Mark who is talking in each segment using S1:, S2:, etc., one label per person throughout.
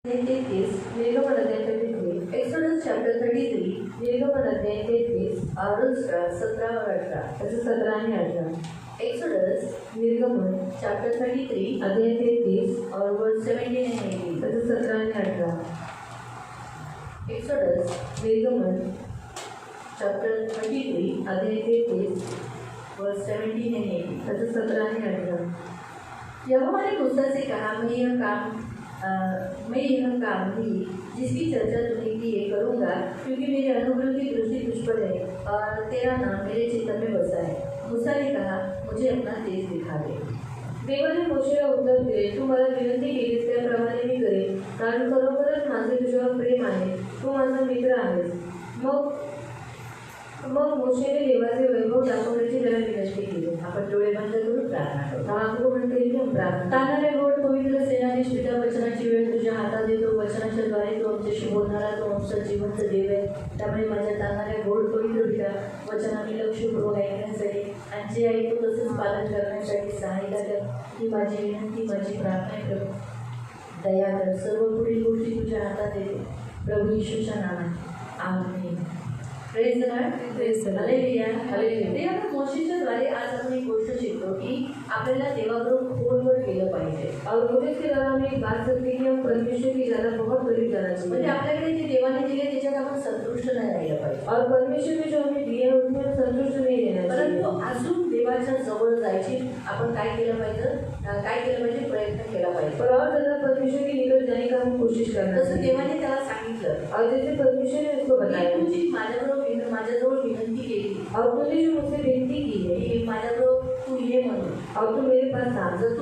S1: 33, निर्गमन अध्याय 33, exodus chapter 33, निर्गमन अध्याय 33, आरोस्ट्रा 17-18, त्याचं 17 आणि 18. एक्सोडस निर्गमन चॅप्टर 33, अध्याय 33 और वर्स 17 and 18, त्याचं 17 आणि 18. एक्सोडस निर्गमन चॅप्टर 33, अध्याय 33, वर्स 17 and 18, त्याचं 17 आणि 18. यहोवा ने मूसा से कहा, मैं यह काम भी जिसकी चर्चा तूने की है करूँगा, क्योंकि मेरे अनुग्रह की दृष्टि तुझ पर है और तेरा नाम मेरे चित्त में बसा है. मूसा ने कहा, मुझे अपना तेज दिखा दे. देवाने मोशेला उत्तर दिले, तू मला विनंती केलीस त्याप्रमाणे मी करेन, कारण खरोखरच माझे तुझ्यावर प्रेम आहे, तू माझा मित्र आहेस. मग मोशेने देवाचे वैभव दाखवण्याची त्याला विनंती केली. आपण डोळे बंद करून प्रार्थना करू. आपको म्हणते की हम प्रार्थना. तानाने गोड पवित्र सेनाधीश पिता, वचनाची वेळ तुझ्या हातात देतो. वचनाच्या द्वारे तो आमच्याशी बोलणारा, तो आमचा जिवंत देव आहे. त्यामुळे माझ्या तानाने गोड पवित्र पिता, वचनाने लक्षपूर्वक ऐकण्यासाठी आणि जे ऐकतो तसंच पालन करण्यासाठी सहायता कर. ही माझी विनंती, माझी प्रार्थना आहे. प्रभू दया कर. सर्व पुढील गोष्टी तुझ्या हातात देतो. प्रभू येशूच्या नावाने आमेन. Praise the Lord. Praise the Lord. हालेलुया. हालेलुया. देवाच्या मोशेच्याद्वारे आज आपण एक गोष्ट शिकतो की आपल्याला देवाबरोबर खोलवर केलं पाहिजे. और मोशे के द्वारा हम एक बात करते की हम परमेश्वर की ज़्यादा बहुत करीब जाना चाहिए. म्हणजे आपल्याकडे जे देवाने दिले त्याच्यात आपण संतुष्ट नाही राहिलं पाहिजे. और परमेश्वर ने जो हमें दिया है उसमें संतुष्ट नहीं रहना चाहिए. परंतु अजून देवाच्या जवळ जायची आपण काय केलं पाहिजे प्रयत्न केला पाहिजे. और ज्यादा परमेश्वर के निकट जाने का हम कोशिश करना. तसं देवाने त्याला सांगितलं और जैसे परमेश्वर ने उसको बताया, तुझी माझ्याजवळ विनंती केली और तूने जो मुझसे विनंती की है की माझ्याजवळ तू ये म्हणून और तू मेरे पास आ. जर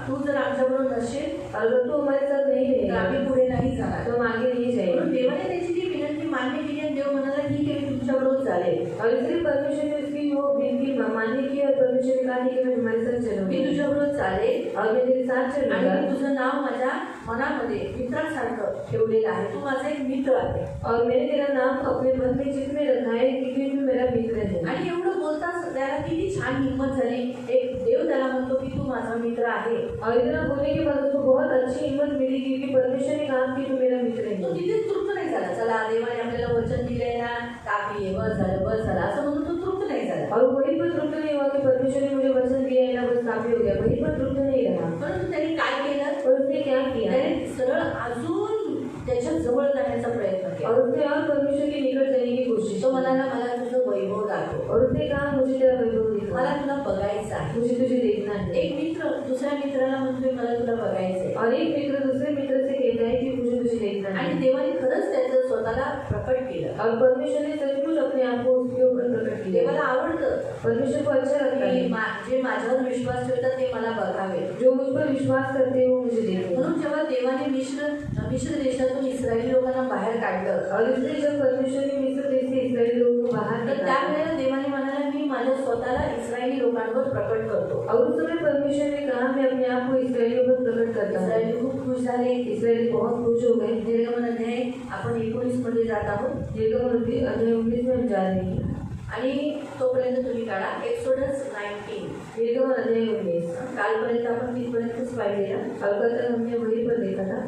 S1: तू जर आमच्याबरोबर नसेल, अगर तू हमारे साथ नहीं रहेगा, आम्ही पुढे नाही जाणार, तो मागे नहीं जाएगा. म्हणून देवाने त्याची ती विनंती मान्य केली आणि देव म्हणाला ठीक आहे, मी तुमच्याबरोबर चालेल. और इसलिए परमेश्वर ने उसकी वो विनंती मान्य की और परमेश्वर ने कहा कि मैं तुम्हारे साथ चलूंगा, मी तुझ्याबरोबर चालेल और मैं तेरे साथ चलूंगा. आणि तुझं नाव माझ्या मनामध्ये मित्रासारखं ठेवलेलं आहे. तू माझा एक मित्र आहे और मैंने तेरा नाम अपने मन में चित्त में रखा है क्योंकि तू मेरा मित्र है. आणि एवढं बोलताच त्याला किती छान हिम्मत झाली. एक देव त्याला म्हणतो की तू माझा मित्र आहे. और इतना बोलने के बाद उसको बहुत अच्छी हिम्मत मिली क्योंकि परमेश्वर ने कहा कि तू मेरा मित्र है. तो तिथेच तृप्त नाही झाला. चला देवाने आपल्याला वचन दिलंय ना, काफी आहे, बस झालं असं म्हणून तो तृप्त नाही झाला. और वही पण तृप्त नहीं हुआ कि परमेश्वर ने मुझे वचन दिया है ना, बस काफी हो गया. वही पण तृप्त नहीं रहा. परंतु त्याने काय केलं, और उसने क्या किया, त्याने सरळ अजून त्याच्या जवळ जाण्याचा प्रयत्न केला. और उसने और परमेश्वर के निकट जाने की कोशिश. तो म्हणाला, मला तुझं वैभव दाखव. और उसने कहा, मुझे तेरा वैभव दिखा. मला तुला बघायचं आहे, मुझे तुझे देखना है. एक मित्र दुसऱ्या मित्राला म्हणतोय, मला तुला बघायचं आहे. और एक मित्र दूसरे मित्र से कहता है कि मुझे तुझे देखना है. आणि देवाने खरंच त्याचं स्वतःला प्रकट केलं. और परमेश्वर ने सचमुच अपने आप को उसके ऊपर प्रकट किया. देवाला आवडतं, परमेश्वर को अच्छा लगता है जे माझ्यावर विश्वास ठेवतात ते मला बघावे, जो मुझ पर विश्वास करते हैं वो मुझे देखे. म्हणून जेव्हा देवाने मिश्र देशातून इस्रायली लोकांना बाहेर काढलं और इसलिए जब परमेश्वर ने मिस्र देश से इस्रायली लोगों को बाहर निकाला, त्यावेळेला देवाने म्हणाला, मी माझ्या स्वतःला इस्रायली लोकांवर प्रकट करतो. और उस समय परमेश्वर ने कहा, मैं अपने आप को इस्रायलियों पर प्रकट करता हूं. इस्रायली खूप खुश झाले. इस्रायली बहुत खुश हो गए. निर्गमन अध्याय आपण 19 मध्ये जात आहोत. निर्गमन अध्याय 19 में हम जा रहे हैं. आणि तोपर्यंत तुम्ही काढा एक्सोडस 19, निर्गमन अध्याय 19. कालपर्यंत आपण तिथपर्यंतच पाहिलेला. कल तक हमने वही पर देखा था.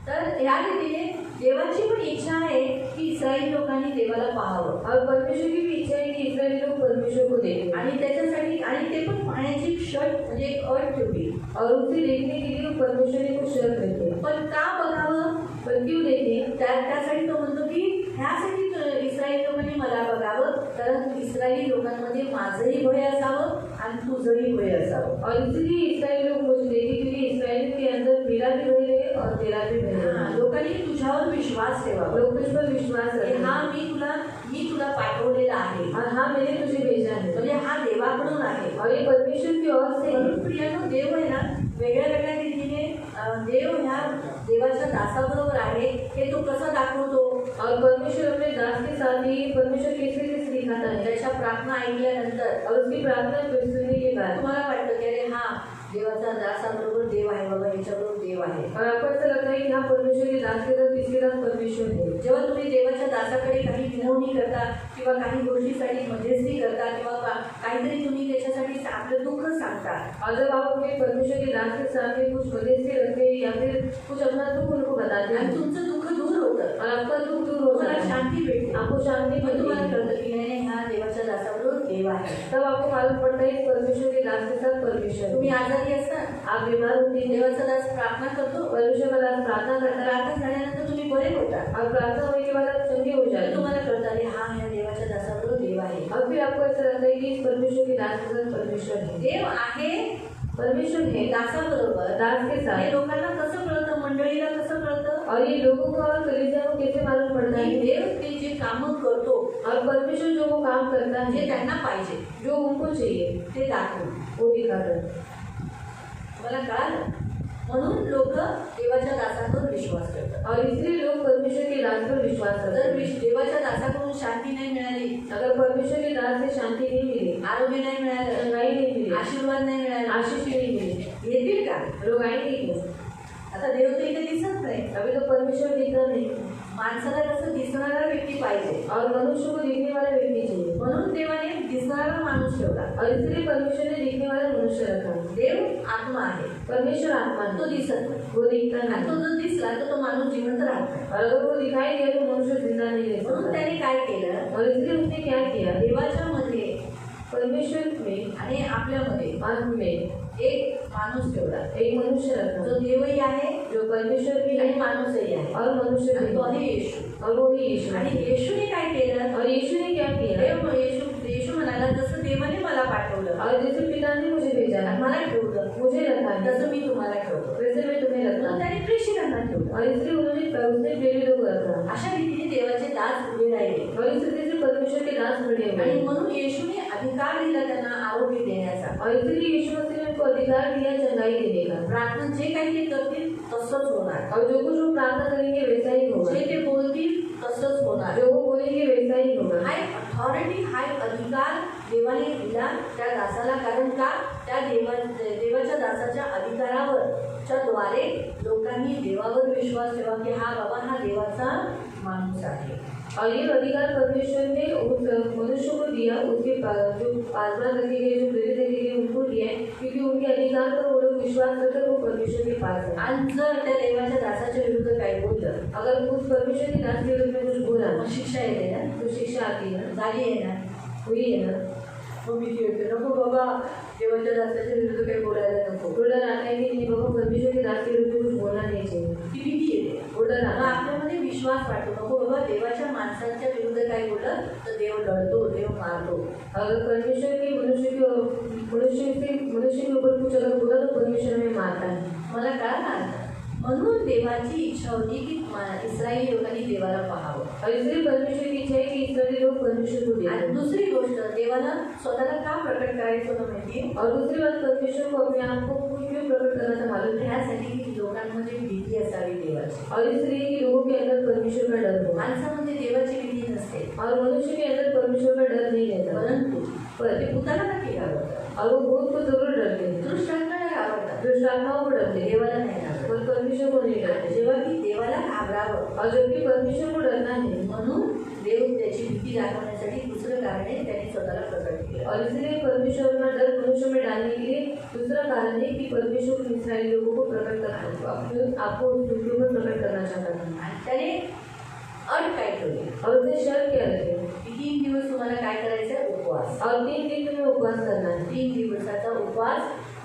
S1: तर या रीतीने देवाची पण इच्छा आहे की इस्रायली लोकांनी देवाला पाहावं. और परमेश्वर की भी इच्छा है कि इस्रायली लोग परमेश्वर को देखें. आणि त्याच्यासाठी आणि ते पण पाहण्याची म्हणजे एक अट ठेवली. और उसे देखने के लिए परमेश्वर ने कुछ शर्त रखी. पण का बघावं, पण क्यों देखे, त्यासाठी तो म्हणतो की ह्यासाठी इस्रायली लोकांनी मला बघावं, कारण इस्रायली लोकांमध्ये माझंही भय असावं आणि तुझंही भय असावं. और इसलिए इस्रायली लोग मुझे देखे क्योंकि इस्रायली के अंदर मेरा भी भय रहे और तेरा भी भय रहे. लोकांनी तुझ्यावर विश्वास ठेवावा. लोग तुझ पर विश्वास रखें. हा मी तुला पाठवलेला आहे और हा मैंने तुझे भेजा है. म्हणजे हा देवाकडून आहे और ये परमेश्वर की ओर से. प्रियानो, देव आहे ना वेगळ्या वेगळ्या रीतीने देव ह्या देवाच्या दासाबरोबर आहे हे तो कसा दाखवतो. और परमेश्वर अपने दास के साथ ही परमेश्वर कैसे दिखाता है. त्याच्या प्रार्थना ऐकल्यानंतर और उसकी प्रार्थना सुनने के बाद तुम्हाला वाटतं की अरे हा देवाचा दासाबरोबर देव आहे बाबा, याच्याबरोबर देव आहे.
S2: और आपको ऐसा लगता है कि हाँ परमेश्वर के दास के साथ किसी दास परमेश्वर है.
S1: जेव्हा तुम्ही देवाच्या दासाकडे काही विनवणी करता किंवा काही गोष्टीसाठी मध्यस्थी करता किंवा काहीतरी तुम्ही त्याच्यासाठी आपलं दुःख सांगता,
S2: और जब आप अपने परमेश्वर के दास के सामने कुछ मध्यस्थी रखते हैं या फिर कुछ अपना दुख उनको बताते
S1: आणि
S2: हैं
S1: तुमचं दुःख दूर होतं,
S2: और आपका दुख दूर हो
S1: तुम्हाला
S2: जाता है,
S1: शांती भेटते,
S2: आपको शांति
S1: मग तुम्हाला
S2: मिलती है.
S1: कळतं की नाही हा देवाच्या दासाबरोबर देव आहे.
S2: तब आपको मालूम पड़ता है कि परमेश्वर के दास के साथ परमेश्वर
S1: तुम्ही
S2: है.
S1: आजारी असता,
S2: आप बीमार होते हैं,
S1: देवाचा दास प्रार्थना करतो,
S2: परमेश्वर का दास प्रार्थना करता है,
S1: प्रार्थना झाल्यानंतर तुम्ही बरे होता,
S2: और प्रार्थना होने के बाद आप चंगे हो
S1: तर
S2: जाते हैं.
S1: तुम्हाला कळतं अरे हा ह्या देवाच्या दासाबरोबर देव आहे.
S2: और फिर आपको ऐसा लगता है कि इस परमेश्वर के दास के साथ परमेश्वर है.
S1: देव आहे
S2: परमेश्वर है
S1: दासाबरोबर.
S2: दास के
S1: हे
S2: साथ.
S1: लोकांना कसं कळतं, मंडळीला कसं कळतं,
S2: और ये लोगों को और कलीसिया को कैसे मालूम पड़ता
S1: की
S2: है?
S1: देव ते जे कामं करतो
S2: और परमेश्वर जो वो काम करता
S1: जे
S2: है,
S1: त्यांना पाहिजे
S2: जो उनको चाहिए
S1: ते दाखवून
S2: वो दिखाता है.
S1: मला कळालं. म्हणून लोक देवाच्या दासावर विश्वास करतात.
S2: और इसलिए लोग परमेश्वर के दास पर विश्वास करते
S1: जर
S2: हैं.
S1: देवाच्या दासाकडून शांती नाही मिळाली,
S2: अगर परमेश्वर के दास से शांति नहीं मिली,
S1: आरोग्य नाही मिळालं,
S2: चंगाई नहीं मिली,
S1: आशीर्वाद नाही मिळाला,
S2: आशीष नहीं मिली,
S1: येतील का?
S2: लोग आएंगे क्यों?
S1: आता देव तर इथे दिसत नाही.
S2: अभी तो परमेश्वर दिखता नहीं
S1: माणसाला कसं दिसणारा व्यक्ती पाहिजे,
S2: और मनुष्य को दिखने वाला व्यक्ति चाहिए.
S1: म्हणून देवाने दिसणारा माणूस ठेवला.
S2: और इसलिए परमेश्वर ने दिखने वाला मनुष्य रखा.
S1: देव आत्मा आहे,
S2: परमेश्वर आत्मा
S1: तो
S2: है,
S1: दिसत नाही.
S2: वो दिखता
S1: आणि तो
S2: नहीं.
S1: जर दिसला तर तो माणूस जिवंत राहत नाही.
S2: और अगर वो दिखाई दिया तो मनुष्य जिंदा नहीं रह
S1: म्हणून
S2: सकता.
S1: त्याने काय केलं,
S2: और इसलिए उसने क्या किया,
S1: देवाच्या मध्ये
S2: परमेश्वर में
S1: आणि आपल्यामध्ये
S2: आत्मा में
S1: एक माणूस ठेवला,
S2: एक मनुष्य रखा
S1: जो देवही आहे
S2: जो परमेश्वर भी
S1: आणि
S2: है
S1: माणूसही आहे,
S2: और मनुष्य
S1: आणि
S2: भी
S1: तो
S2: है.
S1: आहे येशू.
S2: और वो ही यीशु
S1: आणि
S2: है.
S1: येशूने काय केलं,
S2: और यीशु ने क्या किया,
S1: येशू म्हणाला जसं देवाने मला पाठवलं
S2: और जैसे पिता ने मुझे भेजा
S1: आणि मला ठेवलं,
S2: मुझे रखा है,
S1: तसं मी तुम्हाला ठेवतो.
S2: वैसे मैं तुम्हें
S1: म्हणून
S2: रखा.
S1: त्याने प्रेषितांना ठेवलं.
S2: और इसलिए उसने प्रेरितों को रखा.
S1: अशा रीतीने देवाचे दास उभे राहिले
S2: और इस रीति से परमेश्वर के दास खड़े हुए.
S1: आणि म्हणून येशूने अधिकार दिला त्यांना आरोग्य देण्याचा.
S2: और इसलिए यीशु मसीह ने उनको अधिकार दिया चंगाई देने का.
S1: प्रार्थना जे काही ते करतील तसंच होणार,
S2: और जो कुछ वो प्रार्थना करेंगे वैसा ही होगा,
S1: जे ते बोलतील तसंच होणार.
S2: जो वो बोलेंगे वैसा ही होगा.
S1: हा एक अथॉरिटी, हा एक अधिकार देवाने दिला त्या दासाला. कारण का, त्या देवाच्या दासाच्या अधिकारावरच्या द्वारे लोकांनी देवावर विश्वास ठेवा की हा बाबा हा देवाचा माणूस आहे.
S2: और ये अधिकार परमेश्वर ने उस मनुष्य को दिया, उसके जो आज्ञा रखे गए, जो प्रेरित रखे गए उनको दिया है, क्योंकि उनके अधिकार पर वो लोग विश्वास करते वो परमेश्वर के पास है.
S1: आणि जर त्या देवाच्या दासाच्या विरुद्ध काही बोललं,
S2: अगर उस परमेश्वर के दास के विरुद्ध में कुछ बोला
S1: मग शिक्षा येते ना,
S2: तो शिक्षा आती है,
S1: झाली आहे ना.
S2: हुई है ना.
S1: मग मी खेळते नको बाबा देवाच्या दासाच्या विरुद्ध काही बोलायला नको.
S2: तो डर आता है कि नहीं बाबा परमेश्वर के दास के विरुद्ध कुछ बोलना नहीं चाहिए.
S1: ती भीती येते.
S2: वो डर
S1: मग
S2: आता है.
S1: आपल्यामध्ये विश्वास वाटतो नको बाबा देवाच्या माणसाच्या विरुद्ध काही बोललं तर देव लढतो, देव मारतो.
S2: अगर परमेश्वर के मनुष्य के ऊपर कुछ अगर बोला तो परमेश्वर हमें मारता है.
S1: मला काय लागतं, म्हणून देवाची इच्छा होती की इस्रायली लोकांनी देवाला पाहावं.
S2: और इसलिए परमेश्वर की इच्छा है कि इस्राएली लोग परमेश्वर को
S1: आणि
S2: देखें.
S1: दुसरी गोष्ट, देवाला स्वतःला का प्रकट करायचं होतं माहिती,
S2: और दूसरी बात परमेश्वर को अपने आप को क्यों प्रकट करना था मालूम है.
S1: ह्यासाठी की लोकांमध्ये भीती असावी देवाची.
S2: और इसलिए कि लोगों के अंदर परमेश्वर का डर हो.
S1: माणसामध्ये देवाची भीती नसते,
S2: और मनुष्य के अंदर परमेश्वर का डर नहीं रहता.
S1: परंतु
S2: पर
S1: ते भूताला नक्की घाबरतात,
S2: और वो भूत को जरूर डरते हैं,
S1: दुष्टात्माला घाबरतात,
S2: दुष्ट आत्माओं को डरते हैं,
S1: देवाला नाही घाबरत.
S2: पर परमेश्वर को नहीं डरते.
S1: जेव्हा की देवाला घाबरावं
S2: और जबकि परमेश्वर को डरना है,
S1: म्हणून देव त्याची भीती दाखवण्यासाठी दुसरं कारण आहे, त्याने स्वतःला प्रकट केलं.
S2: और इसलिए परमेश्वर अपना डर मनुष्य में डालने के लिए दूसरा कारण है कि परमेश्वर को इस्राएली लोगों को प्रकट करना, आपको उनके ऊपर प्रकट करना चाहता था.
S1: आणि त्याने अट काय ठेवली
S2: और उसने शर्त क्या रखी
S1: की 3 दिवस तुम्हाला काय करायचं, उपवास.
S2: और 3 दिन तुम्हें उपवास करना है.
S1: 3 दिवसाचा उपवास,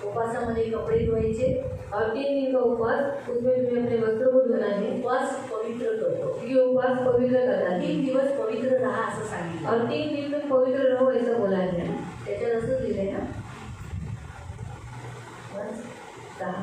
S1: उपवासामध्ये कपडे धुवायचे.
S2: और 3 दिन का उपवास, उसमें तुम्हें अपने वस्त्र को धोना है,
S1: उपवास पवित्र करतो.
S2: क्योंकि उपवास पवित्र करता है.
S1: 3 दिवस पवित्र राहा असं सांगितलं.
S2: और 3 दिन तुम पवित्र रहो ऐसा बोला है.
S1: त्याच्यात असं लिहिलंय ना, बस 10.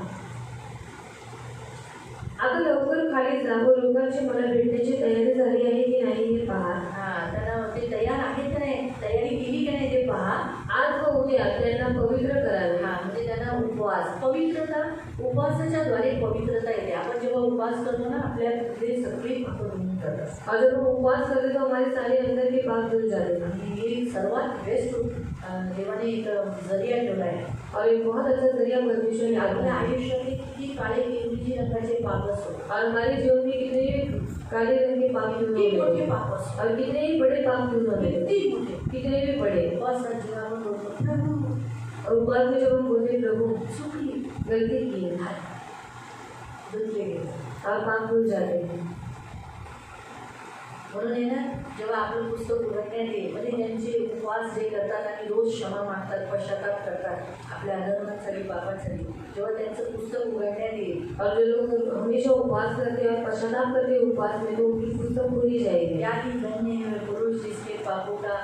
S2: आता लवकर खाली जावं, लोकांची मला भेटण्याची तयारी झाली आहे की नाही हे पहा.
S1: हां, त्यांना ते तयार आहेत का नाही, तयारी केली का नाही ते पहा.
S2: आज व उद्या त्यांना पवित्र करावे.
S1: हां, म्हणजे त्यांना उपवास, पवित्रता उपवासाच्या द्वारे पवित्रता येते. आपण जेव्हा उपवास करतो ना, आपल्यातले सगळे पाप धुवून जातात.
S2: और जब हम उपवास करते तो हमारे सारे अंदर के पाप धुल जाते हैं।
S1: आणि हे सर्वात बेस्ट देवाने एक जरिया ठेवला आहे.
S2: और एक बहुत अच्छा जरिया परमेश्वर ने
S1: आपल्या
S2: आपल्या
S1: आयुष्यातले किती काळे किरमिजी रंगाचे पाप असो,
S2: और हमारे जीवन में कितने काले रंग के पाप क्यों
S1: किती मोठे
S2: होते
S1: पाप असो,
S2: और कितने ही बड़े पाप क्यों होते
S1: किती मोठे,
S2: कितने भी बड़े।
S1: उपवासात जेव्हा आपण बोलतो, प्रभू
S2: और उपवास में जब हम बोलते प्रभु
S1: चुकली,
S2: गलती की है
S1: धुतले गेले.
S2: और पाप भूल जाते हैं।
S1: म्हणून आहे ना, जेव्हा आपलं पुस्तक उघडण्यात येईल, म्हणजे ज्यांचे उपवास जे करतात आणि रोज क्षमा मागतात, पश्चाताप करतात आपल्या अधर्मांसाठी, पापांसाठी, जेव्हा त्यांचं पुस्तक उघडण्यात येईल,
S2: और जो लोग हमेशा उपवास करते हैं और पश्चाताप करते हैं उपवास में, तो उनकी पुस्तक भूली जाएगी।
S1: या ही धन्य है वे पुरुष जिसके पापों का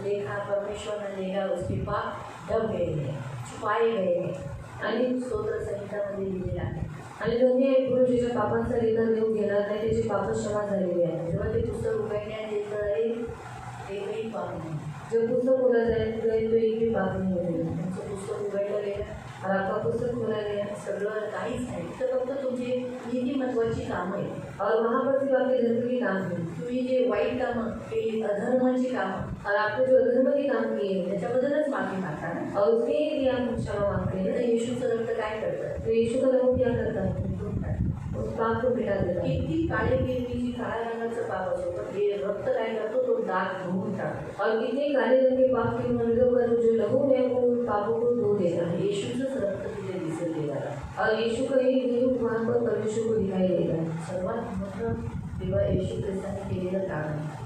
S1: लेखा परमेश्वर ने लिया, उसके पाप ढक गए हैं, छुपाए गए हैं. आणि स्तोत्र संहितामध्ये लिहिलेलं आहे.
S2: आणि धन्य आहे पुरुष ज्याच्या पापांचा लेखा देव घेणार नाही, त्याची पाप क्षमा झालेली आहे।
S1: जेव्हा ते पुस्तक उघडण्यात येतं, एकही पाप नाही.
S2: जब पुस्तक खोला जाए तो एक भी पाप नहीं होते।
S1: तुमचं पुस्तक उघडलं गेलं,
S2: और आपका पुस्तक खोला गया
S1: सगळं काहीच नाही, तर फक्त तुमची नीतिमत्वाची कामं आहेत.
S2: और वहाँ पर सिर्फ आपके धर्म के काम है।
S1: तुम्ही जे वाईट कामं केली, अधर्माची कामं,
S2: और आपने जो अधर्म के काम किए हैं
S1: त्याच्याबद्दलच माफी मागता ना.
S2: और उसके लिए आप क्षमा मांगते
S1: तर
S2: हैं,
S1: येशूचं रक्त काय करतं?
S2: तो यीशु का रक्त क्या करता है?
S1: धुवून टाकतं.
S2: उस पाप को मिटा देता है।
S1: किती काळे किरमिजी काळ्या रंगाचं पाप असो, पण हे रक्त काय करतो, तो दाग धुवून टाकतो.
S2: और कितने काले रंग के पाप के मनुष्यों पर जो लहू है वो उन पापों को धो देता है।
S1: येशूचंच रक्त तिथे दिसेल देवाला.
S2: और यीशु का ही रूप वहाँ पर परमेश्वर को दिखाई देता है।
S1: सर्वात मोठं देवा येशू ख्रिस्ताने केलेलं काम आहे.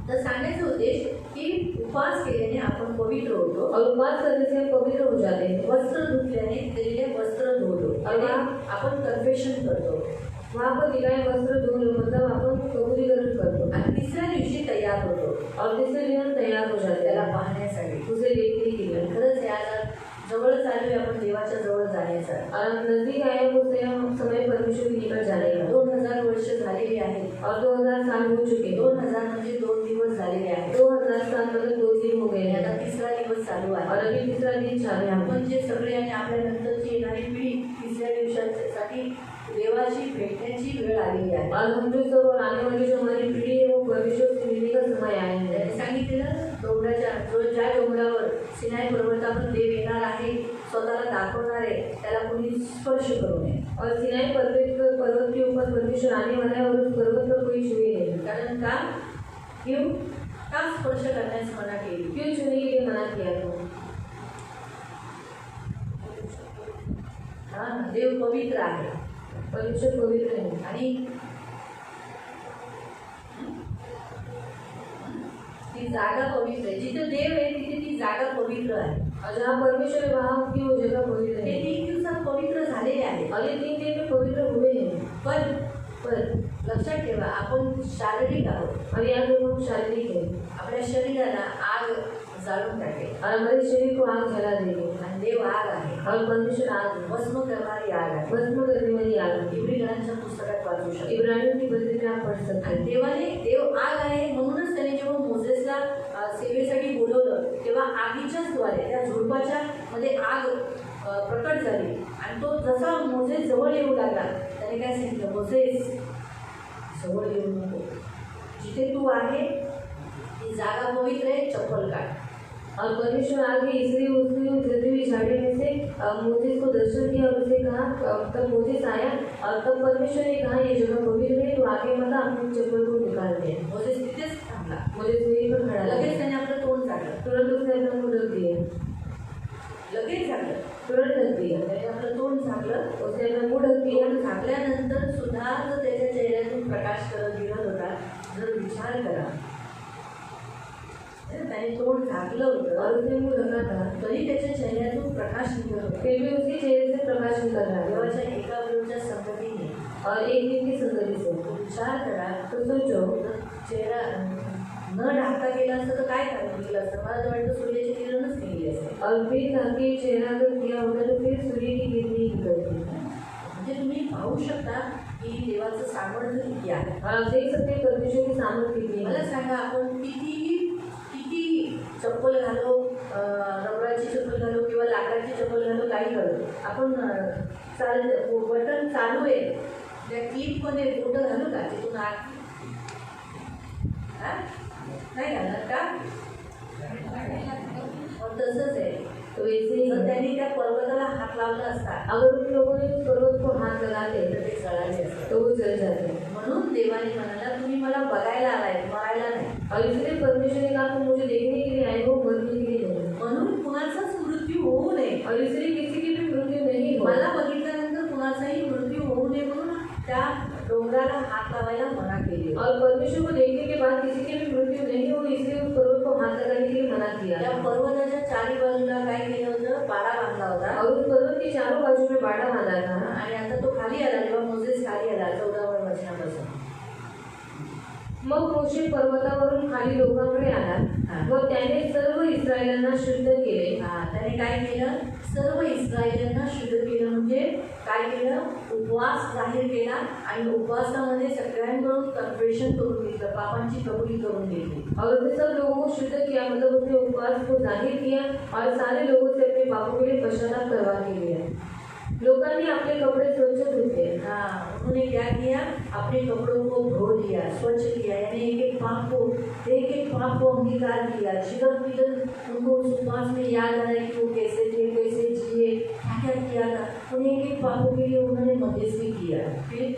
S1: तर सांगायचं उद्देश की उपवास केल्याने आपण पवित्र होतो,
S2: और उपवास करने से हम पवित्र हो जाते हैं।
S1: वस्त्र धुतल्याने दिलेले वस्त्र धुतो, आणि आपण कन्फेशन करतो,
S2: वहाँ पर दिखाए वस्त्र धो, मतलब आपण कबूलीकरण करतो
S1: आणि तिसऱ्या दिवशी तयार होतो
S2: और तीसरे दिन हम तैयार हो जाते
S1: त्याला
S2: हैं
S1: पाहण्यासाठी.
S2: उसे देखने के लिए।
S1: खरंच याला जवळ चालू आपण देवाच्या जवळ जाण्याचा.
S2: और हम नजदीक आए हैं उससे हम समय परमेश्वर के निकट जाने का।
S1: 2000 वर्ष झालेली आहेत.
S2: और 2000 साल हो चुके हैं।
S1: 2000 म्हणजे 2 दिवस झालेले आहेत.
S2: 2000 साल मतलब 2 दिन हो गए
S1: आणि
S2: हैं
S1: आता तिसरा दिवस चालू
S2: और
S1: आहे.
S2: अभी तीसरा दिन चालू है।
S1: आपण जे सगळे आणि आपल्या नंतरची येणारी पिढी तिसऱ्या दिवसासाठी देवाशी भेटण्याची वेळ आलेली आहे.
S2: और हम जो सब और आने वाली जो हमारी पीढ़ी है वो परमेश्वर से मिलने का समय आया है।
S1: त्याने सांगितलेलं ज्या डोंगरावर सिनाई पर्वतावर देव येणार आहे, स्वतःला दाखवणार आहे, त्याला कोणी स्पर्श करू नये.
S2: और सिनाई पर्वत के ऊपर परमेश्वर आने वाला है और उस पर्वत पर कोई छुए नहीं।
S1: कारण का स्पर्श करण्यास मना केली?
S2: क्यों छूने के लिए मना किया तो?
S1: देव पवित्र आहे
S2: परमेश्वर पवित्र है
S1: आणि ती जागा पवित्र आहे. जिथे देव आहे तिथे ती जागा पवित्र आहे.
S2: और जहाँ परमेश्वर है वहाँ की वो जगह पवित्र
S1: ते
S2: है।
S1: 3 दिवसात पवित्र झालेले आहे.
S2: और ये 3 दिन में पवित्र हुए हैं।
S1: पण लक्षात ठेवा, आपण शारीरिक आहोत
S2: और यहाँ जो हम शारीरिक है
S1: आपल्या शरीराला आग जाळून टाकेल,
S2: और हमारे शरीर को आग जला देंगे।
S1: आणि देव आग आहे,
S2: और परमेश्वर आग है,
S1: भस्म करणारी आग आहे.
S2: भस्म करने वाली आग है।
S1: इब्रियरांच्या पुस्तकात वाचू शकतो.
S2: इब्रानियों की पत्री में आप पढ़ सकते
S1: आणि
S2: हैं।
S1: देव आग आहे, म्हणूनच त्याने जेव्हा मोसेसला सेवेसाठी बोलवलं, तेव्हा आगीच्याच द्वारे त्या झुडपाच्या मध्ये आग प्रकट झाली. आणि तो जसा मोसेस जवळ येऊ लागला, त्याने काय सांगितलं, मोसेस जवळ येऊ नको, जिथे तू आहे ती जागा पवित्र आहे, चप्पल काढ.
S2: और परमेश्वर आगे इसलिए उसने जलती हुई झाड़ी में से मोसेस को दर्शन दिया और उसे कहा, तब मोसेस आया और तब परमेश्वर ने कहा ये जगह पवित्र है, तो आगे मत अपनी चप्पल को निकाल दे।
S1: मोसेस तिथेच थांबला.
S2: मोसेस वहीं पर खड़ा
S1: लगेच
S2: लगा,
S1: त्याने आपलं तोंड झाकलं.
S2: तुरंत उसने अपना मुंह ढक दिया,
S1: लगेच झाकलं.
S2: तुरंत ढक दिया,
S1: त्याने आपलं तोंड झाकलं.
S2: उसने अपना मुंह ढक दिया।
S1: तोंड झाकल्यानंतर सुद्धा जो त्याच्या चेहऱ्यातून प्रकाश करत गिरत होता, जर विचार करा, त्याने तोंड झाकलं होतं
S2: और उसने मुंह ढका था,
S1: तरी त्याच्या चेहऱ्यातून प्रकाश निघत होता.
S2: फिर भी उसके चेहरे से प्रकाश निकल रहा था।
S1: देवाच्या एका विरोधच्या संगतीने
S2: और एक दिन की संगति से
S1: तो विचार करा,
S2: तो सोचो,
S1: जर चेहरा न ढाकता गेला असतं तर काय निघलं असतं? मला तर वाटतं सूर्याची किरणच निघली असते.
S2: और फिर ढके चेहरा अगर किया होता तो फिर सूर्य की किरण ही निकलती।
S1: म्हणजे तुम्ही पाहू शकता की देवाचं सामर्थ्य किती आहे.
S2: और आप देख सकते हैं परमेश्वर की सामर्थ कितनी
S1: मला
S2: है।
S1: सांगा, आपण किती चप्पल घालो, रबराची चप्पल घालो किंवा लाकडाची चप्पल घालो, काही घालो, आपण बटन चालू आहे त्या क्लिपमध्ये बोट घालू का तिथून आत हा? नाही घालणार का और तसंच आहे
S2: तो वैसे ही
S1: जर त्यांनी त्या पर्वताला हात लावला असता
S2: अगर उन लोगों ने उस पर्वत को हाथ लगाते
S1: तर ते जळाले असते
S2: तो वो जल जाते।
S1: म्हणून देवाने म्हणाला तुम्ही मला बघायला आलाय मरायला नाही
S2: और इसलिए परमेश्वर ने कहा तुम मुझे देखने के लिए आए हो, मरने के लिए नहीं।
S1: म्हणून कुणाचाच मृत्यू होऊ नये
S2: और इसलिए किसी की भी मृत्यु नहीं हो।
S1: मला बघितल्यानंतर कुणाचाही मृत्यू होऊ नये म्हणून त्या डोंगराला हात लावायला मना केली
S2: और परमेश्वर को देखने के बाद किसी की भी मृत्यु नहीं हो, इसलिए उस पर्वत को हाथ लगाने के लिए मना किया।
S1: त्या पर्वताच्या चारी बाजूला काय केलं होतं बाडा बांधला होता
S2: और उस पर्वत के चारों बाजू में बाड़ा बांधा था।
S1: आणि आता तो खाली आला जेव्हा मोसेस खाली आला 14व्या वचनापासून
S2: मग मोशे पर्वतावरून खाली लोकांकडे आला व त्याने सर्व इस्रायलांना शुद्ध केले।
S1: त्याने काय केलं सर्व इस्रायलांना शुद्ध केलं म्हणजे काय केलं उपवास जाहीर केला आणि उपवासामध्ये सगळ्यांकडून कन्फेशन करून घेतलं पापांची कबुली करून घेतली
S2: और उसने सब लोगों को शुद्ध किया, मतलब उसने उपवास को जाहिर किया और सारे लोगों से अपने पापों के लिए पश्चाताप करवा के लिए लोकांनी अपने कपड़े स्वच्छ धुले।
S1: उन्होंने क्या किया अपने कपड़ों को धो लिया स्वच्छ किया यानी एक एक पाप को अंगीकार किया जीवन पीड़न उनको उस उपवास में याद आया कि वो कैसे थे कैसे जिए क्या किया था उन्हें एक एक पापों के लिए उन्होंने मध्यस्थी किया फिर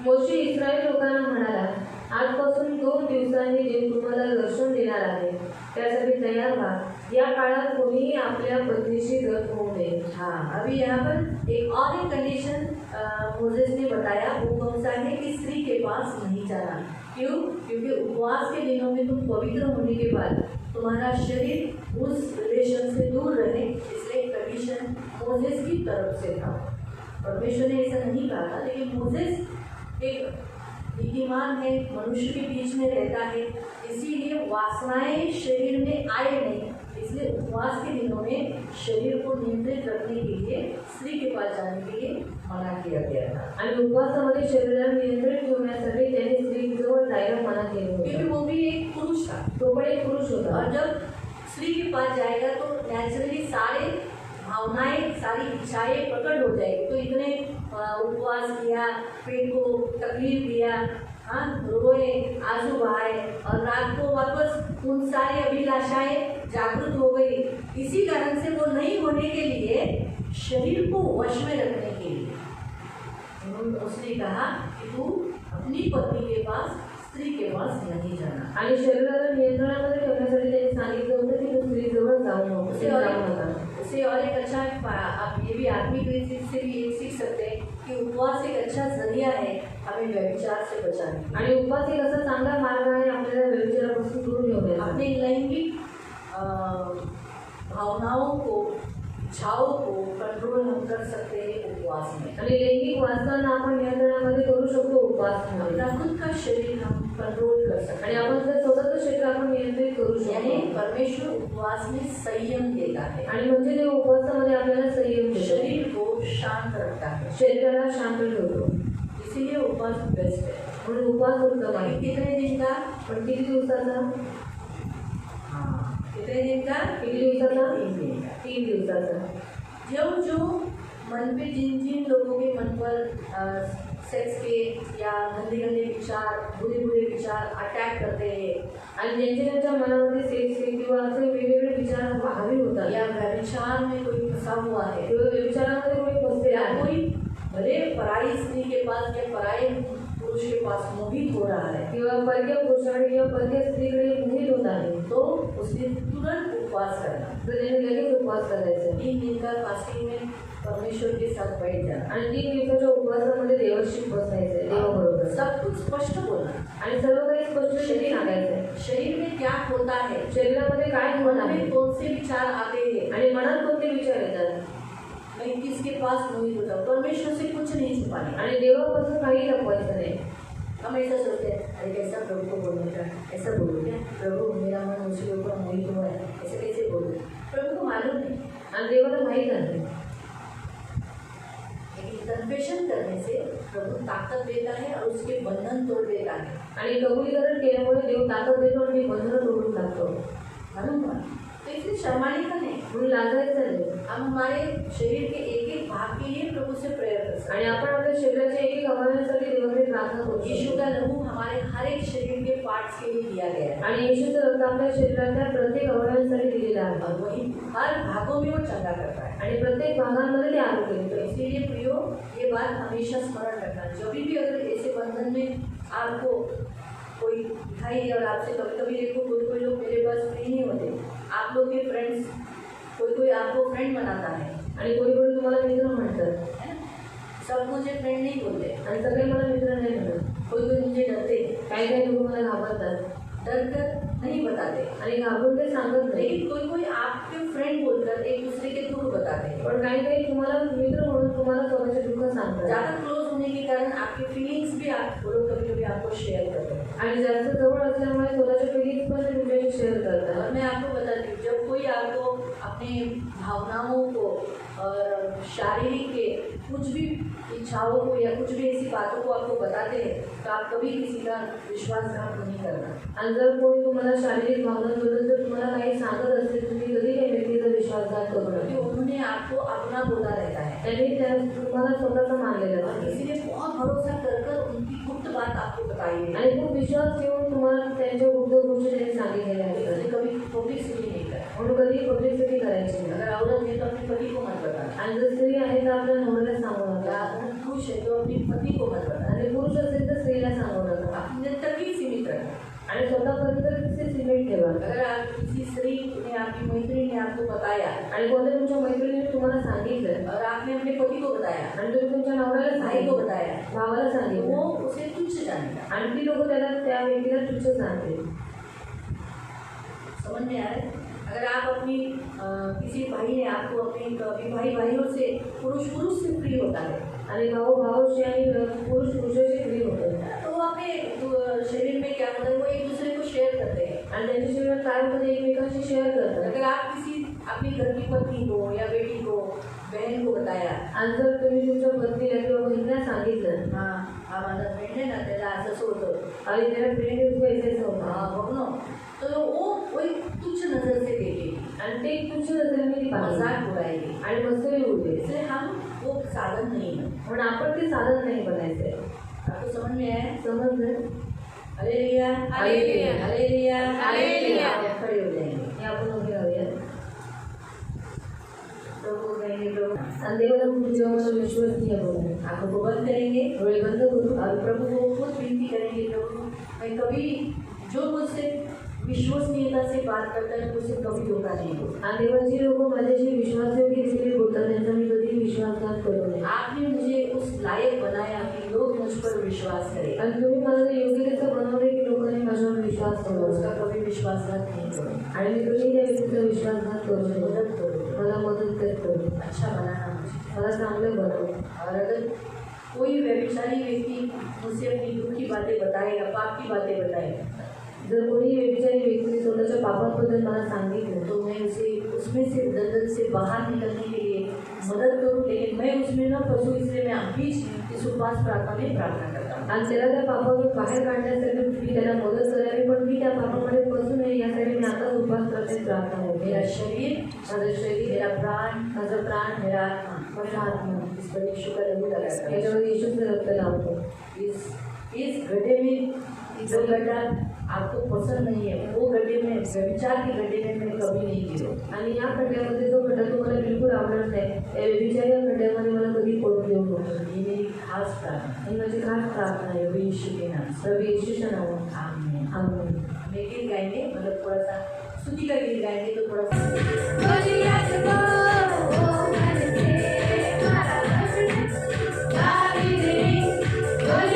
S2: मोशे इस्रायल लोकांना म्हणाला आजपासून 2 दिवसांनी देव तुम्हाला दर्शन देणार आहे, त्यासाठी तयार व्हा। या काळात कोणीही आपल्या पत्नीशी गत होऊ नये।
S1: अभी यहाँ पर एक और एक कंडीशन मोसेस ने बताया वो कौन सा है कि स्त्री के पास नहीं जाना क्यों क्योंकि उपवास के दिनों में तुम पवित्र होने के बाद तुम्हारा शरीर उस रिलेशन से दूर रहे इसलिए कंडीशन मोसेस की तरफ से था परमेश्वर ने ऐसा नहीं कहा था लेकिन मोसेस एक नीतिमान है मनुष्य के बीच में रहता है इसीलिए वासनाएं शरीर में आए नहीं इसलिए उपवास के दिनों में शरीर को नियंत्रित रखने के लिए स्त्री के पास जाने के लिए मना किया गया था
S2: आणि उपवासामध्ये शरीराला नियंत्रित ठेवण्यासाठी त्याने स्त्रीजवळ जायला मना केलं
S1: क्योंकि
S2: होतं।
S1: वो भी एक पुरुष था
S2: तो पण एक पुरुष होता
S1: और जब स्त्री के पास जाएगा तो नेचुरली सारे भावनाएं सारी इच्छाएं प्रकट हो जाएगी तो इतने उपवास किया पेट को तकलीफ दिया रोए आंसू बहाए और रात को वापस उन सारी अभिलाषाएं जागृत हो गई इसी कारण से वो नहीं होने के लिए शरीर को वश में रखने के लिए उसने कहा कि तू अपनी पत्नी के पास स्त्री के पास नहीं जाना
S2: आणि शरीराला नियंत्रणामध्ये ठेवण्यासाठी त्यांनी सांगितलं होतं की तू स्त्रीजवळ जाऊ नको।
S1: उसे और एक अच्छा आप ये भी आत्मिक रीति से भी ये सीख सकते हैं कि उपवास एक अच्छा जरिया है हमें व्यभिचार से बचाने
S2: आणि उपवास एक असा चांगला मार्ग आहे आपल्याला व्यभिचारापासून दूर ठेवण्याचा।
S1: अपने लैंगिक भावनाओं को इच्छाओं को कंट्रोल हम कर सकते हैं उपवास में
S2: आणि लैंगिक वासना आपण नियंत्रणामध्ये करू शकतो उपवासामध्ये।
S1: अपना खुद का शरीर हम कंट्रोल कर सकते
S2: आणि
S1: हैं
S2: आपण जर स्वतःचं शरीर आपण नियंत्रित करू
S1: यानी
S2: शकतो
S1: परमेश्वर उपवास में संयम देता है
S2: आणि म्हणजे ते उपवासामध्ये आपल्याला संयम देतो,
S1: शरीर को शांत रखता है
S2: शरीराला शांत ठेवतो।
S1: इसीलिए उपवास बेस्ट है
S2: म्हणून उपवास उत्तम आहे।
S1: कितने दिन का
S2: पण किती दिवसाचा?
S1: कितने दिन का
S2: किती दिवसाचा?
S1: 3 दिन का
S2: 3 दिवसाचा।
S1: जो मन पे जिन लोगों के मन पर सेक्स के या गंदे गंदे विचार बुरे विचार अटैक करते हैं
S2: आणि ज्यांच्या मनामध्ये सेक्स किंवा असे वेगवेगळे विचार हावी होतात
S1: या व्यभिचार में कोई फंसा हुआ है
S2: किंवा व्यभिचारामध्ये कोणी फसलेला
S1: या
S2: आहे
S1: कोई भले पराई स्त्री के पास या पराई पुरुष के पास मोहित हो रहा है
S2: किंवा परक्या पुरुषाकडे किंवा परक्या स्त्रीकडे मोहित होत आहे
S1: तो उसने तुरंत उपवास करना
S2: तर त्याने लगेच उपवास करायचा
S1: 3 दिन का फास्टिंग में परमेश्वर के साथ बैठ जाना
S2: आणि 3 दिवसाच्या उपवासामध्ये देवाशी बसायचं आहे, देवाबरोबर
S1: सब कुछ स्पष्ट बोलना
S2: आणि सर्व काही स्पष्ट सांगायचं आहे।
S1: शरीर में क्या होता है
S2: शरीरामध्ये काय होत
S1: मन
S2: आहे
S1: में कौन से विचार आते हैं
S2: आणि मनात कोणते विचार येतात
S1: मैं किसके पास मोहित होता हूँ परमेश्वर से कुछ नहीं छुपाने
S2: आणि देवापासून काही लपवायचं नाही।
S1: हम ऐसा सोचते हैं अरे कैसा प्रभु को बोलने का ऐसा बोलो क्या प्रभु मेरा मन उसके ऊपर मोहित हुआ है ऐसे कैसे बोलो प्रभु को मालूम नहीं
S2: आणि देवाला माहीत आहे
S1: लेकिन कन्फेशन करने से प्रभु ताकत देता है और उसके बंधन तोड़ देता है
S2: आणि कबुलीकरण केल्यामुळे देव ताकद देतो आणि बंधनं तोडून टाकतो।
S1: मालूम तो इसलिए शर्माने का नहीं,
S2: म्हणून लाजायचं नाही.
S1: हम हमारे शरीर के एक एक भाग के लिए प्रभु से प्रेयर कर सकते
S2: आणि आपण आपल्या शरीराच्या एक एक अवयवासाठी देवाकडे प्रार्थना करू
S1: हैं। यीशु
S2: शकतो.
S1: का लहू हमारे हर एक शरीर के पार्ट्स के लिए दिया गया है
S2: आणि येशूचं रक्त आपल्या शरीराच्या प्रत्येक अवयवांसाठी दिलेलं आहे.
S1: और वही हर भागों में वो चंगा करता है।
S2: आणि प्रत्येक भागांमध्ये ते आरोग्य
S1: तो
S2: देतो.
S1: इसीलिए प्रियो, ये बात हमेशा स्मरण रखना, जब भी अगर ऐसे बंधन में आपको कोई दिखाई और आपसे कभी कभी देखो कोई कोई लोग मेरे पास फ्री नहीं होते, आप लोग के फ्रेंड्स, कोई कोई आपको फ्रेंड बनाता है
S2: आणि कोणी कोणी तुम्हाला मित्र म्हणतात.
S1: है ना? सब मुझे फ्रेंड नहीं बोलते,
S2: आणि सगळे मला मित्र नाही म्हणत.
S1: कोई कोई मुझे डरते,
S2: काही काही लोक मला घाबरतात
S1: डर कर नहीं बताते,
S2: आणि घाबरून ते सांगत नाही.
S1: लेकिन कोई कोई आपके फ्रेंड बोलकर एक दूसरे के दुख बताते हैं।
S2: पण काही काही तुम्हाला मित्र म्हणून तुम्हाला स्वतःचे दुःख सांगतात.
S1: ज़्यादा क्लोज होने के कारण आपके फीलिंग्स भी आप लोग कभी कभी आपको शेयर करते हैं।
S2: आणि जास्त जवळ असल्यामुळे स्वतःच्या फिलिंग्स पण ते तुमच्याशी शेअर करतात.
S1: और मैं आपको बताती हूँ, जब कोई आपको अपनी भावनाओं को और शारीरिक के कुछ भी इच्छाओं को या कुछ भी ऐसी बातों को आपको बताते हैं, तो आप कभी किसी का विश्वासघात नहीं करना।
S2: आणि जर कोणी तुम्हाला शारीरिक भावनांबद्दल जर तुम्हाला काही सांगत असेल, तुम्ही कधी काही व्यक्तीचा विश्वासघात करू
S1: क्योंकि
S2: नका.
S1: उन्होंने आपको अपना बोला रहता है
S2: त्यांनी तुम्हाला स्वतःचा मानलेलं
S1: और
S2: आहे.
S1: इसीलिए बहुत भरोसा कर उनकी गुप्त बात आपको बताई है,
S2: आणि खूप विश्वास ठेवून तुम्हाला त्यांच्या गुप्त गोष्टी त्यांनी सांगितलेल्या
S1: इसलिए
S2: आहेत.
S1: कभी पब्लिसिटी नहीं करें।
S2: म्हणून कधी पब्लिसिटी करायची नाही.
S1: अगर औरत है तो अपने पति को मत बताना,
S2: आणि जर स्त्री आहे तर आपल्या नवऱ्याला सांगू
S1: या
S2: नका.
S1: अगर पुरुष है तो अपने पति को मत बताना,
S2: आणि पुरुष असेल तर स्त्रीला सांगू नका.
S1: अपने तक ही सीमित रखना।
S2: आणि स्वतःपर्यंत तिचे सिमेंट ठेवा.
S1: अगर आप किसी स्त्री ने, आपकी मैत्री ने आपको बताया
S2: आणि कोणत्या तुमच्या मैत्रिणीने तुम्हाला सांगितलं
S1: और आपने अपने पति को बताया,
S2: आणि तुम्ही तुमच्या नवऱ्याला
S1: भाई को
S2: सांगितलं,
S1: बताया,
S2: भावाला
S1: तो
S2: सांगितलं,
S1: वो उसे तुच्छ जानेगा।
S2: आणि ती लोक त्याला त्या व्यक्तीला तुच्छ सांगतील.
S1: समझ में आ रहा है? अगर आप अपनी किसी भाई ने आपको अपने कभी भाई भाइयों से, पुरुष पुरुष से फ्री होता है,
S2: आणि भाऊ भावाशी आणि पुरुष पुरुषाशी फ्री होतं.
S1: तो वो अपने शरीर में क्या होता है, वो एक दूसरे को शेयर करते हैं।
S2: आणि त्यांच्या शरीरात काय होतं एकमेकांशी शेअर करतात.
S1: अगर आप किसी अपनी घर की पत्नी को या बेटी को, बहन को बताया,
S2: आणि जर तुम्ही तुमच्या पत्नीला किंवा बहिणीला सांगितलं,
S1: हाँ हा माझा फ्रेंड आहे ना, त्याला असंच होतं,
S2: आणि त्याला फ्रेंड ऐसायचं होतं,
S1: हाँ बघ ना, तो वो एक तुच्छ नजर से देखेगी
S2: आणि ते तुच्छ नजरेने ती पाहतात
S1: मजाक उड़ाएगी,
S2: आणि मस्करी होते.
S1: इसलिए हम वो साधन नहीं है।
S2: पण आपण ते साधन नाही बनायचंय.
S1: आपको समझ में आया?
S2: समजलं?
S1: Hallelujah,
S2: hallelujah,
S1: hallelujah,
S2: hallelujah.
S1: आप खड़े हो जाएंगे।
S2: हे आपण उभे राहूया. प्रभू कहेंगे प्रभू, आणि देवाला खूप जेव्हा विश्वसनीय बोलणे.
S1: आंखों को बंद करेंगे
S2: डोळे बंद करू
S1: और प्रभु को खुद विनती करेंगे, प्रभु मैं कभी जो मुझसे विश्वसनीयता से बात करता है मुझसे कभी धोखा नहीं दो।
S2: आणि देवा जी लोक माझ्याशी विश्वासयोग्य रीतीने बोलतात त्यांचा मी कधी विश्वासघात करू नये.
S1: आपने मुझे उस लायक बनाया कि लोग मुझ पर विश्वास करें,
S2: आणि तुम्ही मला ते योग्यतेचं बनवले की लोकांनी माझ्यावर विश्वास
S1: और उसका
S2: करू.
S1: कभी विश्वासघात नहीं करो।
S2: आणि मी कधी त्या व्यक्तीचा विश्वासघात करू नये.
S1: मदद करो,
S2: मला मदत करू.
S1: अच्छा बनाना मुझे।
S2: मला चांगलं बनव.
S1: और अगर कोई व्यभिचारी व्यक्ति मुझसे अपनी दुख की बातें बताएगा, पाप की बातें बताएगा,
S2: जर कोणी व्यभिचारी व्यक्ती स्वतःच्या पापांबद्दल मला सांगितलं,
S1: तो मैं उसे उसमें से दलदल से बाहर निकलने के लिए मदद करूं, लेकिन मैं उसमें न फंसूं, इसलिए मैं अभी इस उपवास प्रार्थना में प्रार्थना करता हूँ।
S2: आणि त्याला त्या पापातून बाहेर काढण्यासाठी मी त्याला मदत करावी, पण मी त्या पापामध्ये फसू नये यासाठी मी आता उपवास करते, प्रार्थना करते.
S1: मेरा शरीर,
S2: माझं शरीर,
S1: मेरा प्राण,
S2: माझं प्राण,
S1: मेरा आत्मा,
S2: माझा आत्मा
S1: इस पर यीशु का लहू लगाता हूँ।
S2: याच्यावर येशूचं रक्त लावतो.
S1: इस गड्ढे में, जो गड्ढा आपको पसंद नहीं है, वो गड्ढे में, व्यभिचार के गड्ढे में मैं कभी नहीं गिरूँ।
S2: आणि या खड्ड्यामध्ये जो खड्डा तुम्हाला बिलकुल आवडत नाही, त्या व्यभिचारी खड्ड्यामध्ये मला कधी पडू देऊ नको.
S1: ये मेरी खास प्रार्थना
S2: ही माझी खास प्रार्थना आहे.
S1: है, यीशु के नाम से।
S2: प्रभू येशूच्या नावात
S1: आमीन।
S2: आमीन.
S1: हम एक गीत गाएंगे, मतलब थोड़ा सा स्तुति का गीत गाएंगे, तो थोड़ा सा
S3: Oh,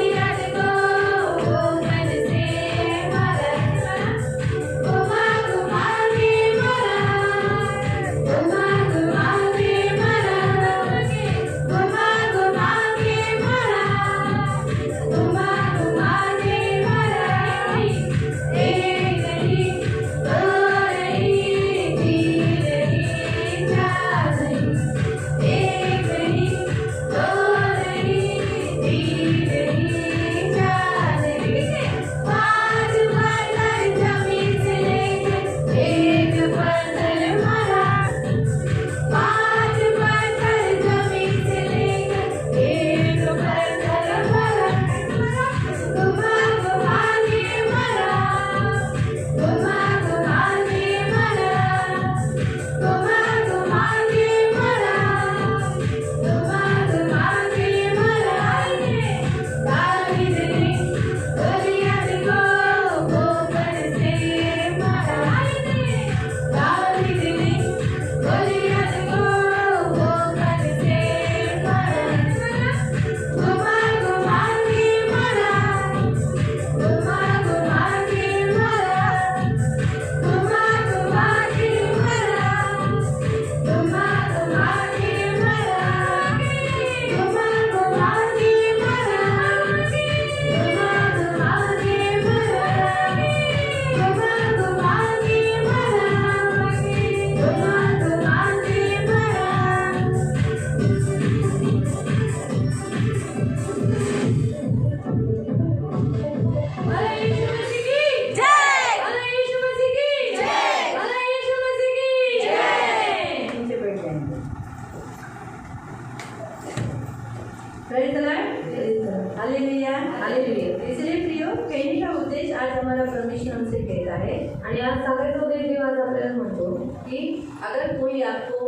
S1: कहने का उद्देश्य आज हमारा परमेश्वर हमसे कहता है,
S2: आणि आज सांगायचं उद्देश देव आज आपल्याला म्हणतो
S1: कि अगर कोई आपको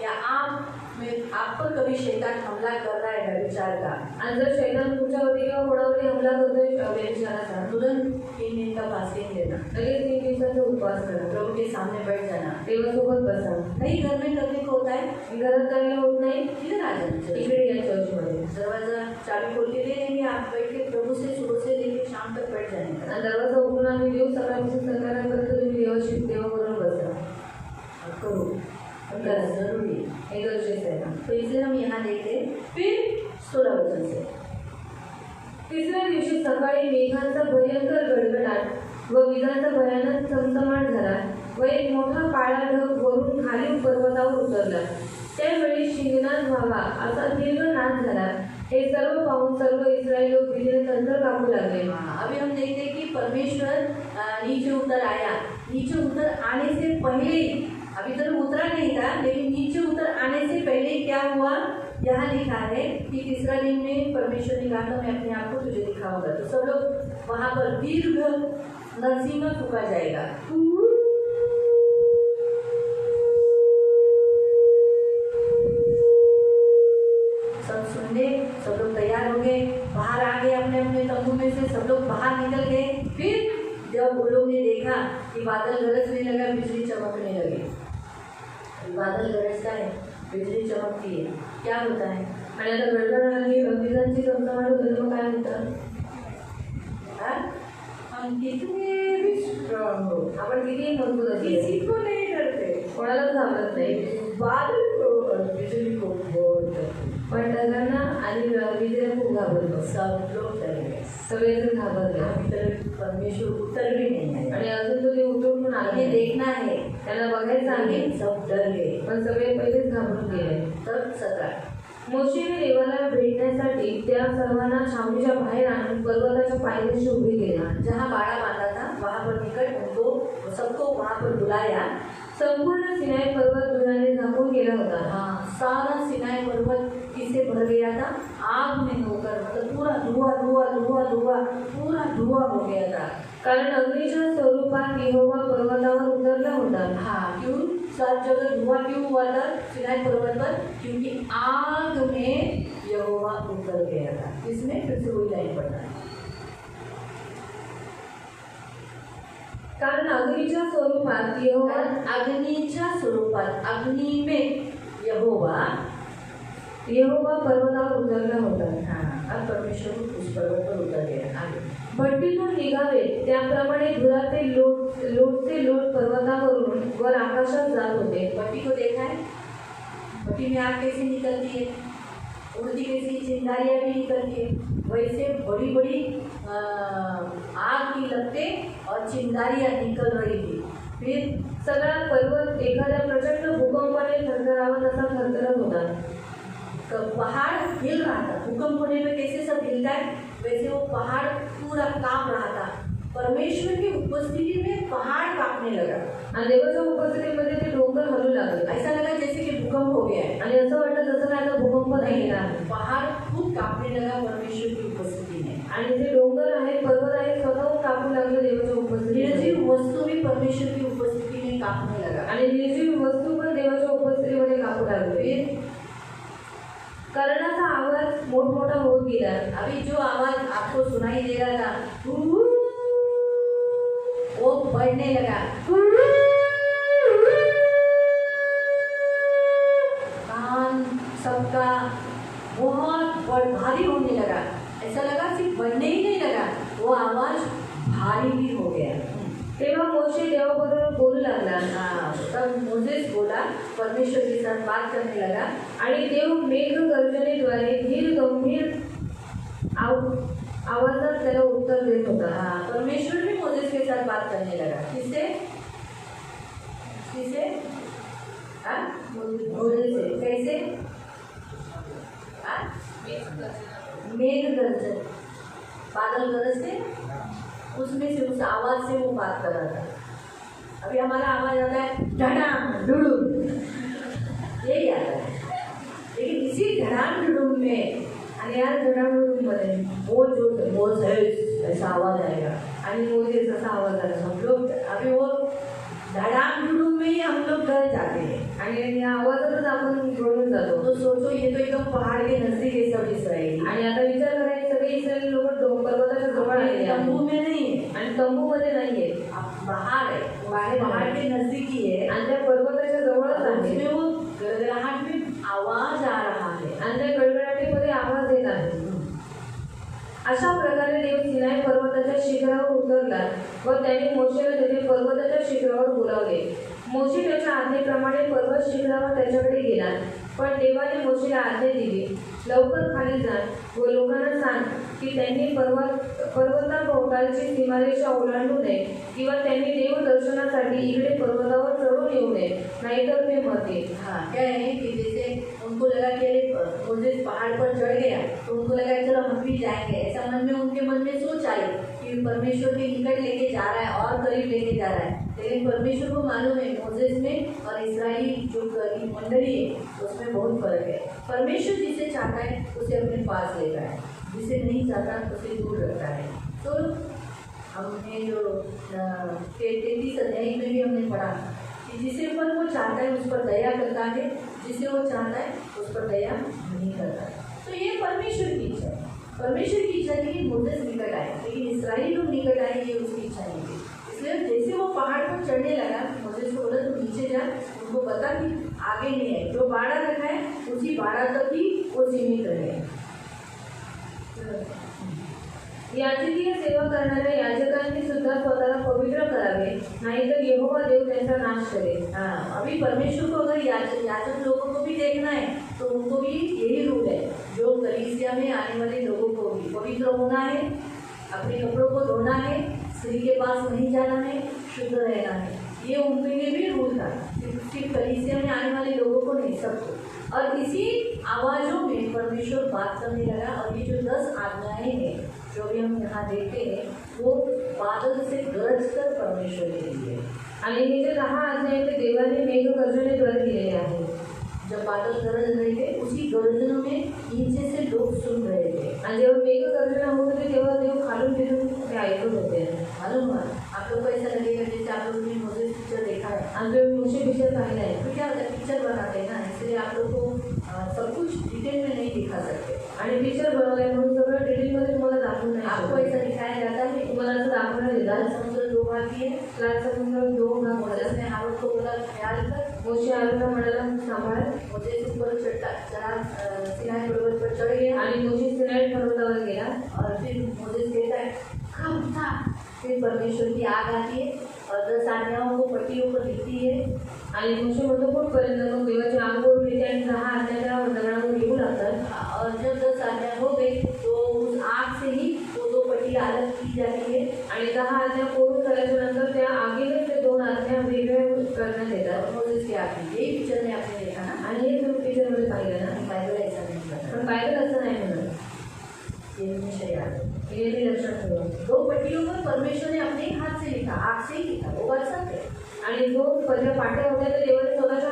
S1: या आप पर कभी शैतान हमला कर रहा है व्यभिचार का,
S2: आणि जर शैतान तुमच्यावरती किंवा कोणावरती हमला करतोय व्यभिचाराचा,
S1: तुरंत 3 दिन का फास्टिंग लेना,
S2: लगेच 3 दिवसाचा उपवास करा,
S1: प्रभु के सामने बैठ जाना,
S2: देवासोबत बसा.
S1: नहीं घर में करने को होता है,
S2: घरात करायला होत नाही,
S1: इधर आ जाना,
S2: इकडे या चर्चमध्ये.
S1: दरवाजा चाबी खोल के दे देंगे, आप बैठ के प्रभु से सुबह से लेकर शाम तक बैठ जाएंगे.
S2: आणि दरवाजा उघडून आम्ही देऊ, सकाळपासून संध्याकाळपर्यंत तुम्ही देवाशी बरोबर बसा.
S1: करो,
S2: करा.
S1: जरूरी है.
S2: हे गरजेचं आहे ना.
S1: तो इसलिए हम यहाँ देखते हैं. फिर 16 वचन से,
S2: तिसऱ्या दिवशी सकाळी मेघांचा भयंकर गडगडाट व विजांचा भयानक चमचमाट झाला व एक मोठा काळा ढग वरून खाली पर्वतावर उतरला. त्यावेळी शिंगणाट व्हावा असा दीर्घ नाद झाला. हे सर्व पाहून सर्व इस्रायल लोक भीतीने थरथर कापू लागले.
S1: अभी हम देखते हैं कि परमेश्वर नीचे उतर आया. नीचे उतर आने से पहले, अभी तक उतरा नहीं था, लेकिन नीचे उतर आने से पहले क्या हुआ, यहाँ लिखा है कि तीसरा दिन में परमेश्वर ने कहा था मैं अपने आप को तुझे दिखाऊंगा. तो सब लोग वहाँ पर दीर्घ नरसिंह फूका जाएगा. सब सुनने, सब लोग तैयार हो गए, बाहर आ गए अपने अपने तंबू में से, सब लोग बाहर निकल गए. फिर जब वो लोग ने देखा कि बादल गरजने लगा, बिजली चमकने लगी. बादल गरजता है, बिजली चमकती है, क्या होता है?
S2: आणि आता गडगडाने विजांची चमचमाट होते तर मग काय होतं?
S1: हम कितने भी स्ट्रांग हो,
S2: आपण किती मजबूत असले
S1: किसी को नहीं डरते,
S2: कोणालाच घाबरत नाही,
S1: बादल को और बिजली को बहुत डरते.
S2: पण ढगांना आणि विजेला खूप घाबरतो.
S1: सब लोग डर गए.
S2: सगळेजण घाबरले
S1: अभी तक परमेश्वर उतर भी नहीं आया.
S2: आणि अजून तो ते उतरून आले,
S1: आगे देखना है,
S2: त्याला बघायचं आहे,
S1: लेकिन सब डर गए.
S2: पण सगळे पहिलेच घाबरून गेले.
S1: तब 17,
S2: मोशेने देवाला भेटण्यासाठी त्या सर्वांना छावणीच्या बाहेर आणून पर्वताच्या पायथ्याशी उभे केले.
S1: जहाँ बाड़ा बांधा था वहाँ पर निकट उनको सबको वहाँ पर बुलाया.
S2: संपूर्ण सिनाई पर्वत धुराने झाकून गेला होता.
S1: हाँ, सारा सिनाई पर्वत किससे भर गया था? आग में होकर, मतलब पूरा धुआं धुआं धुआं धुआं पूरा धुआं हो गया था.
S2: कारण अग्नीच्या स्वरूपात यहोवा पर्वतावर उतरला होता.
S1: हाँ, क्यों सब जगह धुआं क्यों हुआ था सिनाई पर्वत पर? क्योंकि आग में यहोवा उतर गया था. इसमें फिर से वही लाइन पढ़ना है.
S2: कारण अग्नीच्या स्वरूपात यहोवा,
S1: अग्नीच्या स्वरूपात, अग्नि में
S2: यहोवा पर्वतावर उतरला होता.
S1: हाँ, अब परमेश्वर उस पर्वत पर उतर गया. आगे
S2: भट्टीतून निघावे त्याप्रमाणे धुराचे लोटचे लोट पर्वतावरून वर आकाशात जात होते.
S1: भट्टी को देखा है? भट्टी में आग कैसे निकलती है, उड़ती कैसी चिंगारियाँ भी निकलती है. वैसे बड़ी बड़ी आग की लपटें और चिंगारियाँ निकल रही थी. फिर
S2: सगळा पर्वत एखाद्या प्रचंड भूकंपाने थरथरावा तसा थरथरत होता.
S1: पहाड़ हिल रहा था. भूकंप होने में कैसे सब हिलता है, वैसे वो पहाड़ पूरा कांप रहा था. परमेश्वर की उपस्थिति में पहाड़ कांपने लगा.
S2: आणि देवाच्या उपस्थितीमध्ये ते डोंगर हलू लागले.
S1: ऐसा लगा जैसे कि भूकंप हो गया है.
S2: आणि असं वाटतं जसं काय आता भूकंप नाही ना.
S1: पहाड़ खूब कांपने लगा परमेश्वर की उपस्थिति में.
S2: आणि जे डोंगर आहे, पर्वत आहे, स्वतः कापू लागले देवाच्या उपस्थितीत.
S1: निर्जीव वस्तु भी परमेश्वर की उपस्थिति में कांपने लगा.
S2: आणि निर्जीव वस्तू पण देवाच्या उपस्थितीमध्ये कापू लागले.
S1: फिर
S2: कर्णाचा आवाज मोठमोठा होत गेला.
S1: अभी जो आवाज आपको सुनाई दे रहा था वो बढ़ने लगा. कान सबका बहुत भारी होने लगा. ऐसा लगा सिर्फ बढ़ने ही नहीं लगा, वो आवाज भारी भी हो गया.
S2: तेव्हा मोशे देवाबरोबर बोलू लागला.
S1: तब मोसेस बोला, परमेश्वर के साथ बात करने लगा.
S2: आणि देव मेघ गर्जनेद्वारे धीर गंभीर आवाजात त्याला उत्तर देत होता.
S1: परमेश्वर भी मोसेस के साथ बात करने लगा. किससे? किससे? मोसेस से. कैसे? मेघ गर्जन, बादल गरजते, उसमें से उस आवाज से वो बात कर रहा था. अभी हमारा आवाज आता है धड़ाम धुड़ुम, यही आता है. लेकिन इसी धड़ाम धुड़ुम में
S2: आणि या जडामधून मध्ये
S1: वो जो मोसेस ऐसा आवाज आएगा.
S2: आणि या आवाजातच आपण घडून जातो.
S1: तो सोचो ये तो एकदम पहाड़ के नजदीक है सब इसराइली,
S2: आणि आता विचार करायचे सगळे इस्रायली लोक पर्वताच्या जवळ आलेले
S1: तंबू
S2: आहेत
S1: में नहीं है,
S2: आणि तंबूमध्ये नाहीये
S1: बाहर है, पहाड़ के नजदीक ही है।
S2: आणि त्या पर्वताच्या जवळच आहे
S1: उसमें वो गड़गड़ाहट में आवाज आ रहा है।
S2: आणि त्या गडगडाटीमध्ये आवाज येत आहे. अशा प्रकारे देव सिनाई पर्वताच्या शिखरावर उतरला व त्याने मोशेला तेथे पर्वताच्या शिखरावर बोलावले. मोशे त्याच्या आज्ञेप्रमाणे पर्वत शिखरावर त्याच्याकडे गेला. पण देवाने मोशेला आज्ञा दिली, लवकर खाली जा व लोकांना सांग की त्यांनी पर्वताभोवतालची सीमारेषा ओलांडू नये किंवा त्यांनी देव दर्शनासाठी इकडे पर्वतावर चढून येऊ नये, नाहीतर ते मरतील.
S1: हाँ, क्या है कि जैसे उनको लगा कि अरे मोसेस पहाड़ पर चढ़ गया तो उनको लगा चलो हम भी जाएंगे, ऐसा उनके मन में सोच आई कि परमेश्वर के निकट लेके जा रहा है और करीब लेके जा रहा है। लेकिन परमेश्वर को मालूम है मोसेस में और इस्राएली जो मंडली है उसमें बहुत फर्क है। परमेश्वर जिसे चाहता है उसे अपने पास लेता है, जिसे नहीं चाहता उसे दूर रखता है। तो हमने जो 33 अध्याय में भी हमने पढ़ा कि जिसे पर वो चाहता है उस पर दया करता है, जिसे वो चाहता है उस पर दया नहीं करता है। तो ये परमेश्वर की इच्छा है। परमेश्वर की इच्छा थी कि मोसेस निकट आए, लेकिन इस्राएली लोग निकट आए ये उसकी इच्छा नहीं थी। इसलिए जैसे वो पहाड़ पर चढ़ने लगा, मोसेस को बोला तुम नीचे जा, उनको पता कि आगे नहीं है, जो बाड़ा रखा है उसी बाड़ा तक ही वो सीमित रहे।
S2: याजकीय सेवा करणाऱ्या याजकांनी सुद्धा स्वतःला पवित्र करावे, नाहीतर यहोवा देव त्यांचा नाश करेल.
S1: हाँ, अभी परमेश्वर को अगर याजक लोगों को भी देखना है तो उनको भी यही रूल है, जो कलीसिया में आने वाले लोगों को भी पवित्र होना है, अपने कपड़ों को धोना है, स्त्री के पास नहीं जाना है, शुद्ध रहना है। ये उनके लिए भी रूल था, सिर्फ कलीसिया में आने वाले लोगों को नहीं, सबको। और इसी आवाज़ों में परमेश्वर बात करने लगा। और ये जो 10 आज्ञाएं हैं जो भी हम यहाँ देखते हैं वो बादल से गरज कर परमेश्वर के लिए।
S2: आणि हे जे 10 आज्ञा आहेत ते देवाने मेघगर्जनेद्वारे दिलेले आहे.
S1: जब बादल गरज रहे थे उसी गर्जनों में नीचे से लोग सुन रहे थे।
S2: आणि जेव्हा मेघगर्जना होत होती तेव्हा देव खालून फिरून ते ऐकत होते.
S1: मालूम है आप लोग को ऐसा लगेगा जैसे आप लोगों ने मोसेस पिक्चर देखा है,
S2: आणि जो मोशे पिक्चर पाहिला आहे
S1: तो क्या होता है पिक्चर बनाते हैं ना, इसलिए आप लोग को सब कुछ डिटेल में नहीं दिखा सकते।
S2: आणि पिक्चर बनवलाय म्हणून सगळं डिटेलमध्ये तुम्हाला दाखवून नाही
S1: आपको
S2: शकत.
S1: ऐसा दिखाया जाता है
S2: तुम्हाला असं दाखवण्यात
S1: लाल
S2: येतात
S1: समुद्र 2 भाग की है।
S2: लाल समुद्र 2 भाग
S1: मोसेस
S2: होतात.
S1: ने हारून को बोला ख्याल कर,
S2: मोशे आरोला म्हणाला सांभाळ.
S1: मोसेस ऊपर चढ़ा सिनाई पर्वत पर चढ़ गया
S2: आणि मोशे सिनाई पर्वतावर गेला.
S1: और फिर मोसेस कहता है कब था। फिर परमेश्वर की आग आती है और 10 आज्ञाओं को पट्टियों पर लिखती है।
S2: आणि मोशे म्हणतो कुठपर्यंत, मग देवाची आग वरून येते आणि 10 आज्ञा त्या दगडावर लिहू लागतात.
S1: और जब 10 आज्ञा हो गई तो उस आग से ही वो 2 पट्टियाँ अलग की जाती है।
S2: आणि 10 आज्ञा पूर्ण झाल्याच्या नंतर त्या आगीने ते 2 आज्ञा वेगळ्या करण्यात येतात.
S1: और मोसेस की आग थी। यही पिक्चर में आपने देखा ना,
S2: आणि हे तुम्ही पिक्चरमध्ये पाहिलं ना.
S1: बाइबल ऐसा नहीं करता,
S2: पण बायबल असं नाही म्हणत.
S1: ये हमेशा याद है।
S2: हे मी लक्षात ठेवा.
S1: 2 पट्टियों पर परमेश्वर ने अपने ही हाथ से लिखा, आग से ही लिखा, वो बात सत्य है।
S2: आणि जो पहिल्या पाट्या होत्या त्या देवाने स्वतःच्या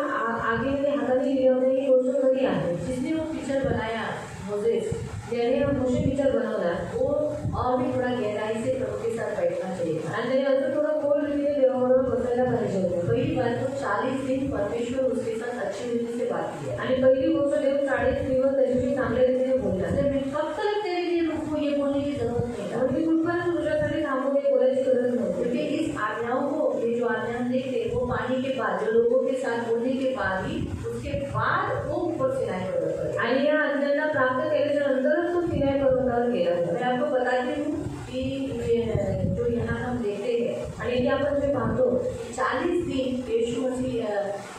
S2: आगीने हाताने लिहिल्या होत्या ही गोष्ट खरी आहे.
S1: जिसने वो पिक्चर बनाया मोसेस,
S2: ज्याने मोशे पिक्चर बनवला
S1: वो और भी थोड़ा गहराई से प्रभु के साथ बैठना चाहिए था।
S2: आणि त्याने असं थोडं खोल रीतीने देवाबरोबर बसायला पाहिजे होतं.
S1: पहली बात तो 40 दिन परमेश्वर उसके साथ अच्छी रीति से बात किया।
S2: आणि पहिली गोष्ट देव 40 दिवस त्याच्याशी चांगल्या रीतीने बोलला.
S1: इसलिए मैं कब तक तेरे लिए रुकूं ये बोलने की जरूरत नहीं था,
S2: म्हणजे कुठपर्यंत तुझ्यासाठी थांबू हे बोलायची गरज नव्हती.
S1: क्योंकि इस आज्ञाओं को, ये जो आज्ञा हम देखते हैं वो पाने के बाद, जो लोगों के साथ बोलने के बाद ही, उसके बाद वो ऊपर सिनाई पर्वत पर गया।
S2: आणि या आज्ञांना प्राप्त केल्याच्या नंतरच तो सिनाई पर्वतावर गेला होता.
S1: मैं आपको बताती हूँ कि जो यहाँ हम देखते हैं
S2: आणि इथे आपण जे पाहतो
S1: 40 दिन यीशु मसीह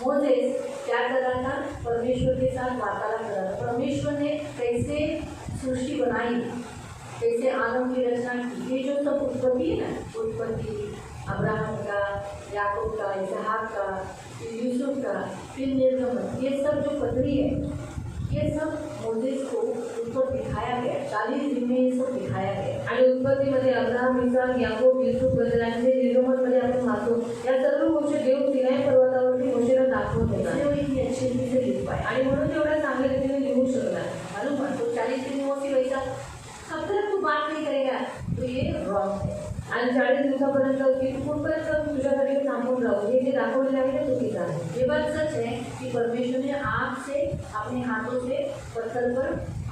S1: मोसेस क्या कर रहा था, परमेश्वर के साथ वार्तालाप कर रहा था। परमेश्वर ने कैसे सृष्टि बनाई, कैसे आदम की रचना की, ये जो सब उत्पत्ति है ना, उत्पत्ति अब्राहम का, याकूब का, इसहाक का, फिर यूसुफ का, फिर निर्गमन, ये सब जो पत्री है ये सब मोसेस को ऊपर दिखाया गया। 40 दिन में ये सब दिखाया गया।
S2: आणि उत्पत्तीमध्ये अब्राहम, इसाक, याकूब, युसूफ वगैरे निर्गमनमध्ये आपण पाहतो या सर्व गोष्टी देव सिनाई पर्वतावरती मोशेला दाखवत होता.
S1: इसलिए वो इतनी अच्छी रीति से लिख पाया।
S2: आणि म्हणून तेवढ्या चांगल्या रीतीने लिहू शकला.
S1: मालूम है तो 40 दिन में वो सिर्फ ऐसा कब तक तू बात नहीं करेगा, तो ये रॉन्ग है। है।
S2: आणि 40 दिवसापर्यंत की तू कुठपर्यंत तुझ्यासाठी थांबून राहू हे जे दाखवलेलं आहे ते चुकीचं आहे।
S1: ये बात सच है कि परमेश्वर ने आग से अपने हाथों से पत्थर पर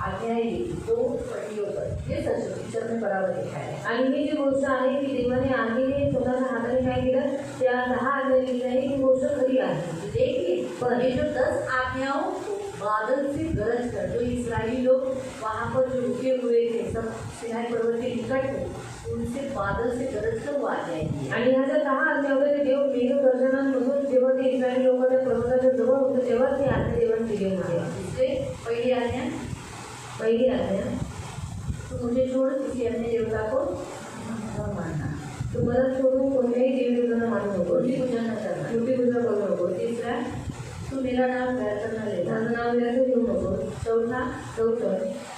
S1: आज्ञाएं दी 2 पट्टियों पर। ये सच पिक्चर में बराबर लिखा है।
S2: आणि ही जी गोष्ट आहे की देवाने आगीने स्वतःच्या हाताने काय केलं त्या 10 आज्ञा दिलेल्या आहे ही गोष्ट खरी आहे।
S1: देखिए परमेश्वर 10 आज्ञाओं को बादल से गरज कर, जो इस्राएली लोग वहाँ पर जो रुके हुए थे सब सिनाई पर्वत के निकट में, उनसे बादल से गरज कर वो आज्ञाएं दी।
S2: आणि ह्या ज्या 10 आज्ञा होत्या देव मेघगर्जनांमधून जेव्हा ते इस्रायली लोक त्या पर्वताच्या जवळ होते तेव्हा ते आज्ञा देवाने दिले होते।
S1: इससे पहली आज्ञा,
S2: पहिली आज्ञा
S1: तो मुझे छोड़ किसी अन्य देवता को न मानना,
S2: तू मला सोडून कोणत्याही देवदेवतांना मानू नको,
S1: मूर्ति पूजा न करना।
S2: मूर्ती पूजा करू नको,
S1: तीसरा, तू मेरा नाम व्यर्थ न लेना।
S2: माझं नाव व्यर्थ घेऊ नको।
S1: चौथा,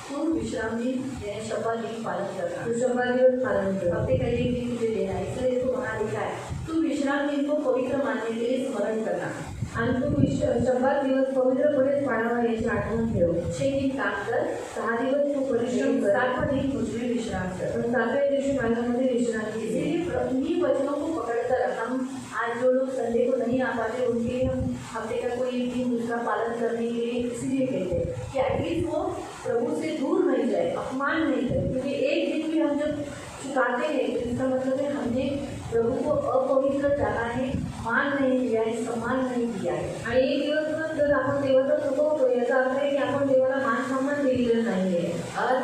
S1: तू विश्राम दिन यानी शपथ दिन पालन करना।
S2: तू शंभर दिवस पालन कर।
S1: हफ्ते का एक दिन तुझे देना है, इसलिए इसको वहाँ लिखा है तू विश्राम दिन को पवित्र मानने के लिए स्मरण करना।
S2: आणि तू 100 दिवस पवित्रपणे पाळावा याची आठवण ठेव।
S1: 6 दिन काम कर,
S2: 6 दिवस तू परिश्रम कर,
S1: 7वां दिन मुझमें विश्राम कर।
S2: पण 7व्या दिवशी माझ्यामध्ये विश्रांती घे।
S1: इसीलिए उन्हीं वचनों को पकड़कर हम आज जो लोग संडे को नहीं आ पाते उनके लिए हम हफ्ते का कोई एक दिन उसका पालन करने के लिए इसीलिए कहते हैं कि एटलीस्ट वो प्रभु से दूर नहीं जाए, अपमान नहीं करे। क्योंकि एक दिन भी हम जब चुकाते हैं तो इसका मतलब है हमने प्रभु को अपवित्र जाना है, मान नहीं दिया है, सम्मान नहीं दिया है।
S2: आणि एक दिवस पण जर आपण देवाचा चुकवतो याचा अर्थ आहे की आपण देवाला मान सन्मान दिलेलं नाही आहे।
S1: और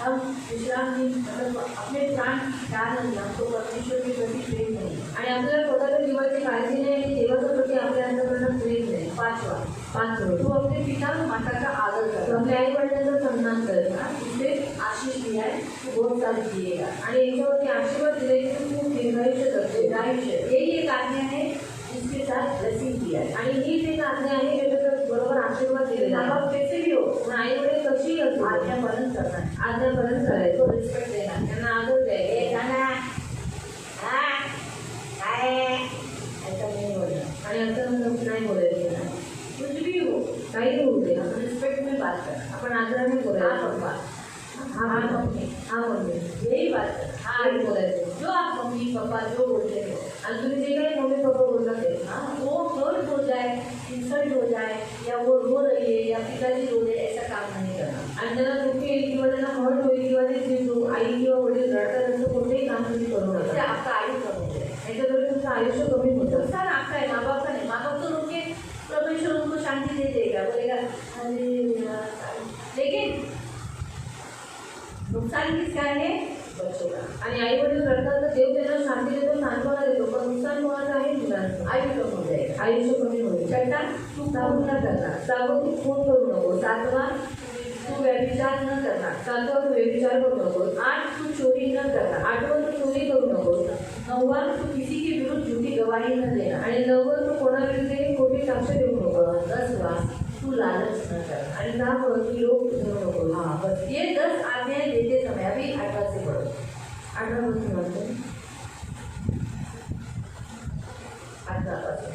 S1: हम विश्राम दिन मतलब अपने प्राण त्याग नहीं, हमको परमेश्वर के प्रति प्रेम नहीं,
S2: आणि आपल्याला स्वतःच्या जीवाची काळजी नाही आणि देवाच्या प्रती आपल्या अंतःकरणात प्रेम नाही।
S1: 5वां, तू अपने पिता माता का आदर
S2: तू
S1: कर,
S2: आपल्या आई वडिलांचा सन्मान कर।
S1: उसे आशीष दिया है तो बहुत सारी दिएगा।
S2: आणि याच्यावरती आशीर्वाद दिले की तू खूप दीर्घायुष्य करते।
S1: यही एक आज्ञा है जिसके साथ ब्लेसिंग दिया है।
S2: आणि ही एक आज्ञा आहे ज्याच्या बरोबर आशीर्वाद दिलेला
S1: माँ
S2: आहे।
S1: बाप कैसे भी हो,
S2: पण आई वडील कशी असो
S1: आज्ञा पालन करना है,
S2: आज्ञा पालन करायचं,
S1: तो रिस्पेक्ट देना है।
S2: त्यांना आदर द्यायचा।
S1: ए गाना हाँ काय ऐसा नहीं बोलना,
S2: आणि असं नाही बोलायचं नाही।
S1: कुछ भी हो
S2: काही होऊ दे
S1: हम रिस्पेक्ट में बात करना।
S2: आपण आदराने
S1: हाँ
S2: बोलायचं।
S1: पप्पा,
S2: हाँ
S1: हाँ मम्मी,
S2: हाँ मम्मी
S1: यही बात है। हाँ
S2: हेच बोलायचं।
S1: जो आप मम्मी पापा जो बोलते हो,
S2: आणि तुम्ही जे काही मम्मी पप्पा बोलला ते
S1: हाँ वो हर्ट हो जाए, इंसल्ट हो जाए, या वो रो रही है या पिताजी रो रहे, ऐसा काम नहीं करना।
S2: आणि त्यांना दुःखी येईल किंवा त्यांना हर्ट होईल किंवा ते आई किंवा वडील रडतात असं कोणतेही काम तुम्ही करू
S1: इससे
S2: नका।
S1: आपका आयु कम हो जाए।
S2: याच्याद्वारे तुमचं आयुष्य कमी होतं।
S1: नुकसान आपका है, माँ बाप का नहीं। माँ बाप तो रोक के परमेश्वर उनको शांति दे देगा, बोलेगा हालेलुया। लेकिन नुकसान किसका है? बच्चों का।
S2: आणि आई वडील रडतात तर देव त्यांना शांती देतो, सांत्वना देतो, पण नुकसान कोणाचं आहे? मुलांचं।
S1: आयु कम हो जाएगा।
S2: आयुष्य कमी होईल।
S1: 6, तू खून न करना।
S2: 7वां तू खून करू नको।
S1: 7वां, तू व्यभिचार न करना।
S2: 7वां तू व्यभिचार करू नको।
S1: 8, तू चोरी न करना।
S2: 8वां तू चोरी करू नको।
S1: 9वां, तू किसी के विरुद्ध झूठी गवाही न देना।
S2: आणि 9वां तू कोणाविरुद्ध खोटी साक्ष देऊ नको।
S1: 10वां, तू लालच न करना।
S2: आणि 10वां तू लोभ धरू नको।
S1: हाँ बस ये 10 आज्ञाएं देते समय अभी 8वां से पढ़ो।
S2: 8वां पासून वाचतो।
S1: 8वां पासून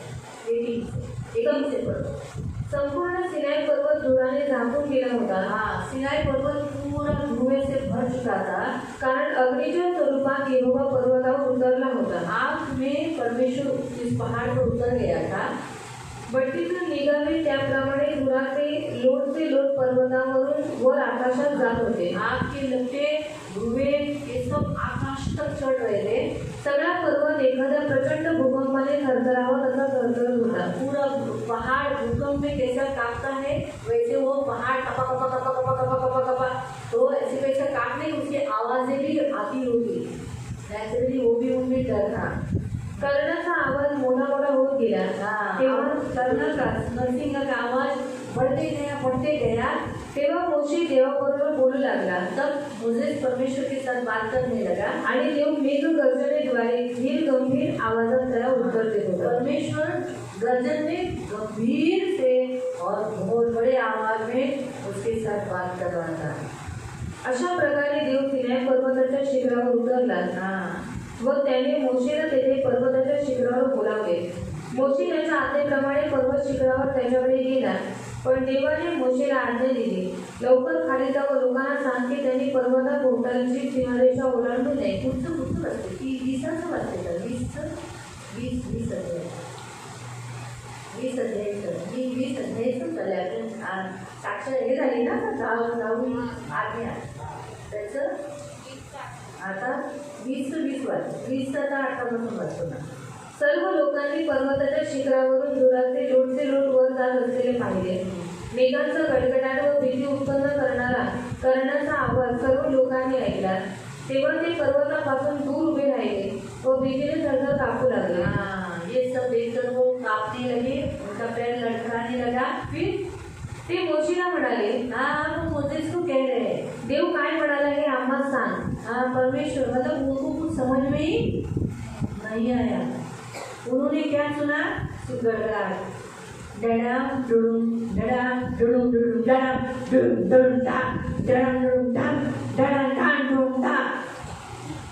S1: 18 से पढ़ो।
S2: संपूर्ण सिनाई पर्वत धुराने झाकून गेला होता।
S1: हाँ, सिनाई पर्वत पूरा धुएं से भर चुका था,
S2: कारण अग्नीच्या स्वरूपात यहोवा पर्वतावर उतरला होता।
S1: आग में परमेश्वर इस पहाड़ पर उतर गया था।
S2: भट्टीतून निघावे त्याप्रमाणे धुराचे लोट पर्वतावरून वर आकाशात जात होते।
S1: आग के लपटे धुएं ये सब आकाश तक चढ़ रहे थे।
S2: सगळा पर्वत एखाद्या प्रचंड भूकंपाने थरथरावा तसा थरथरत होता।
S1: पूरा पहाड़ भूकंप में कैसा कांपता है वैसे वो पहाड़ कपा कपा कपा कपा कपा कपा कपा, तो ऐसे वैसा कांपने उसकी आवाजें भी आती होगी। नेचुरली वो भी उनमें डर था।
S2: कर्णाचा आवाज मोठा होत गेला। तेव्हा
S1: कर्ण का नरसिंह का आवाज बढ़ते गया।
S2: तेव्हा मोशे देवाबरोबर बोलू लागला।
S1: तब मोसेस परमेश्वर के साथ बात करने लगा
S2: आणि देव मेघ गर्जनेद्वारे धीर गंभीर आवाजात त्याला उत्तर देत होता।
S1: परमेश्वर गर्जन में गंभीर से और बहुत बड़े आवाज में उसके साथ बात कर रहा था।
S2: अशा प्रकारे देव सिनाई पर्वताच्या शिखरावर उतरला व त्याने मोशेला तेथे पर्वताच्या शिखरावर बोलावले। मोशे त्याच्या आज्ञेप्रमाणे पर्वत शिखरावर त्याच्याकडे गेला। पण देवाने मोशेला आज्ञा दिली, लवकर खाली जा व लोकांना सांग की त्यांनी पर्वताभोवतालची सीमारेषा ओलांडू नये.
S1: पुढचं पुढचं वाचते की 20चं वाचते तर 20 अध्यायचं चाललंय आपण साक्षर हे झाली ना जाऊ आज्ञा त्याचं आता 20 वाच 20 आता 8पासून वाचतो ना.
S2: सर्व लोकांनी पर्वताच्या शिखरावरून जोराचे लोटचे लोट वर जात असलेले पाहिले. मेघांचा गडगडाट व भीती उत्पन्न करण्याचा आवाज सर्व लोकांनी ऐकला. तेव्हा ते पर्वतापासून दूर उभे राहिले व भीतीने थरथर कापू लागले.
S1: ये सब देखकर वो कांपने लगे, उनका पैर लड़खड़ाने लगा. फिर
S2: ते मोशेला म्हणाले,
S1: वो मोसेस को कह रहे हैं,
S2: देव काय म्हणाला हे आम्हाला सांग.
S1: परमेश्वर मतलब उनको कुछ समझ में ही नहीं आया. उन्होंने क्या सुना? गड़गड़ाहट, डड़ाम डुडुम डड़ाम डुडुम डुडुम डड़ाम डुडुम डुडुम डाम डड़ाम डुडुम डाम डड़ाम डाम डुडुम डाम.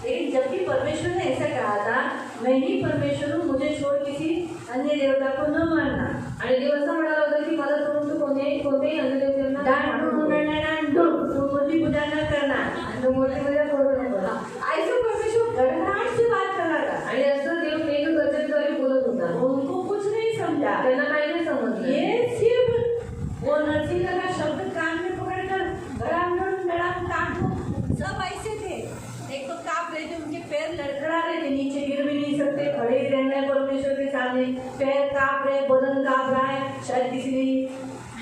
S1: लेकिन जबकि परमेश्वर ने ऐसा कहा था, मैं ही परमेश्वर हूँ, मुझे छोड़ किसी अन्य देवता को न मानना.
S2: आणि देव असं म्हणाला होता की मला सोडून तू कोणत्याही अन्यदेवतांना
S1: डाम डुडुम डड़ाम डुडुम तू मुझे पूजा न करना.
S2: आणि मोठे करू नको.
S1: ऐसे परमेश्वर गड़गड़ाहट से बात कर रहा था.
S2: आणि असं देव मेघ गर्जनेद्वारे बोलत होता.
S1: उनको कुछ नहीं समझा.
S2: त्यांना काही नाही समजलं.
S1: ये सिर्फ वो नरसिंह का शब्द कान में पकड़कर धड़ाम डुडुम डड़ाम कांपो सब ऐसे थे. एक तो कांप रहे थे, उनके पैर लड़खड़ा रहे थे, नीचे गिर भी नहीं सकते, खड़े ही रहना है परमेश्वर के सामने. पैर कांप रहे, बदन कांप रहा है. शायद किसी ने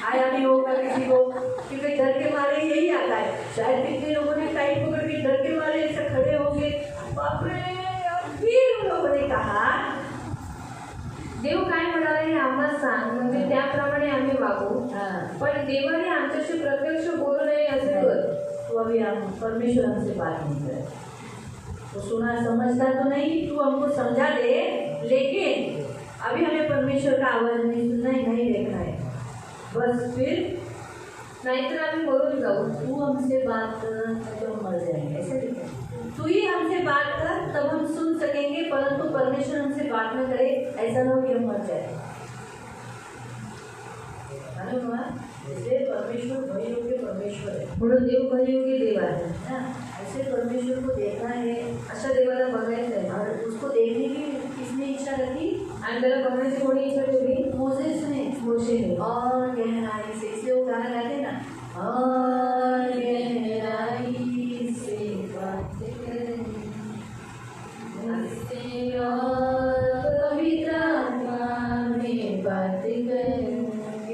S1: आया भी होगा किसी को, क्योंकि डर के मारे यही आता है. शायद कितने लोगों ने टाइट पकड़ के डर के मारे ऐसे खड़े होंगे. बाप रे. और फिर उन लोगों ने कहा,
S2: देव काय म्हणाला हे आम्हाला सांग, म्हणजे त्याप्रमाणे आम्ही वागू.
S1: हाँ,
S2: पण देवाने आमच्याशी प्रत्यक्ष बोलू नये असे कर.
S1: तो अभी हम परमेश्वर हमसे बात नहीं करे. तो सुना समझता तो नहीं कि तू हमको समझा दे, लेकिन अभी हमें परमेश्वर का आवाज नहीं सुनना है, नहीं देखना है. बस फिर
S2: नाहीतर आम्ही मरून जाऊ.
S1: तू हमसे बात कर तो हम मर जाएंगे. ऐसा नहीं है. तू ही हमसे बात कर तब हम सुन सकेंगे, परंतु परमेश्वर हमसे बात न करे ऐसा ना हो कि हम मर जाए. मालूम हुआ? इसलिए परमेश्वर भययोग्य परमेश्वर है.
S2: म्हणून देव भययोग्य देव आहे.
S1: हाँ, ऐसे परमेश्वर को देखना है
S2: अशा देवाला बघायचं आहे.
S1: और उसको देखने की किसने इच्छा रखी?
S2: आणि त्याला बघण्याची कोणी इच्छा ठेवली?
S1: मोसेस ने.
S2: मोशेने.
S1: और गहराई से, इसलिए वो गाना गाते ना, और गहराई से बातें करें, हंसते और पवित्र आत्मा में बातें करें.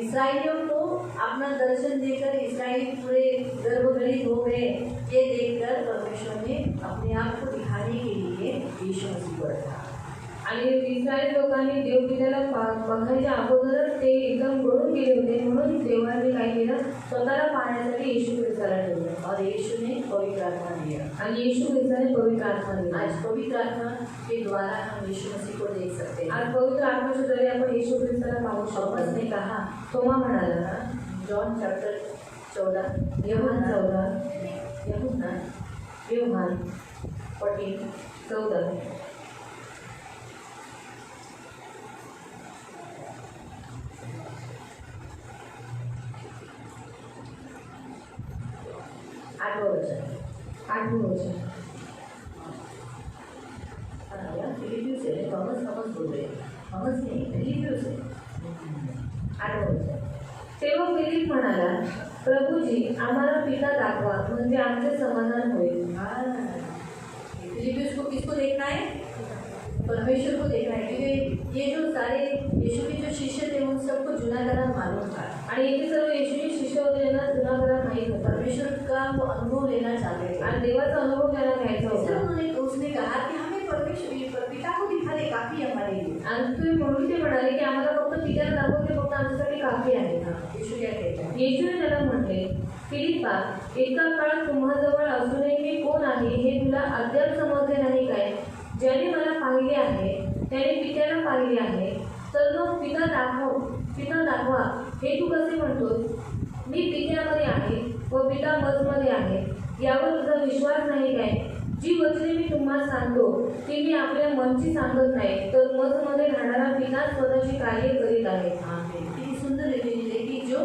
S1: इसराइलियों को अपना दर्शन देकर इसराइली पूरे गर्भगलित हो गए. ये देखकर परमेश्वर ने अपने आप को दिखाने के लिए यीशु मसीह को रखा.
S2: आणि इस्रायल लोकांनी देवपित्याला बघायच्या अगोदरच ते एकदम गळून गेले होते. म्हणून देवाने काय केलं, स्वतःला पाहण्यासाठी येशू ख्रिस्ताला ठेवलं.
S1: और यीशु ने पवित्र आत्मा दिया.
S2: आणि येशू ख्रिस्ताने पवित्र आत्मा दिला.
S1: आज पवित्र आत्मा के द्वारा हम यीशु मसीह को देख सकते हैं.
S2: आज पवित्र आत्म्याच्या द्वारे आपण येशू ख्रिस्ताला पाहू
S1: थॉमस
S2: शकतो.
S1: ने कहा,
S2: तोमा म्हणाला,
S1: जॉन चैप्टर 14
S2: योहान 14
S1: यूहन्ना
S2: योहान
S1: 14 8वां वचन.
S2: 8वें वचन.
S1: फिलिपियोस है. थॉमस बोल रहे. थॉमस नहीं, फिलिपियोस है. 8वां वचन.
S2: तेव्हा फिलिप म्हणाला, प्रभूजी आम्हाला पिता दाखवा, म्हणजे आमचे समाधान होईल.
S1: फिलिपियोस को किसको देखना है? परमेश्वर को देखना है. क्योंकि ये जो सारे यीशु के जो शिष्य थे उन सबको जुना करार मालूम था.
S2: आणि इथे सर्व येशूचे शिष्य होते, त्यांना जुना करार माहीत होता.
S1: परमेश्वर का वो अनुभव लेना चाहते थे.
S2: आणि देवाचा अनुभव त्यांना घ्यायचा
S1: इसलिए
S2: होता.
S1: उसने कहा कि हमें परमेश्वर पिता को दिखा दे, काफी हमारे लिए.
S2: आणि तुम्ही म्हणून ते म्हणाले की आम्हाला फक्त पित्याला दाखवते, फक्त आमच्यासाठी काफी आहे.
S1: यीशु क्या कहता है?
S2: येशूने त्याला म्हटले, फिलिप्पा, इतका काळ तुम्हाजवळ असूनही मी कोण आहे हे तुला अद्याप समजले नाही काय? ज्याने मला पाहिले आहे त्याने पित्याला पाहिले आहे. तर मग पिता दाखवा हे तू कसे म्हणतोस? मी पित्यामध्ये आहे व पिता मजमध्ये आहे. यावर तुझा विश्वास नाही काय? जी वचने मी तुम्हाला सांगतो ती मी आपल्या मनची सांगत नाही, तर मजमध्ये राहणारा पिता स्वतःची कार्य करीत आहे.
S1: कितनी सुंदर लिखी है कि जो जो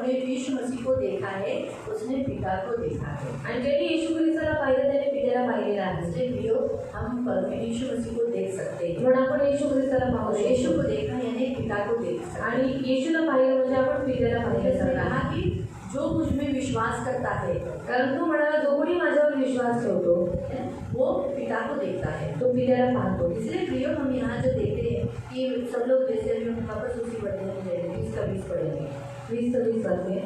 S1: यीशु मसीह को देखा है उसने पिता को देखा है।
S2: आणि ज्यांनी येशू ख्रिस्ताला पाहिलं त्याने पित्याला पाहिलेलं आहे.
S1: इसलिए प्रियो हम यीशु मसीह को देख सकते हैं।
S2: म्हणून आपण येशू ख्रिस्ताला पाहू
S1: और
S2: शकतो.
S1: यीशु को देखा यानी पिता को देख सकते हैं।
S2: आणि येशूला पाहिलं म्हणजे आपण पित्याला
S1: इसने
S2: पाहिलं.
S1: कहा कि जो मुझ में विश्वास करता है
S2: कारण तो म्हणाला जो कोणी माझ्यावर विश्वास ठेवतो
S1: वो पिता को देखता है।
S2: तो पित्याला पाहतो.
S1: इसलिए प्रियो हम यहाँ जो देखते हैं कि सब लोग जैसे अभी हम वापस उसी पढ़ते हैं 20 पढ़ेंगे
S2: 20-20 वाक्य.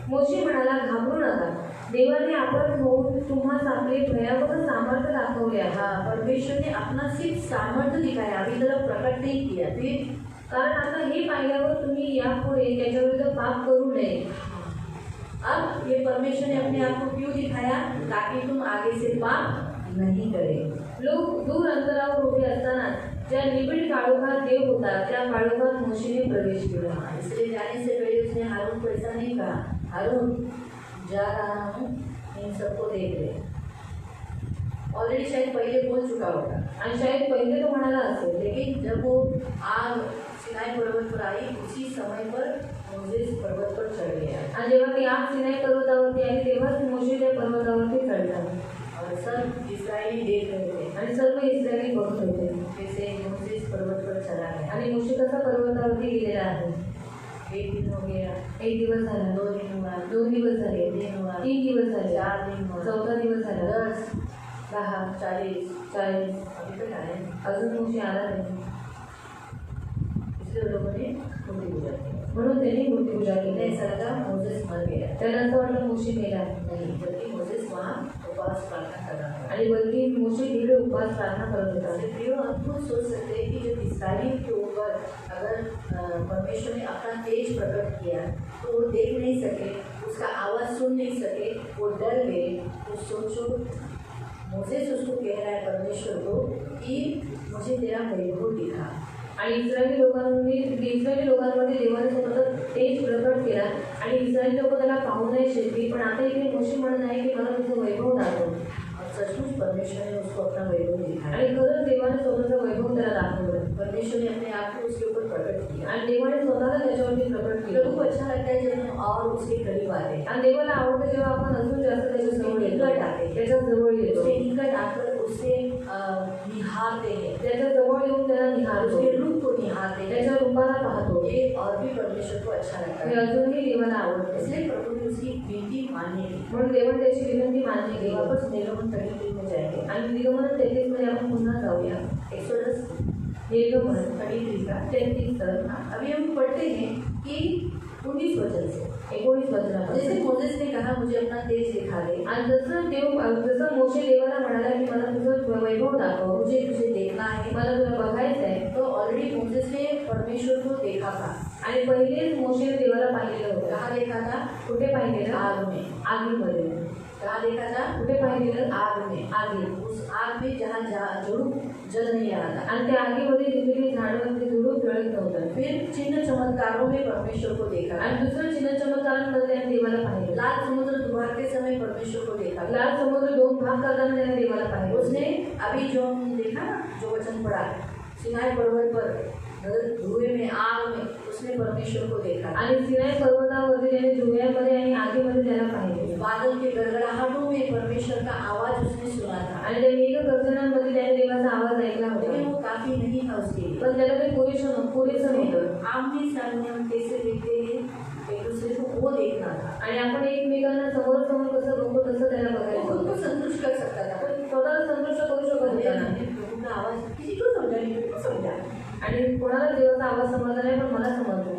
S2: मोशे म्हणाला घाबरू नका, देवाने आपण होऊन तुम्हास आपले भयावह सामर्थ्य दाखवले आहे.
S1: हाँ, परमेश्वर ने अपना सिर्फ सामर्थ्य दिखाया, अभी तरफ प्रकट नहीं किया। फिर
S2: कारण आता हे पाहिल्यावर तुम्ही यापुढे त्याच्याविरुद्ध पाप करू नये.
S1: अब ये परमेश्वर ने अपने आप को क्यों दिखाया? ताकि तुम आगे से पाप नहीं करें।
S2: लोक दूर अंतरावर उभे असताना ज्या निबिड काळोखात देव होता त्या काळोखात मोशेने प्रवेश केला.
S1: इसलिए जाने से पहले उसने हारून को ऐसा नहीं कहा, हारून जा रहा हूँ, इन सबको देख ले। ऑलरेडी शायद पहले बोल चुका होगा,
S2: आणि शायद पहिले तो म्हणाला असेल.
S1: लेकिन जब वो आग सिनाई पर्वत पर आई उसी समय पर मोसेस पर्वत पर चढ़ गया
S2: आणि जेव्हा ती आग सिनाई पर्वतावरती आली तेव्हाच मोशे त्या पर्वतावरती चढला.
S1: और सब इस्राएली देख रहे थे
S2: आणि सर्व इस्रायली बघत होते
S1: कैसे मोसेस पर्वत पर चला गया।
S2: आणि मोशे कसा पर्वतावरती गेलेला आहे.
S1: 1 दिन हो गया,
S2: 1 दिवस झाला,
S1: 2 दिन हुआ,
S2: 2 दिवस झाले,
S1: 3 दिन हुआ,
S2: 3 दिवस झाले,
S1: 4 दिन हुआ,
S2: 4था दिवस झाला,
S1: 10,
S2: 10,
S1: 40,
S2: 40.
S1: अभी तक आए नहीं।
S2: अजून मोशे आला नाही.
S1: इसलिए लोगों ने मूर्ति पूजा की।
S2: म्हणून त्यांनी मूर्तिपूजा
S1: उन्हें
S2: केली.
S1: ऐसा लगा मोसेस मर गया,
S2: त्याला असं वाटलं मोशे मेला
S1: नहीं, जबकि मोसेस वहाँ उपवास प्रार्थना कर रहा था।
S2: आणि बल्कि मोशे तिकडे उपवास प्रार्थना करत होता.
S1: इसलिए प्रियो हम खुद सोच सकते हैं कि जब इस्राएलियों के ऊपर अगर परमेश्वर ने अपना तेज प्रकट किया तो वो देख नहीं सके, उसका आवाज़ सुन नहीं सके, वो डर गए। तो सोचो मोसेस उसको कह रहा है परमेश्वर को कि मुझे तेरा वैभव दिखा।
S2: आणि इस्रायली लोकांमध्ये देवाने स्वतःचा तेज प्रकट केला आणि इस्रायली लोक त्याला पाहू नाही शकली. पण आता इथे मोशे म्हणत आहे की मला तुझं वैभव दाखव.
S1: और सचमुच परमेश्वर ने उसको अपना वैभव दिखाया
S2: आणि खरंच देवाने स्वतःचं वैभव त्याला दाखवलं.
S1: परमेश्वर ने अपने आप को उसके ऊपर प्रकट किया।
S2: आणि देवाने स्वतःला त्याच्यावरती प्रकट
S1: प्रभु
S2: केलं.
S1: को अच्छा लगता है जब हम और उसके करीब आते हैं,
S2: आणि देवाला आवडतं जेव्हा आपण अजून जास्त त्याच्या जवळ येतो,
S1: निकट आते,
S2: त्याच्या जवळ येतो,
S1: उसके निकट आकर उससे निहारते हैं,
S2: त्याच्या जवळ येऊन त्याला निहारतो,
S1: उसके रूप को निहारते हैं।
S2: त्याच्या रूपाला पाहतो.
S1: ये और भी परमेश्वर को अच्छा लगता
S2: हे
S1: है।
S2: अजूनही देवाला आवडतं.
S1: इसलिए प्रभु ने उसकी विनती मान्य की।
S2: म्हणून देवाने त्याची विनंती मान्य केली.
S1: वापस निर्गमन 33 में जाएंगे।
S2: आणि निर्गमन 33 मध्ये आपण पुन्हा जाऊया.
S1: एक्सोडस
S2: निर्गमन
S1: 33 का
S2: 33 तर
S1: अभी हम पढ़ते हैं कि 19 वचन से
S2: 19 वचनापासून.
S1: जैसे मोसेस ने कहा मुझे अपना तेज दिखा दे,
S2: आणि जसं मोशे देवाला म्हणाला की मला तुझं वैभव दाखव,
S1: मुझे तुझे देखना है।
S2: मला तुला बघायचं आहे.
S1: तो ऑलरेडी मोसेस ने परमेश्वर को देखा था।
S2: आणि पहिलेच मोशेने देवाला पाहिलेलं होतं.
S1: कहाँ देखा था?
S2: कुठे पाहिलेलं?
S1: आग में।
S2: आगीमध्ये.
S1: कहाँ देखा था?
S2: कुठे पाहिलेलं?
S1: आग में।
S2: आगी.
S1: उस आग में जहाँ झुडूप जल नहीं रहा था।
S2: आणि त्या आगीमध्ये जिथे झाडं ते झुडूप जळत नव्हतं.
S1: फिर चिन्ह चमत्कारों में परमेश्वर को देखा।
S2: आणि दुसरं चिन्ह चमत्कारांमध्ये त्याने देवाला पाहिलं.
S1: लाल समुद्र दुभारते समय परमेश्वर को देखा।
S2: लाल समुद्र 2 भाग करताना त्याने देवाला पाहिलं.
S1: उसने अभी जो हम देखा ना, जो वचन पढ़ा, सिनाई पर्वत पर धुएं में, आग में, उसने परमेश्वर को देखा।
S2: आणि सिनाई पर्वतावरती त्याने धुव्यामध्ये आणि आगीमध्ये त्याला पाहिले.
S1: बादल के गड़गड़ाहटों में परमेश्वर का आवाज उसने सुना था।
S2: आणि त्या मेघगर्जनांमध्ये त्याने देवाचा आवाज ऐकला
S1: लेकिन
S2: होता.
S1: वो काफी नहीं था उसके लिए।
S2: पण त्याला ते पुरेसं नव्हतं.
S1: आमने सामने हम कैसे देखते हैं एक दूसरे को, वो देखना था।
S2: आणि आपण एकमेकांना समोर कसं बघतो तसं त्याला
S1: वो
S2: बघायचं
S1: खुद को
S2: होतं.
S1: संतुष्ट कर सकता था।
S2: पण स्वतःला संतुष्ट करू शकत होता ना.
S1: प्रभु का आवाज किसी को समझा नहीं, मेरे को समझा।
S2: आणि कोणाला देवाचा आवाज समजला नाही पण मला समजला.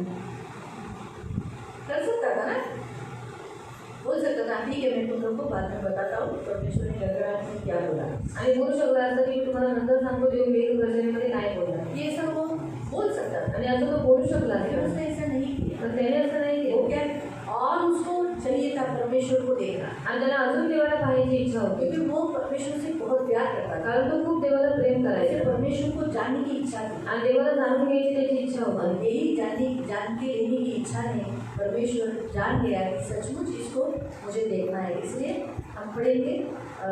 S1: कर सकता था ना, बोल सकता था ठीक है मैं तुम लोग को बाद में बताता हूँ परमेश्वर ने गड़गड़ाहट में क्या बोला।
S2: आणि बोलू शकला असता की मी तुम्हाला नंतर सांगतो देव मेघगर्जनेमध्ये काय बोलला.
S1: ये सब वो बोल सकता था,
S2: आणि असं तो बोलू शकला
S1: लेकिन
S2: असता.
S1: उसने ऐसा नहीं किया।
S2: पण त्याने असं नाही
S1: वो
S2: केलं.
S1: क्या, और उसको चाहिए था परमेश्वर को देखना,
S2: आणि त्याला अजून देवाला पाहायची इच्छा होती.
S1: क्योंकि वो परमेश्वर से बहुत प्यार करता था।
S2: कारण तो खूप देवाला प्रेम
S1: ऐसे
S2: करायचा
S1: परमेश्वर को जानने की इच्छा थी,
S2: आणि देवाला जाणून घ्यायची त्याची इच्छा
S1: और
S2: होती.
S1: यही जान के लेने की इच्छा ने परमेश्वर जान गया कि सचमुच इसको मुझे देखना है। इसलिए हम पढ़ेंगे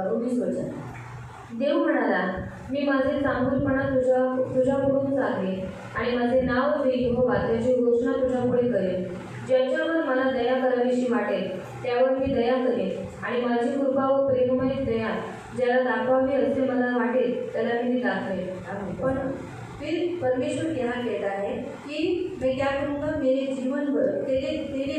S1: 19 वचन।
S2: देव म्हणाला, मी माझे चांगुलपणा तुझ्याकडून सांगेन आणि माझे नाव जे यहोवा त्याची घोषणा तुझ्यापुढे करेन. ज्याच्यावर मला दया करावीशी वाटेल त्यावर मी दया करेन आणि माझी कृपा व प्रेममय दया ज्याला दाखवावी असे मला वाटेल त्याला मी दाखवेन.
S1: पर फिर परमेश्वर यहाँ कहता है कि मैं क्या करूँगा, मेरे जीवन भर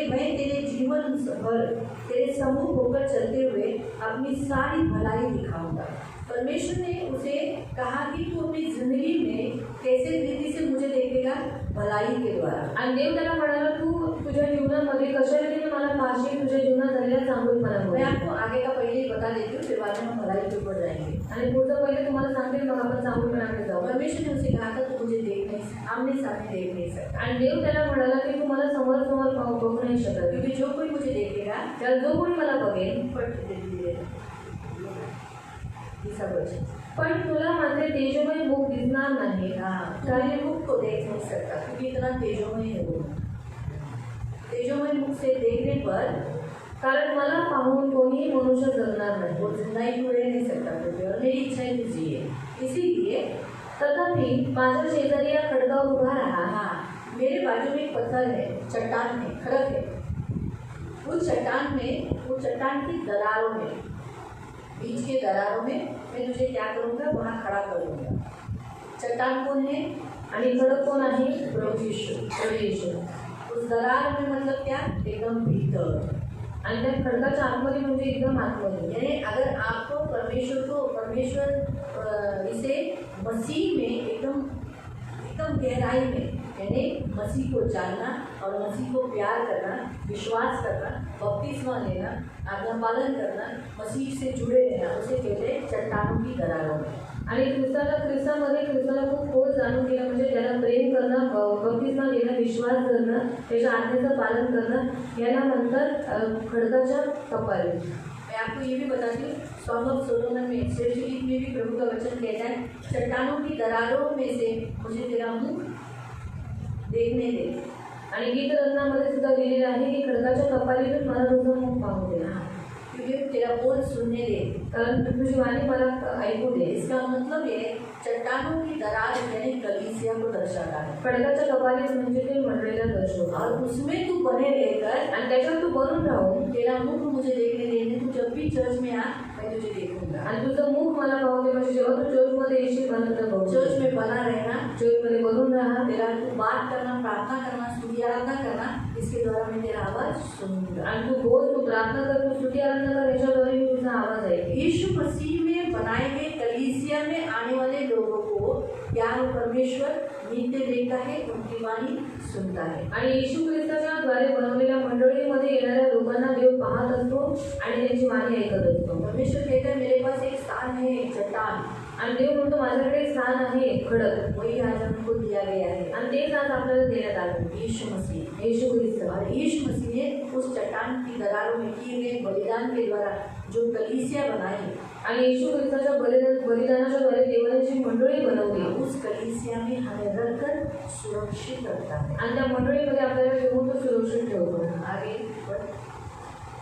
S1: मैं तेरे जीवन भर तेरे सम्मुख होकर चलते हुए अपनी सारी भलाई दिखाऊंगा. परमेश्वर ने उसे कहा कि तू अपनी जिंदगी में कैसे रीति से मुझे देखेगा, भलाई के द्वारा.
S2: आणि देव त्याला म्हणाला तू तुझ्या जीवनामध्ये कशा रीतीने मला पाहशील, तुझ्या जीवनात झालेल्या
S1: मैं
S2: चांगुलपणामुळे.
S1: आपको आगे का पहले ही बता देती हूँ, फिर बाद में हम भलाई के ऊपर जाएंगे.
S2: आणि पुढचं पहिले तुम्हाला सांगते मग आपण चांगुलपणाकडे जाऊ.
S1: परमेश्वर ने उसे कहा था तू मुझे देख नहीं, आमने सामने देख नहीं सकता,
S2: आणि देव त्याला म्हणाला की तू मला समोर समोर बघू नाही शकत,
S1: क्योंकि जो कोई मुझे देखेगा,
S2: त्याला जो कोणी मला बघेल पण तुला माझे तेजोमय मुख दिसणार नाही.
S1: तेरे मुख को देख नहीं सकता क्योंकि इतना तेजोमय है वो. तेजोमय मुख से देखने पर
S2: कारण मला पाहून कोणीही मनुष्य जगणार नाही.
S1: वो जिंदगी को रह नहीं सकता पृथ्वी और मेरी इच्छा है तू जिए. इसीलिए
S2: तथापि माझ्या शेजारी या खडगावर उभा राहा.
S1: हाँ, मेरे बाजू में एक पत्थर है, चट्टान है, खड़क है. उस चट्टान में, वो चट्टान की दरारों में, बीच के दरारों में मैं तुझे क्या करूँगा, वहाँ खड़ा कर दूँगा. चट्टान कौन है
S2: आणि खडक कोण आहे?
S1: प्रभु यीशु.
S2: प्रभू येशू.
S1: उस दरार में मतलब क्या, एकदम भीतर.
S2: आणि त्या खडकाच्या आतमध्ये म्हणजे एकदम आतमध्ये.
S1: यानी अगर आपको परमेश्वर इसे मसीह में एकदम गहराई में, यानी मसीह को जानना और मसीह को प्यार करना, विश्वास करना, बपतिस्मा लेना, आज्ञा पालन करना, मसीह से जुड़े रहना, उसे कहते हैं चट्टानों की दरारों में.
S2: आणि ख्रिस्ताला खूप खोल जाणून घेणं म्हणजे त्याला प्रेम करणं, बपतिस्मा घेणं, विश्वास करणं, त्याच्या आज्ञेचं पालन करणं याला म्हणतात खडकाच्या कपारी.
S1: मैं आपको ये भी बताती हूँ, सॉन्ग ऑफ सोलोमन में, श्रेष्ठ गीत में भी प्रभु का वचन कहता है, चट्टानों की दरारों में से मुझे तेरा मुख देखने दे.
S2: आणि गीत रत्नामध्ये सुद्धा लिहिलेलं आहे की खडकाच्या कपारीतून मला तुझं मुख पाहू दे,
S1: क्योंकि तेरा बोल सुनने दे,
S2: कारण तुझी वाणी मला ऐकू दे.
S1: इसका मतलब ये चट्टानों की दरार यानी कलीसिया को दर्शाता है.
S2: खडकाच्या कपारीत म्हणजे ते मंडळीला दर्शवतो.
S1: और उसमें तू बने रहकर
S2: आणि त्याच्यात तू बनून राहून
S1: तेरा मुख मुझे देखने देने, तू जब भी चर्च में आ मैं तुझे देखूंगा.
S2: आणि तुझं मुख मला पाहू दे म्हणजे जेव्हा तू चर्चमध्ये येशील मला तुझं बघू.
S1: चर्च में बना रहना,
S2: चर्चमध्ये बनून राहा.
S1: तेरा तू बात करना, प्रार्थना करना, स्तुति आराधना करना, इसके द्वारा मैं तेरा आवाज सुनूंगा.
S2: आणि तू बोल, तू प्रार्थना कर, तू स्तुती आराधना कर, याच्याद्वारे मी तुझा आवाज ऐकेन.
S1: यीशु मसीह में बनाए गए कलीसिया में आने वाले लोगों को क्या परमेश्वर नित्य देखता है, उनकी वाणी सुनता है.
S2: आणि येशू ख्रिस्ताच्या द्वारे बनवलेल्या मंडळीमध्ये येणाऱ्या लोकांना देव पाहत असतो आणि त्यांची वाणी ऐकत असतो.
S1: परमेश्वर कहता है मेरे पास एक स्थान है, एक चट्टान.
S2: आणि देव म्हणतो माझ्याकडे एक स्थान आहे, खडक.
S1: वही आज हमको दिया गया है.
S2: आणि तेच आज आपल्याला देण्यात आलं.
S1: यीशु मसीह,
S2: येशू ख्रिस्त.
S1: और यीशु मसीह ने उस चट्टान की दरारों में किए गए बलिदान के द्वारा जो कलीसिया बनाई,
S2: आणि येशू ख्रिस्ताच्या बलिदानाच्या द्वारे देवाने जी मंडळी बनवली,
S1: उस कलीसिया में हमें रखकर सुरक्षित रखता है.
S2: आणि त्या मंडळीमध्ये आपल्याला ठेवून तो सुरक्षित ठेवतो.
S1: आगे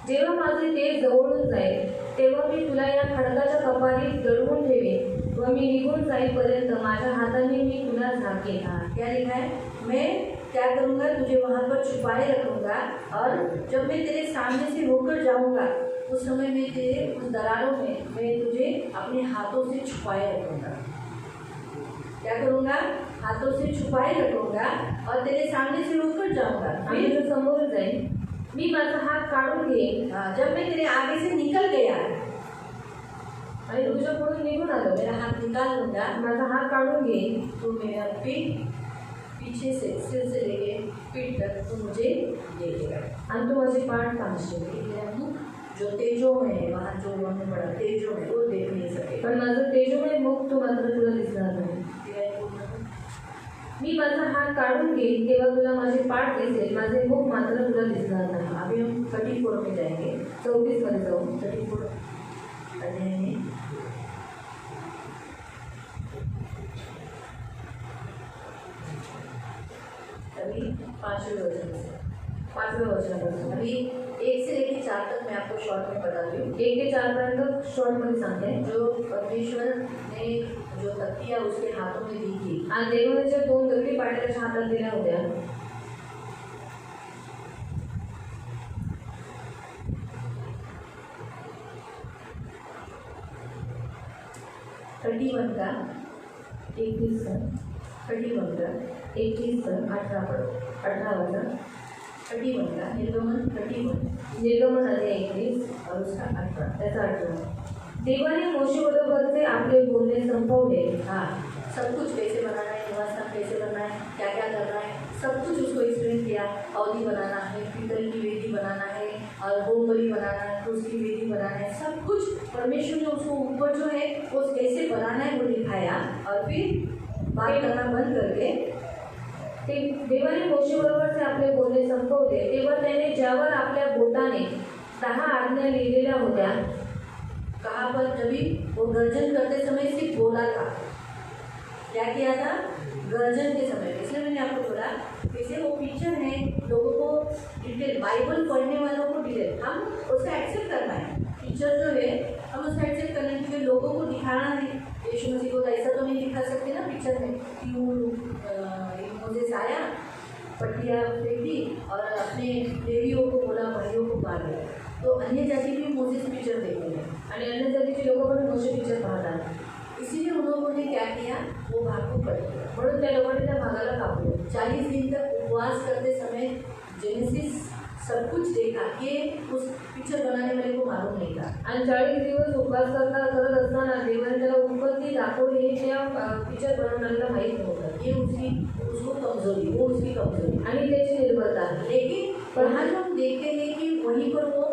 S2: जेव्हा माझे तेज जवळून जाईल तेव्हा मी तुला या खडकाच्या कपारीत दडवून ठेवेन व मी निघून जाईपर्यंत माझ्या हाताने मी तुला झाकेन.
S1: क्या लिखा है, मैं क्या करूँगा, तुझे वहाँ पर छुपाए रखूँगा और जब मैं तेरे सामने से होकर जाऊँगा उस समय में तेरे उस दरारों में मैं तुझे अपने हाथों से छुपाए रखूँगा. क्या करूँगा, हाथों से छुपाए रखूँगा और तेरे सामने से होकर जाऊँगा.
S2: आणि तुझ्या समोर जाईन, मी माझा हात काढून घेईन.
S1: जब मैं तेरे आगे से निकल गया
S2: आणि तुझ्या पुढून निघून आलो,
S1: मेरा हाथ निकाल लूँगा,
S2: माझा हात काढून घेईन.
S1: तो मेरा पीछे से सिर से लेके पीठ तक तू मुझे देखेगा.
S2: आणि तू माझी पाठ पाहशील.
S1: मेरा मुख जो तेजो में है, वहाँ जो हमने पढ़ा तेजो में, वो देख नहीं सके.
S2: पण माझं तेजोमय मुख तू मात्र तुला दिसणार नाही. मी माझा हात काढून घेईन तेव्हा तुला माझी पाठ दिसेल, माझे मुख मात्र तुला दिसणार नाही.
S1: अभी हम 34 में जाएंगे.
S2: 34 मध्ये जाऊ.
S1: 34 अध्याय में अभी 5वें वचन. अभी 1 से लेकर 4 तक मैं आपको शॉर्ट में बता रही हूँ.
S2: 1 ते 4 पर्यंत शॉर्ट मध्ये सांगते.
S1: जो परमेश्वर ने जो तकिया उसके हाथों में दी थी,
S2: आणि देवाने ज्या 2 दगडी पाट्या त्याच्या हातात दिल्या होत्या
S1: 31 का
S2: 21 का
S1: 31 का
S2: 21 का
S1: 18 पढ़ो
S2: 18 वाला
S1: 31 का निर्गमन 31
S2: निर्गमन अध्याय 21
S1: और उसका 18
S2: त्याचा 18 देवाने मोशेबरोबरचे आपले बोलणे संपवले.
S1: हाँ, सब कुछ कैसे बनाना है, निवास स्थान कैसे बनना है, क्या क्या करना है, सब कुछ उसको एक्सप्लेन किया. अवधि बनाना है, पीतल की वेदी बनाना है और होम बलि बनाना है, क्रूस की वेदी बनाना है, सब कुछ परमेश्वर ने उसको ऊपर जो है वो कैसे बनाना है वो दिखाया. और फिर बात करना बंद करके
S2: ते देवाने मोशेबरोबरचे आपले बोलणे संपवले. तेव्हा त्याने ज्यावर आपल्या बोटाने 10 आज्ञा लिहिलेल्या होत्या.
S1: कहाँ पर जब भी वो गर्जन करते समय सिर्फ बोला था. क्या किया था? गर्जन के समय. इसलिए मैंने आपको बोला जैसे वो पिक्चर है, लोगों को डिटेल बाइबल पढ़ने वालों को डिटेल हम उसका एक्सेप्ट करना है. पिक्चर जो है हम उसका एक्सेप्ट करना है क्योंकि लोगों को दिखाना है. यीशु मसीह को ऐसा तो नहीं दिखा सकते ना पिक्चर में कि वो मोसेस आया, पट्टियाँ फेंकी और अपने देवियों को बोला, भाइयों को मार दिया. तो अन्य जाति भी मोसेस पिक्चर देखते हैं
S2: आणि अन्य जातीचे लोक पण मोशे पिक्चर पाहतात.
S1: इसीलिए उन्होंने क्या किया, वो भाग को कट किया.
S2: म्हणून त्या लोकांनी त्या भागाला कापले.
S1: 40 दिन तक उपवास करते समय जेनेसिस सब कुछ देखा. ये उस पिक्चर बनाने वाले को मालूम नहीं था.
S2: आणि 40 दिवस उपवास करत असताना देवाने त्याला उत्पत्ती दाखवली हे त्या पिक्चर बनवणाऱ्याला माहीत नव्हतं.
S1: ये उसको कमजोरी, वो उसकी कमजोरी
S2: आणि त्याची निर्भरता.
S1: लेकिन वहाँ जो हम देखते हैं कि वहीं पर वो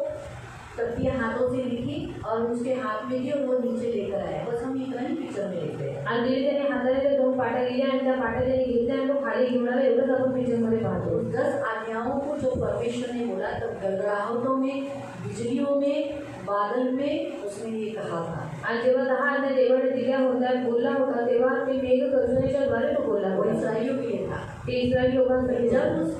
S1: तख्तियाँ हाथों से लिखी और उसके हाथ में दी और वो नीचे लेकर आया. बस हम इतना ही पिक्चर में देखते हैं.
S2: आणि तिने त्याने हाताने त्या 2 पाट्या लिहिल्या आणि त्या पाट्या त्याने घेतल्या आणि तो खाली घेऊन आला. एवढंच आपण पिक्चरमध्ये पाहतो.
S1: 10 आज्ञाओं को जो परमेश्वर ने बोला तब गड़गड़ाहटों में, बिजलियों में, बादल में उसने ये कहा था.
S2: आणि जेव्हा 10 आज्ञा देवाने दिल्या होत्या, बोलला होता, तेव्हा ते मेघ गर्जनेच्या द्वारे तो बोलला
S1: वो
S2: होता.
S1: इस्राएलियों के लिए था.
S2: ते इस्रायल लोकांसाठी
S1: जब उस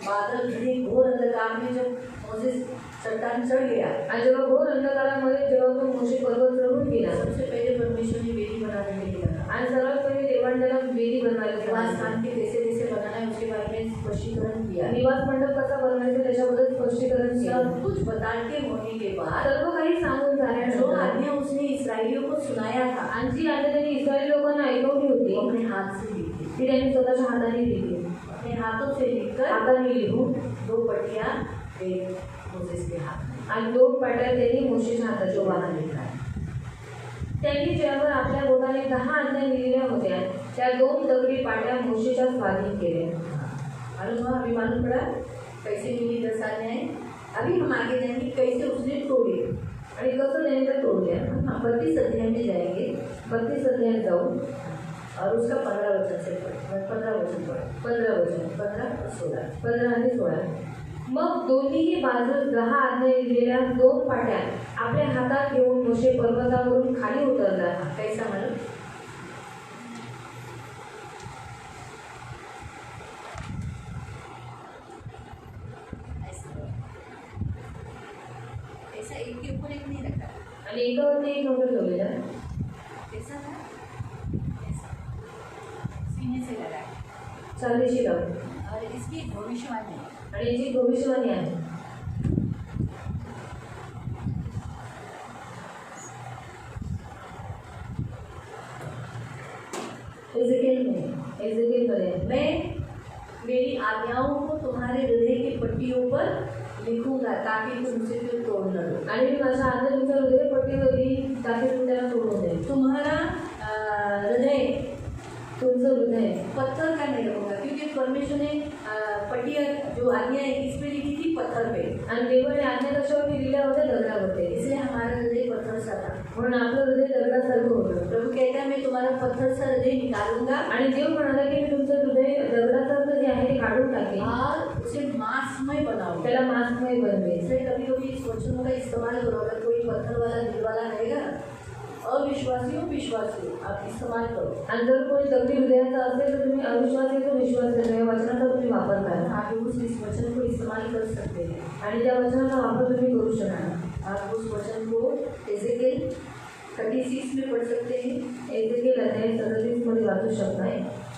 S1: बादल घने घोर अंधकार में जब मोसेस चट्टान चढ़ गया,
S2: आणि जेव्हा घोर अंधकारामध्ये जेव्हा तो मोशे पर्वत चढून गेला
S1: सबसे पहले परमेश्वर ने वेदी बनाने के लिए कहा.
S2: आणि सर्वात पहिले देवाने त्याला वेदी बनवायला
S1: निवास
S2: सांगितलं.
S1: स्थान के कैसे कैसे बनाना है उसके बारे में स्पष्टीकरण किया.
S2: निवास मंडप कसा बनवायचा त्याच्याबद्दल स्पष्टीकरण केलं.
S1: सब कुछ बता के होने के बाद
S2: सर्व काही सांगून
S1: जो
S2: झाल्यानंतर
S1: आज्ञा उसने इस्राएलियों को सुनाया था
S2: आणि जी आज्ञा त्यांनी इस्रायल लोकांना ऐकवली होती
S1: वो अपने हाथ से लिखी.
S2: ती त्यांनी स्वतःच्या हाताने लिहिली.
S1: अपने हाथों से लिखकर
S2: हाताने लिहून
S1: 2 पट्टियाँ एक मोसेस के हाथ में
S2: आणि 2 पाट्या त्यांनी मोशेच्या हाताच्या
S1: जो
S2: वहां
S1: वहाँ लिखा है.
S2: त्यांनी ज्यावर आपल्या बोटाने 10 आज्ञा लिहिलेल्या होत्या त्या 2 दगडी पाट्या मोशेच्या स्वाधीन केल्या.
S1: मालूम हुआ, अभी मालूम पड़ा कैसे मिली 10 आज्ञाएं. अभी हम आगे जाएंगे कैसे उसने तोड़ी.
S2: आणि कसं त्यांनी त्या तोडल्या.
S1: हम 32 अध्याय में जाएंगे
S2: 32 अध्यायात जाऊन
S1: और उसका 15 वचन से पढ़े. 15 वचन पढ़े.
S2: 15 वचन
S1: 15 और 16.
S2: 15 आणि 16. मग दोन्हीही बाजूस 10 आज्ञा लिहिलेल्या 2 पाट्या आपल्या हातात घेऊन मोशे पर्वतावरून खाली उतरला.
S1: कैसा मालूम. ऐसा एक के ऊपर एक नहीं रखा.
S2: आणि एकावरती एक नोट ठेवलेला.
S1: कैसा था. ऐसा सीने से लगा है.
S2: चांदीशी लावून.
S1: और इसकी भविष्यवाणी है.
S2: आणि याची भविष्यवाणी आहे. एजेकिएलमध्ये
S1: मैं मेरी आज्ञाओं को तुम्हारे हृदय की पट्टियों पर लिखूंगा ताकि तुम उसे फिर तोड़ न दो.
S2: आणि मी माझ्या आज्ञा तुमच्या हृदय पट्टीवरती ताकि तुम त्याला तोडून दे.
S1: तुम्हारा हृदय
S2: तुमचं हृदय
S1: पत्थर का नहीं होगा क्योंकि परमेश्वर ने पट्टियाँ जो आज्ञा है इस पे लिखी थी पत्थर पे.
S2: आणि देवाने आज्ञा कशावरती लिहिल्या होत्या दगडावरती.
S1: इसलिए हमारा हृदय पत्थर सा था.
S2: म्हणून आपलं हृदय दगडासारखं होतं.
S1: प्रभु कहता है मैं तुम्हारा पत्थर सा हृदय निकालूंगा
S2: आणि देव म्हणाला की मी तुमचं हृदय दगडासारखं जे आहे ते काढून टाकेन
S1: और उसे मांसमय बनाऊंगा.
S2: त्याला मांसमय बनवेन.
S1: इसलिए कभी कभी इस वचनों का इस्तेमाल करो. अगर कोई पत्थर वाला दिल वाला रहेगा अविश्वासी हो विश्वासी आप इस्तेमाल करो.
S2: आणि जर कोणी दगडी हृदयाचा असेल तर तुम्ही अविश्वासीचा विश्वास करा. या वचनाचा तुम्ही वापर करा.
S1: आप उस इस वचन को इस्तेमाल कर सकते हैं.
S2: आणि त्या वचनाचा वापर तुम्ही करू शकता.
S1: आप उस वचन को एजेकिएल 36 में पढ़ सकते हैं.
S2: एजेकिएल अध्याय 37 मध्ये वाचू शकता.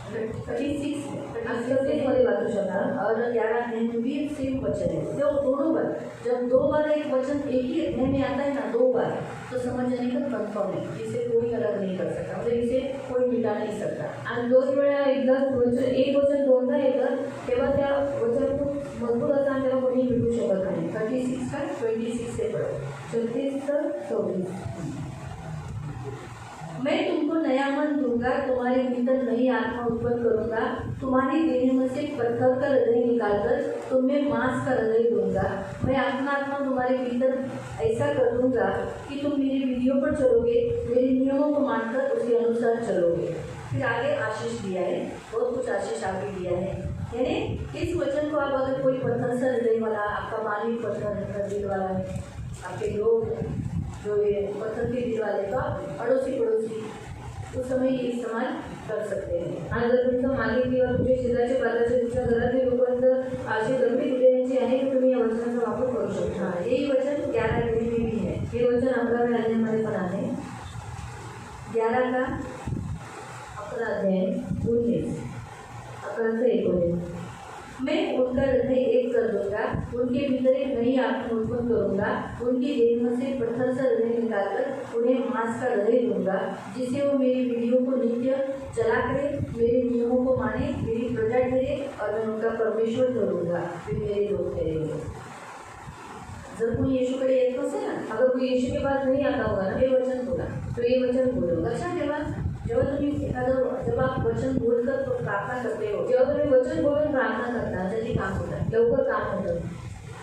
S1: 36
S2: 36 मध्ये वाचू शकता.
S1: और 11 अध्याय में भी सेम वचन है, तो दोनों बार, जब 2 बार एक वचन एक ही अध्याय में आता है ना 2 बार, तो समझ जाने का कंफर्म है, इसे कोई अलग नहीं कर सकता, मतलब इसे कोई मिटा नहीं सकता.
S2: आणि 2 वेळा एकदा वचन, एक वचन दोनदा येतं तेव्हा त्या वचन खूप मजबूत असतं आणि तेव्हा कोणी भेटू शकत नाही.
S1: 36 का 26 से पढ़ो.
S2: 36 तर 24.
S1: मैं तुमको नया मन दूंगा, तुम्हारे भीतर नई आत्मा उत्पन्न करूंगा, तुम्हारी देह में से पत्थर का हृदय निकालकर तुम्हें मांस का हृदय दूंगा. मैं अपना आत्मा तुम्हारे भीतर ऐसा कर दूंगा कि तुम मेरी विधियों पर चलोगे, मेरे नियमों को मानकर उसके अनुसार चलोगे. फिर आगे आशीष दिया है, बहुत कुछ आशीष आगे दिया है. यानी इस वचन को आप अगर कोई पत्थर से हृदय वाला, आपका मालिक पत्थर हृदय वाला है, आपके लोग जो ये पत्थर के दिल वाले का पड़ोसी उस समय ये इस्तेमाल कर सकते हैं.
S2: आणि जर तुमचं मालिक किंवा तुमच्या शेजारचे पाजारचे तुमच्या घरातील लोकांचं अशी गंभीर हृदयाची आहे की तुम्ही या वचनाचा वापर करू शकता.
S1: हाँ, यही वचन 11 अध्याय में भी है.
S2: हे वचन 11व्या अध्यायामध्ये पण आहे.
S1: 11 का
S2: 11 अध्याय 19, 11 से 19.
S1: मैं उनका हृदय एक कर दूंगा, उनके भीतर एक नई आत्मा उत्पन्न करूंगा, उनके देह में से पत्थर से हृदय निकालकर उन्हें मांस का हृदय दूंगा, जिससे वो मेरी विधियों को नित्य चला करे, मेरे नियमों को माने, मेरी प्रजा ठहरे और मैं उनका परमेश्वर ठहरूंगा, वे मेरे लोग ठहरेंगे. जर कोई यीशुकडे येत नसेल ना,
S2: अगर कोई यीशु के पास नहीं आता होगा ना,
S1: हे वचन बोला,
S2: तो ये वचन बोलो.
S1: लक्षात ठेवा, जेव्हा तुम्ही एखादं, जब आप वचन बोलकर तो प्रार्थना करते हो,
S2: जेव्हा तुम्ही वचन बोलून प्रार्थना करता
S1: जल्दी काम होता है.
S2: लवकर काम होतं.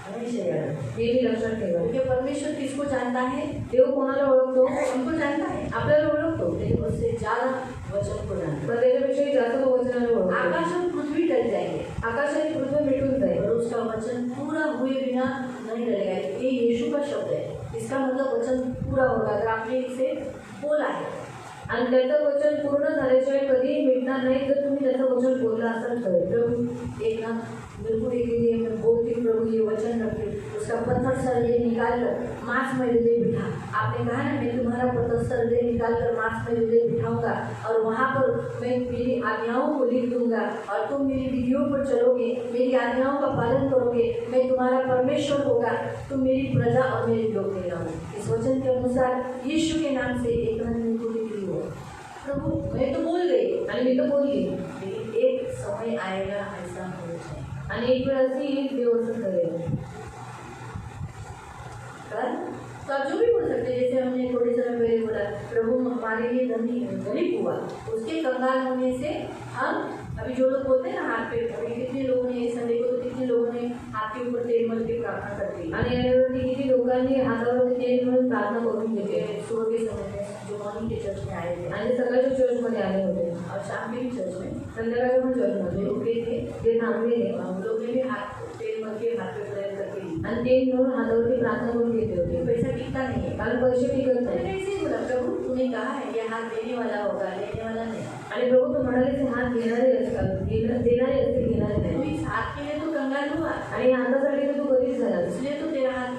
S1: हमेशा याद,
S2: हे मी लक्षात ठेवा.
S1: क्योंकि परमेश्वर किसको जानता है,
S2: देव कोणाला ओळखतो,
S1: हमको जानता है,
S2: आपल्याला ओळखतो,
S1: लेकिन उससे ज़्यादा वचन को जानता है.
S2: पण त्याच्यापेक्षाही जास्त तो वचनाला ओळखतो.
S1: आकाश और पृथ्वी टल जाएंगे,
S2: आकाश आणि पृथ्वी मिटून जाईल,
S1: और उसका वचन पूरा हुए बिना नहीं रहेगा. ये यीशु का शब्द है, इसका मतलब वचन पूरा होगा अगर आपने इसे बोला है.
S2: आणि त्याचं वचन पूर्ण झाल्याशिवाय कधीही मिटणार नाही जर तुम्ही त्याचं वचन बोलला असाल तर.
S1: प्रभु एक ना बिल्कुल एक लिए मैं बोलती प्रभु ये वचन रखे, उसका पत्थर से हृदय निकाल कर मांस में हृदय बिठा. आपने कहा ना मैं तुम्हारा पत्थर से हृदय निकाल कर मांस में हृदय बिठाऊंगा और वहाँ पर मैं मेरी आज्ञाओं को लिख दूंगा और तुम मेरी विधियों पर चलोगे, मेरी आज्ञाओं का पालन करोगे, मैं तुम्हारा परमेश्वर होगा, तुम मेरी प्रजा और मेरे लोग ठहराओगे. इस वचन के अनुसार यीशु के नाम से एक प्रभु मैं तो बोल गई
S2: आणि मी तर बोलली,
S1: लेकिन एक समय आएगा ऐसा हो जाए.
S2: आणि एक वेळ अशी येईल देव असं करेल.
S1: तो आप जो भी बोल सकते हैं, जैसे हमने थोड़े समय पहले बोला प्रभु हमारे लिए धनिक हुआ, उसके कंगाल होने से हम, अभी जो लोग बोलते हैं ना हाथ पे, अभी कितने लोगों ने संडे को तो कितने लोगों ने हाथ के ऊपर तेल मल के प्रार्थना करती है.
S2: आणि यावरती किती लोकांनी हातावरती तेल म्हणून प्रार्थना करून घेते.
S1: सुबह के समय में जो मॉर्निंग के चर्च में आए थे
S2: आणि सकाळच्या चर्चमध्ये आले होते
S1: और शाम के भी चर्च में
S2: संध्याकाळच्या पण चर्चमध्ये
S1: रुके थे,
S2: ते थांबलेले
S1: हम लोग ने भी हाथ तेल मल के हाथ पे प्रेयर करके ली.
S2: आणि तेल म्हणून हातावरती प्रार्थना करून घेतले होते.
S1: पैसा टिकता नहीं है,
S2: कारण पैसे टिकत
S1: मैंने
S2: नाही.
S1: ऐसे ही बोला प्रभु तूने कहा है ये हाथ देने वाला होगा, लेने वाला नहीं.
S2: आणि प्रभू तो म्हणाले की हात घेणारे असतात, देणारे असते, घेणारे
S1: तो
S2: नाही.
S1: इस हाथ के लिए तो कंगाल हुआ,
S2: आणि हातासाठी तर तू कधीच झाला,
S1: इसलिए तो तेरा हाथ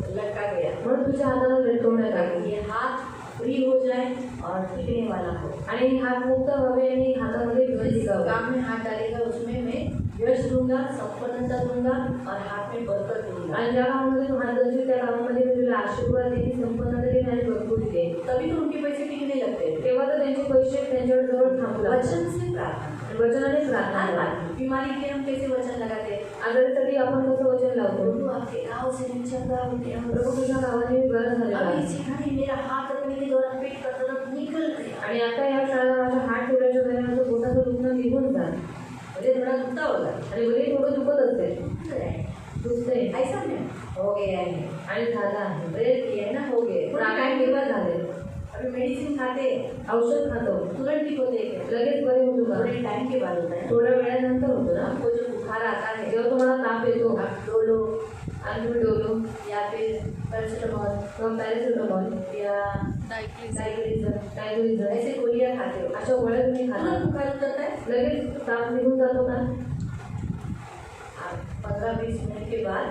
S1: लटका गया.
S2: म्हणून तुझ्या हाताला लटकवण्यात आले.
S1: ये हाथ फ्री हो जाए और टिकने वाला हो.
S2: आणि हात मुक्त व्हावे आणि हातामध्ये
S1: तो
S2: घर
S1: जिस
S2: टिकावे.
S1: काम में हाथ डालेगा उसमें मैं यश दूंगा, संपन्नता दूंगा और हाथ में बरकत दूंगा.
S2: आणि ज्या कामामध्ये तू हात घालशील त्या कामामध्ये मी तुला आशीर्वाद देईन, संपन्नता देईन आणि भरपूर देईन.
S1: तभी तो उनके पैसे टिकने लगते हैं.
S2: तेव्हा तर त्यांचे पैसे त्यांच्यावर जवळ थांबू लागतात.
S1: वचन से प्रार्थना.
S2: वचनाने प्रार्थना
S1: हर
S2: करा.
S1: बात बीमारी के लिए हम कैसे वचन लगाते हैं.
S2: आजारासाठी आपण कसं वचन लावतो,
S1: प्रभु आपके गाँव से चंगा होते हैं
S2: प्रभू तुझ्या गावाने मी बरं झालेला
S1: अभी
S2: आहे.
S1: इसी घड़ी मेरा हाथ रखने के दौरान पेट का दर्द निकल गया.
S2: आणि आता या शाळा माझ्या हात ठेवल्याच्या वेळेला तो पोटाचं दुखणं निघून जा.
S1: मुझे थोड़ा दुखता होगा,
S2: आणि भले थोडं दुखत असेल, दुखतंय
S1: ऐसा नहीं हो गया है.
S2: आणि झालं आहे,
S1: प्रेयर किया है ना, हो गए.
S2: काय केव्हा झाले.
S1: अभी मेडिसिन खाते,
S2: औषध खातो,
S1: तुरंत ठीक होते हैं,
S2: लगेच बरे होतो का,
S1: थोड़े टाइम के बाद होता है.
S2: थोड्या वेळानंतर होतो ना.
S1: आपको जो बुखार आता है,
S2: जेव्हा तुम्हाला ताप येतो
S1: आप डोलो
S2: आणि तुम्ही डोलो
S1: या फिर पैरासिटामॉल
S2: किंवा पॅरासिटामॉल
S1: या
S2: टायग्लिसर
S1: ऐसे गोलियां खाते हो,
S2: अशा गोळ्या तुम्ही खाता,
S1: तुरंत बुखार उतरता है.
S2: लगेच ताप निघून जातो का.
S1: 15-20 मिनट के बाद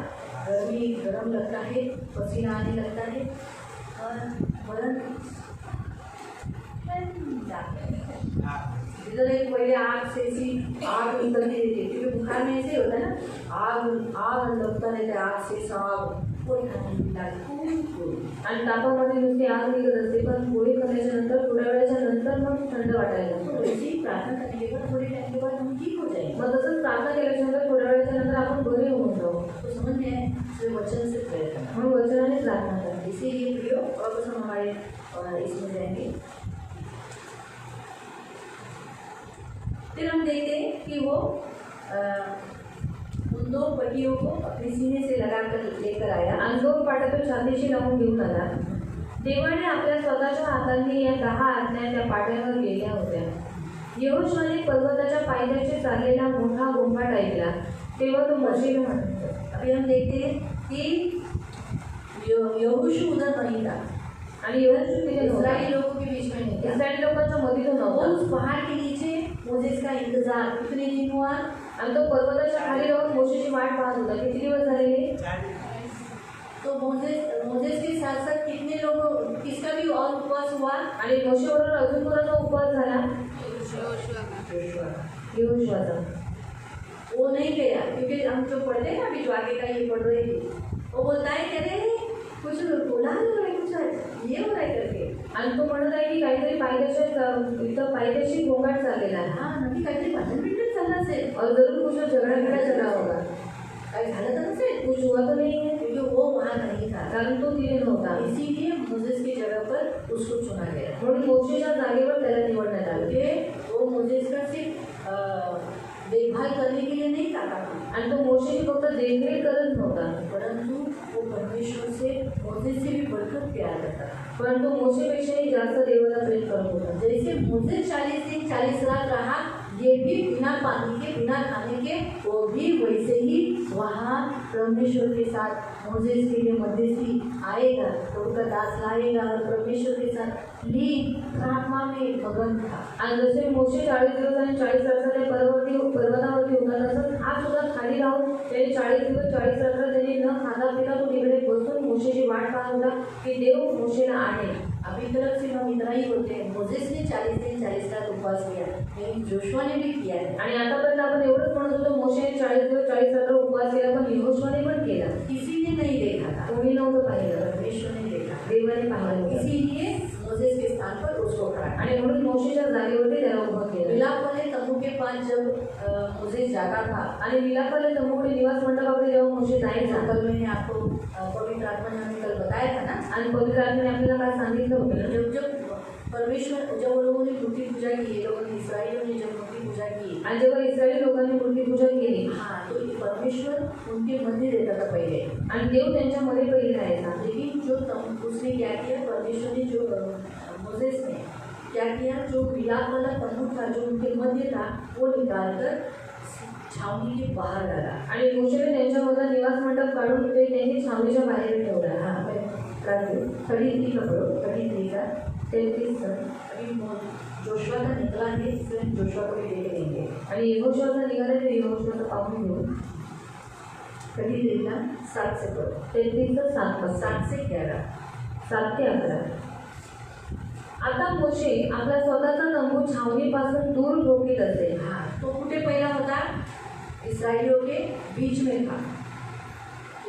S1: गर्म लगता है, पसीना आने लगता है और बदन ठंडा. इधर एक पहले आग से ऐसी आग निकलती रहती है, क्योंकि बुखार में ऐसे होता है ना, आग आग लगता रहता है, आग से आग कोई खाने नहीं लागत
S2: आणि तापामध्ये नुसती आग निघत असते, पण पोळी खाल्ल्याच्या नंतर थोड्या वेळाच्या नंतर मग थंड वाटायला लागतं.
S1: तो ऐसी प्रार्थना करने के बाद थोड़े टाइम के बाद हम ठीक हो जाएंगे.
S2: मग तसंच प्रार्थना केल्याच्या नंतर थोड्या वेळाच्या नंतर आपण बरे होऊन जाऊ.
S1: तो समझ में आए, इसलिए वचन से प्रेयर करना.
S2: म्हणून वचनाने प्रार्थना करा.
S1: इसीलिए प्रियो वापस हम हमारे इसमें जाएंगे. फिर हम देखते हैं कि वो उन दो पट्टियों को अपने सीने से लगाकर लेकर आया.
S2: आणि दोन पाट्या तो छातीशी लावून घेऊन आला. देवाने आपल्या स्वतःच्या हातांनी या 10 आज्ञा त्या पाट्यावर लिहिल्या होत्या. यहोशूआने पर्वताच्या पायथ्याशी चाललेला मोठा गोंगाट ऐकला. तेव्हा तो मोशेला म्हणाला.
S1: अभी हम देखते हैं कि यहोशू उधर नहीं था
S2: आणि यहोशू तिथे नव्हता.
S1: इस्राएली लोगों के बीच में नहीं था.
S2: इस्राएली लोकांच्या मध्ये तो
S1: वो
S2: नव्हता.
S1: उस पहाड़ के नीचे मोसेस का इंतजार कितने दिन हुआ.
S2: आणि तो पर्वताच्या खाली राहून मोशेची वाट पाहत होता. किती दिवस झालेले.
S1: तो मोसेस के साथ साथ कितने लोग, किसका भी और उपवास हुआ.
S2: आणि मोशेबरोबर अजून कोणाचा उपवास झाला. यहोशूआचा.
S1: वो नहीं गया, क्योंकि हम जो पढ़ते हैं ना, अभी जो आगे का ये पढ़ रहे थे, वो बोलता है कि अरे कुछ बोला हो रहा है, कुछ ये हो रहा है करके.
S2: आणि तो म्हणत आहे की काहीतरी पायथ्याशी गोंगाट चाललेला आहे.
S1: हाँ नक्की काहीतरी भांडण बिंडण चाललं असेल.
S2: और जरूर कुछ झगड़ा चला होगा.
S1: काही झालं तर नसेल,
S2: कुछ हुआ तो नहीं है,
S1: क्योंकि वो वहाँ नहीं था.
S2: कारण तो तिथे नव्हता.
S1: इसीलिए मोसेस की जगह पर उसको चुना गया.
S2: म्हणून मोशेच्या जागेवर त्याला निवडण्यात आलं.
S1: क्योंकि वो मोसेस का सिर्फ देखभाल करने के लिए नहीं था,
S2: आणि तो मोशेची फक्त देखरेख करत नव्हता,
S1: परंतु वो परमेश्वर से मोसेस से भी बढ़कर प्यार करता था.
S2: परंतु मोशेपेक्षाही जास्त देवाला प्रेम करत होता.
S1: जैसे मोसेस 40 दिन 40 रात रहा, ये भी बिना पानी के बिना खाने के, वो भी वैसे ही वहाँ परमेश्वर के साथ मोसेस के लिए मध्यस्थी आएगा, तो उनका दास लाएगा और परमेश्वर के साथ लीन प्रार्थना में मगन था.
S2: आणि जसे मोशे 40 दिवस आणि 40 रात्र त्या पर्वतावरती होता, तसंच हा सुद्धा खाली राहून त्याने 40 दिवस 40 रात्र त्यांनी न खाता पिता तो तिकडे बसून मोशेची वाट पाहत होता की देव मोशेला आणेल.
S1: अभी तक सिर्फ हम इतना ही बोलते हैं, मोसेस ने 40 दिन 40 रात उपवास किया, लेकिन जोशुआ ने भी किया है.
S2: आणि आतापर्यंत आपण एवढंच म्हणत होतो मोशेने 40 दिवस 40 रात्र उपवास केला, पण यहोशूआने पण केला.
S1: किसी ने नहीं देखा था,
S2: कोणी नव्हतं पाहिलं,
S1: परमेश्वर ने देखा.
S2: देवाने पाहिलं.
S1: इसीलिए मोसेस के स्थान पर उसको खड़ा.
S2: आणि म्हणून मोशेच्या जागेवरती त्याला उभं केलं.
S1: मिलाप वाले तंबू के पास जब मोसेस जागा था,
S2: आणि मिलापवाले तंबूकडे निवास मंडपाकडे जेव्हा मोशे जायचा,
S1: कल मैंने आपको पवित्र आत्मा ने हमें कल बताया था ना,
S2: आणि पवित्र आत्म्याने आपल्याला काय सांगितलं होतं.
S1: जब परमेश्वर, जब वो लोगों ने मूर्ति पूजा की, लोगों ने इस्राएलियों ने जब मूर्ति पूजा की,
S2: आणि जेव्हा इस्रायली लोकांनी मूर्ती पूजा केली,
S1: हाँ तो परमेश्वर उनके मध्य रहता था पहले,
S2: आणि देव त्यांच्यामध्ये पहिले राहायचा.
S1: लेकिन जो उसने क्या किया, परमेश्वर ने जो मोसेस ने क्या किया, जो मिलाप वाला तंबू था जो उनके मध्य था, वो निकालकर छावनी के बाहर डाला.
S2: आणि मोशेने त्यांच्यामधला निवास मंडप काढून ते त्यांनी छावणीच्या बाहेर ठेवला.
S1: हाँ मैं 33 का पढ़ो, 33 का
S2: 33.
S1: अभी जोशुआ का निकला है, इसलिए जोशुआ को भी देख लेंगे.
S2: आणि यहोशूआचा निघाला ते यहोशूआचा पाहून घेऊ.
S1: 33 का 7 से पढ़ो,
S2: 33:7
S1: 7 से 11.
S2: 7 ते 11. आता मोशे आपला स्वतःचा तंबू छावणीपासून दूर ठोकीत असे.
S1: हाँ तो कुठे पहिला होता, इस्राएलियों के बीच में था,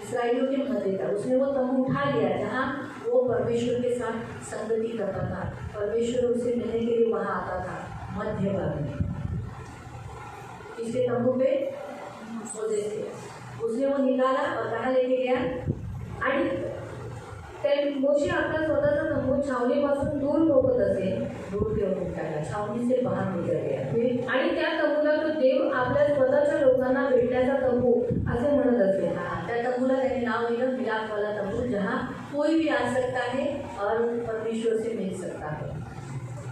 S1: इस्राएलियों के मध्य था. उसने वो तंबू उठा लिया जहाँ वो परमेश्वर के साथ संगति करता था, परमेश्वर उससे मिलने के लिए वहाँ आता था, मध्य भाग में. इसके तंबू पे मोसेस थे. उसने वो निकाला और कहाँ लेके गया.
S2: आणि ते मोशे आपला स्वतःचा तंबू छावणीपासून दूर ठोकत असे.
S1: दूर क्यों निकाला, छावनी से बाहर निकल गया.
S2: आणि त्या तंबूला तो देव आपल्या स्वतःच्या लोकांना भेटण्याचा तंबू असे म्हणत असे.
S1: हाँ त्या तंबूला त्याने नाव दिलं मिलाप वाला तंबू, जहाँ कोई भी आ सकता है और परमेश्वर से मिल सकता है.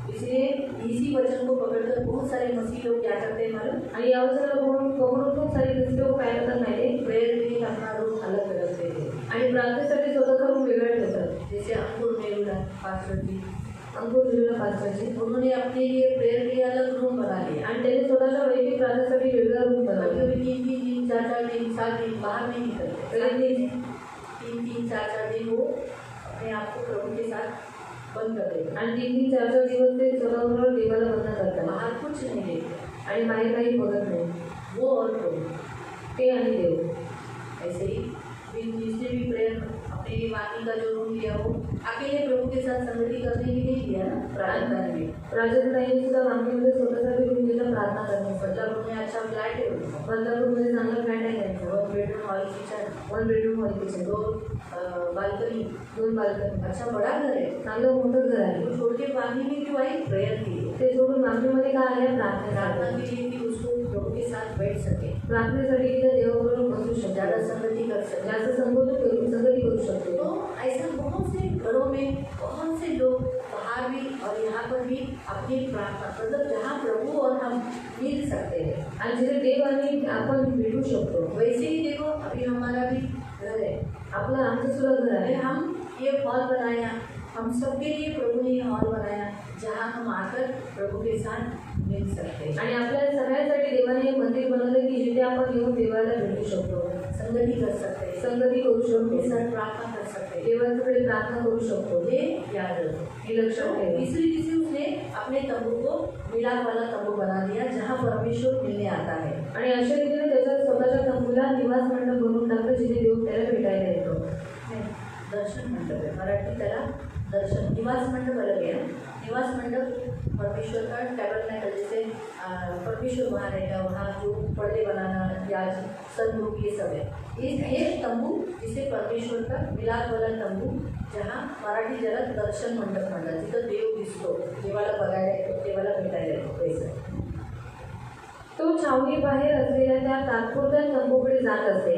S1: इसलिए इसी वचन को पकड़कर बहुत सारे मसीह लोग क्या करते हैं मालूम.
S2: आणि या वचनाला पकडून खूप सारे ख्रिस्ती लोक काय करतात माहिती,
S1: प्रेयर के लिए अपना रूप अलग रखते थे.
S2: आणि प्रार्थनेसाठी स्वतःचा रूप वेगळा ठेवतात.
S1: जैसे अंकुर मेरुला पास्टर जी,
S2: अंकुर विरुला पास्टरजी,
S1: उन्होंने अपने लिए प्रेयर के लिए अलग रूम बना लिया.
S2: आणि त्यांनी स्वतःच्या वैयक्तिक प्रार्थनेसाठी वेगळा रूप बनवला.
S1: कभी 3-3 दिन 4-4 दिन 7 दिन बाहर नहीं निकलते. 3-3 4-4 दिन वो अपने आप को प्रभु के साथ बंद कर देगा.
S2: आणि 3-3 4-4 दिवस ते स्वतःबरोबर देवाला बंद करतात.
S1: बाहर कुछ कुछ नहीं देखते,
S2: आणि बाहेर काही बघत नाही.
S1: वो और प्रभु.
S2: ते आणि देव.
S1: ऐसे ही जिसने भी प्रेयर अपने वाणी का जो रूम लिया हो अकेले प्रभु के साथ संगति करने के लिए लिया ना, प्रार्थना करने में.
S2: प्राजक्ताईने सुद्धा वाक्यामध्ये स्वतःसाठी रूम दिला प्रार्थना करण्यासाठी.
S1: बदलापूर में अच्छा फ्लैट है उनका.
S2: बदलापूरमध्ये चांगला फ्लॅट आहे त्यांचा.
S1: 1 bedroom hall kitchen,
S2: 1 bedroom hall kitchen,
S1: 2 balcony,
S2: 2 balcony,
S1: अच्छा बड़ा घर है.
S2: चांगलं मोठं घर आहे.
S1: वो छोड़ के वाणी में क्यों आई? प्रेयर के लिए.
S2: ते सोडून वाक्यामध्ये काय आल्या? प्रार्थना.
S1: प्रार्थना के लिए कि उसको प्रभु के साथ बैठ सके,
S2: प्रार्थनेसाठी की त्या देवाबरोबर बसू
S1: ज़्यादा
S2: शकतात,
S1: संगति कर सके.
S2: जास्त संगती करू शकतो.
S1: तो ऐसा बहुत से घरों में बहुत से लोग बाहर भी और यहाँ पर भी अपनी प्रार्थना, मतलब जहाँ प्रभु और हम मिल सकते हैं.
S2: आणि जिथे देव आणि आपण भेटू शकतो.
S1: वैसे ही देखो अभी हमारा भी घर है.
S2: आपलं आमचं सुद्धा घर
S1: अरे
S2: आहे.
S1: हम ये हॉल बनाया, हम सबके लिए प्रभु ने ये हॉल बनाया जहाँ हम आकर प्रभु के साथ मिल सकते हैं,
S2: आणि आपल्या सगळ्यांसाठी देवाने हे मंदिर बनवलं की जिथे आपण येऊन देवाला भेटू शकतो,
S1: संगति कर सकते हैं,
S2: संगती करू
S1: प्रभु के
S2: शकतो,
S1: साथ प्रार्थना कर सकते हैं.
S2: देवाकडे प्रार्थना करू शकतो.
S1: ये याद रखो.
S2: हे लक्षात ठेवा.
S1: इसलिए किसी उसने अपने तंबू को मिलाप वाला तंबू बना दिया जहाँ परमेश्वर मिलने आता है.
S2: आणि अशा रीतीने त्याच्या स्वतःच्या तंबूला निवास मंडप बनवून टाकलं जिथे देव त्याला भेटायला येतो.
S1: दर्शन मंडप है मराठी त्याला दर्शन. निवास मंडप अलग है. निवास मंडप परमेश्वर का टैबरनेकल, जैसे परमेश्वर वहाँ रहेगा, वहाँ जो पर्दे बनाना या सनरूप ये सब है. ये तंबू जिसे परमेश्वर का मिलाप वाला तंबू, जहाँ मराठी जरा दर्शन मंडप म्हणतात, जिथं देव दिसतो, देवाला बघायला येतो, देवाला भेटायला येतो. वैसे
S2: तो छावणी बाहेर असलेल्या त्या तात्पुरत्या तंबूकडे जात असे.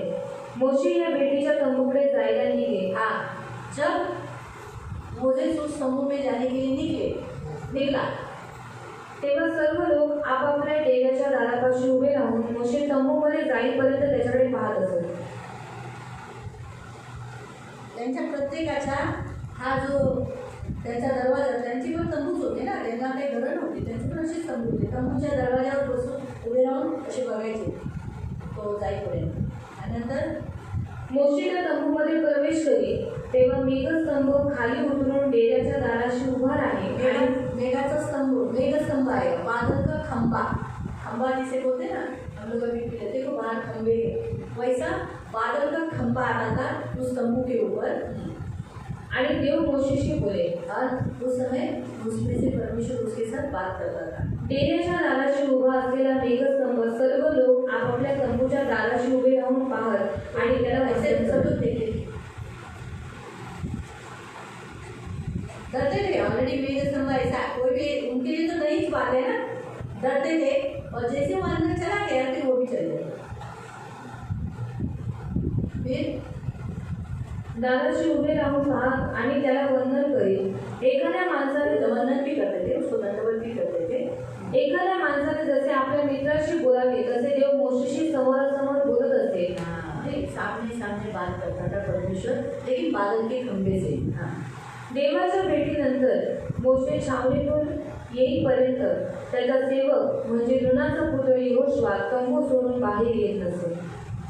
S2: मोशी या भेटीच्या तंबूकडे जायला निघे.
S1: हाँ, जब मोसेस उस तंबू में जाने के लिए निकला,
S2: तेव्हा सर्व लोक आपापल्या डेऱ्याच्या दारापाशी उभे राहून मोशे तंबूमध्ये जाईपर्यंत त्याच्याकडे पाहत असत.
S1: त्यांच्या प्रत्येकाचा हा जो त्यांचा दरवाजा, त्यांची पण तंबूच होते ना, त्यांना काही घरं नव्हती, त्यांची पण अशीच तंबू होते. तंबूच्या दरवाजावर बसून उभे राहून असे बघायचे तो जाईपर्यंत. आणि नंतर
S2: मोशे त्या तंबूमध्ये प्रवेश करी तेव्हा मेघस्तंभ खाली उतरून डेऱ्याच्या दाराशी उभा राहे आणि
S1: मेघाचा स्तंभ, मेघस्तंभ आहे, बादल का खंबा. खंबा जिसे बोलते ना हम लोग अभी देखो बाहर खंबे है, वैसा बादल का खंबा आता था उस तंबू के ऊपर.
S2: आणि देव मोशेशी बोले.
S1: और उस समय उसमें से परमेश्वर उसके साथ बात करता था.
S2: डेऱ्याच्या दाराशी उभा असलेला मेघस्तंभ सर्व लोक आपापल्या तंबूच्या दाराशी उभे राहून पाहत आणि त्याला
S1: ऐसे
S2: वचन
S1: सब
S2: करत.
S1: लोग देखे, डरते थे. ऑलरेडी मेघस्तंभ ऐसा कोई भी उनके लिए तो नई बात है ना, डरते थे. और जैसे वो अंदर चला गया फिर वो भी चले गए. फिर
S2: दाराशी उभे राहून पाहत आणि त्याला वंदन करीत. एखाद्या माणसाने
S1: वंदन भी करते थे, उसको दंडवत भी करते थे.
S2: एखाद्या माणसाने जसे आपल्या मित्राशी बोलावे तसे देव मोशेशी समोरासमोर बोलत असे.
S1: सामने सामने बात करता था परमेश्वर, लेकिन बादल के खंबे से. हाँ,
S2: देवाच्या भेटीनंतर मोशे छावणीतून येईपर्यंत त्याचा सेवक म्हणजे नूनाचा पुत्र यहोशुआ तंबू सोडून बाहेर येत नसे.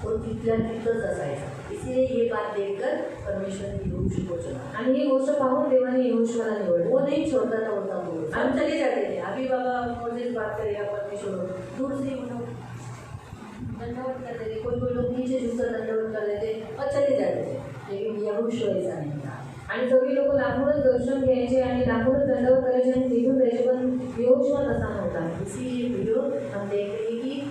S1: तो तिथल्या तिथंच असायचा. इसीलिए ये बात देखकर परमेश्वर ने यहोशू को चुना.
S2: आणि ही गोष्ट पाहून देवाने यहोशुआला निवडले.
S1: वो नहीं छोड़ता था वो तंबू. हम चले जाते थे. अभी बाबा मोसेस बात करेगा परमेश्वर, दूर से वो लोग दंडवत करते थे. कोई लोग नीचे झुककर दंडवत कर देते और चले जाते थे. लेकिन यहोशू ऐसा नहीं था.
S2: आणि सगळी लोक लांबूनच दर्शन घ्यायचे आणि लांबूनच दंडवत करायचे आणि निघून जायचे, पण यहोशुआ तसा नव्हता.
S1: इसी वीडियो हम देख रहे हैं कि